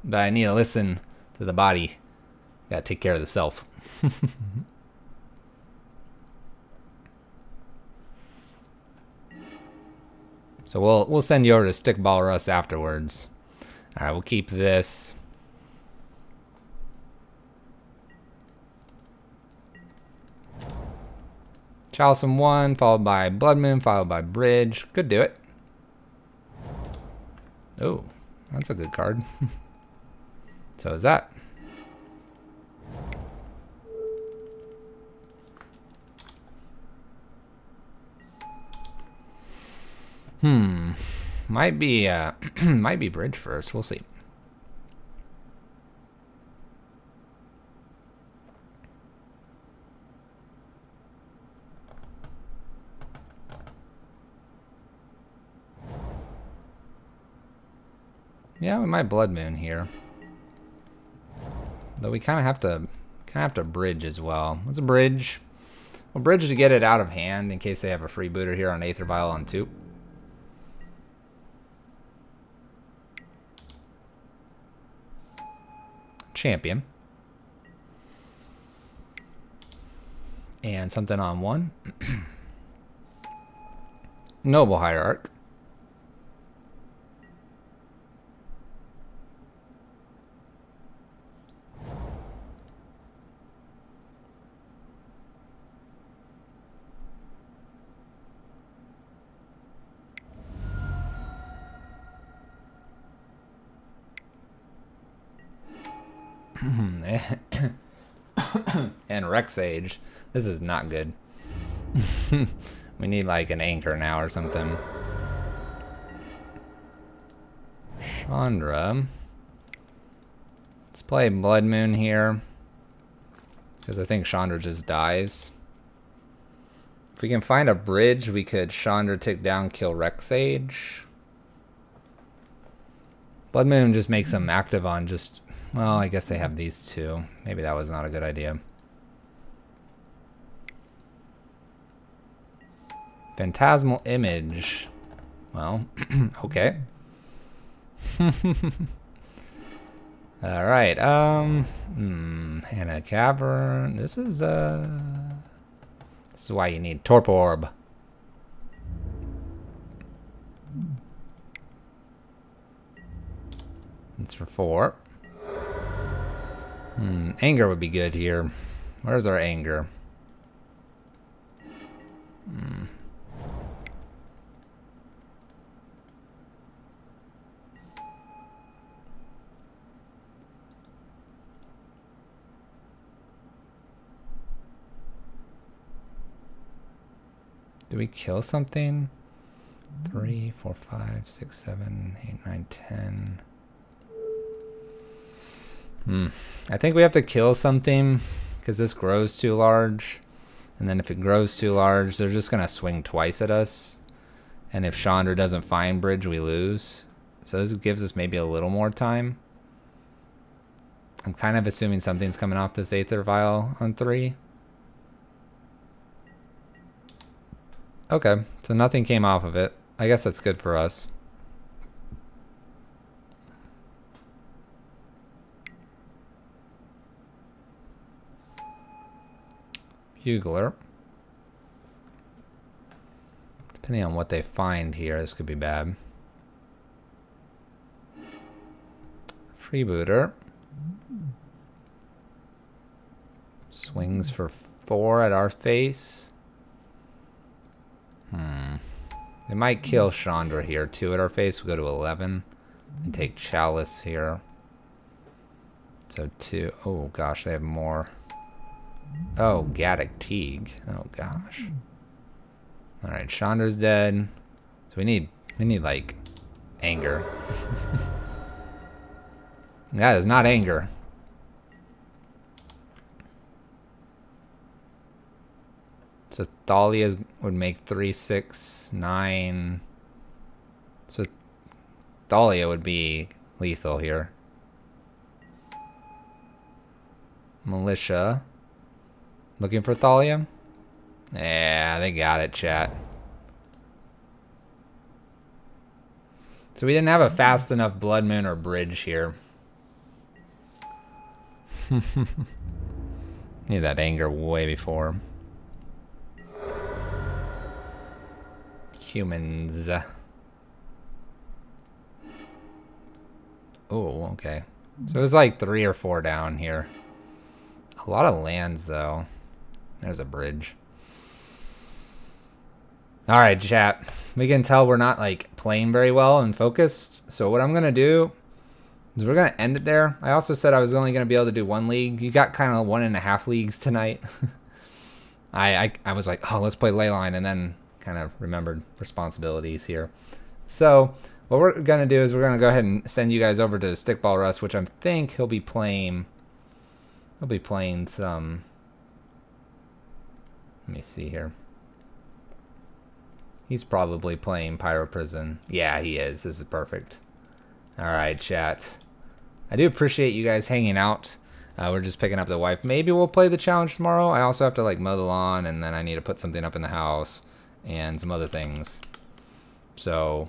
but I need to listen to the body. Gotta take care of the self. So we'll send you over to Stickball Russ afterwards. All right, we'll keep this. Chalice 1, followed by Blood Moon, followed by Bridge. Could do it. Oh, that's a good card. So is that. Might be might be bridge first. We'll see. Yeah, we might Blood Moon here. Though we kind of have to bridge as well. Let's bridge. We'll bridge to get it out of hand in case they have a freebooter here on Aether Vial on 2. Champion. And something on 1. Noble Hierarch. And Rex Age. This is not good. We need like an anchor now or something. Chandra. Let's play Blood Moon here. Because I think Chandra just dies. If we can find a bridge, we could Chandra take down, kill Rex Age. Blood Moon just makes them active on just... Well, I guess they have these two. Maybe that was not a good idea. Phantasmal Image. Well, okay. Alright, Hannah Cavern. This is why you need Torpor Orb. It's for 4. Anger would be good here. Where's our anger? Do we kill something? 3, 4, 5, 6, 7, 8, 9, 10. I think we have to kill something because this grows too large. And then if it grows too large, they're just going to swing twice at us. And if Chandra doesn't find bridge, we lose. So this gives us maybe a little more time. I'm kind of assuming something's coming off this Aether Vial on 3. Okay, so nothing came off of it. I guess that's good for us. Bugler. Depending on what they find here, this could be bad. Freebooter. Swings for 4 at our face. They might kill Chandra here. 2 at our face. We'll go to 11. And take Chalice here. So 2. Oh gosh, they have more. Oh, Gaddock Teague. Oh gosh. Alright, Chandra's dead. So we need like anger. That is not anger. So Thalia would make 3, 6, 9. So Thalia would be lethal here. Militia. Looking for Thalia? Yeah, they got it, chat. So we didn't have a fast enough Blood Moon or bridge here. Need that anger way before. Humans. Oh, okay. So it was like 3 or 4 down here. A lot of lands, though. There's a bridge. All right, chat. We can tell we're not like playing very well and focused. So what I'm gonna do is we're gonna end it there. I also said I was only gonna be able to do 1 league. You got kind of 1.5 leagues tonight. I was like, oh, let's play Leyline, and then kind of remembered responsibilities here. So what we're gonna do is we're gonna go ahead and send you guys over to Stickball Russ, which I think he'll be playing. He'll be playing some. Let me see here. He's probably playing Pyro Prison. Yeah, he is. This is perfect. All right, chat. I do appreciate you guys hanging out. We're just picking up the wife. Maybe we'll play the challenge tomorrow. I also have to like mow the lawn, and then I need to put something up in the house and some other things. So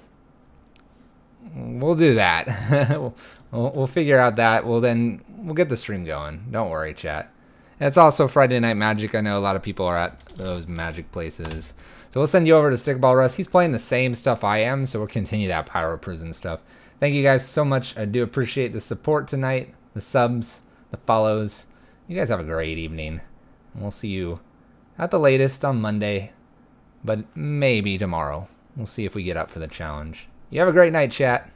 we'll do that. we'll figure out that. We'll get the stream going. Don't worry, chat. And it's also Friday Night Magic. I know a lot of people are at those magic places. So we'll send you over to Stickball Russ. He's playing the same stuff I am, so we'll continue that Pyro Prison stuff. Thank you guys so much. I do appreciate the support tonight, the subs, the follows. You guys have a great evening. And we'll see you at the latest on Monday, but maybe tomorrow. We'll see if we get up for the challenge. You have a great night, chat.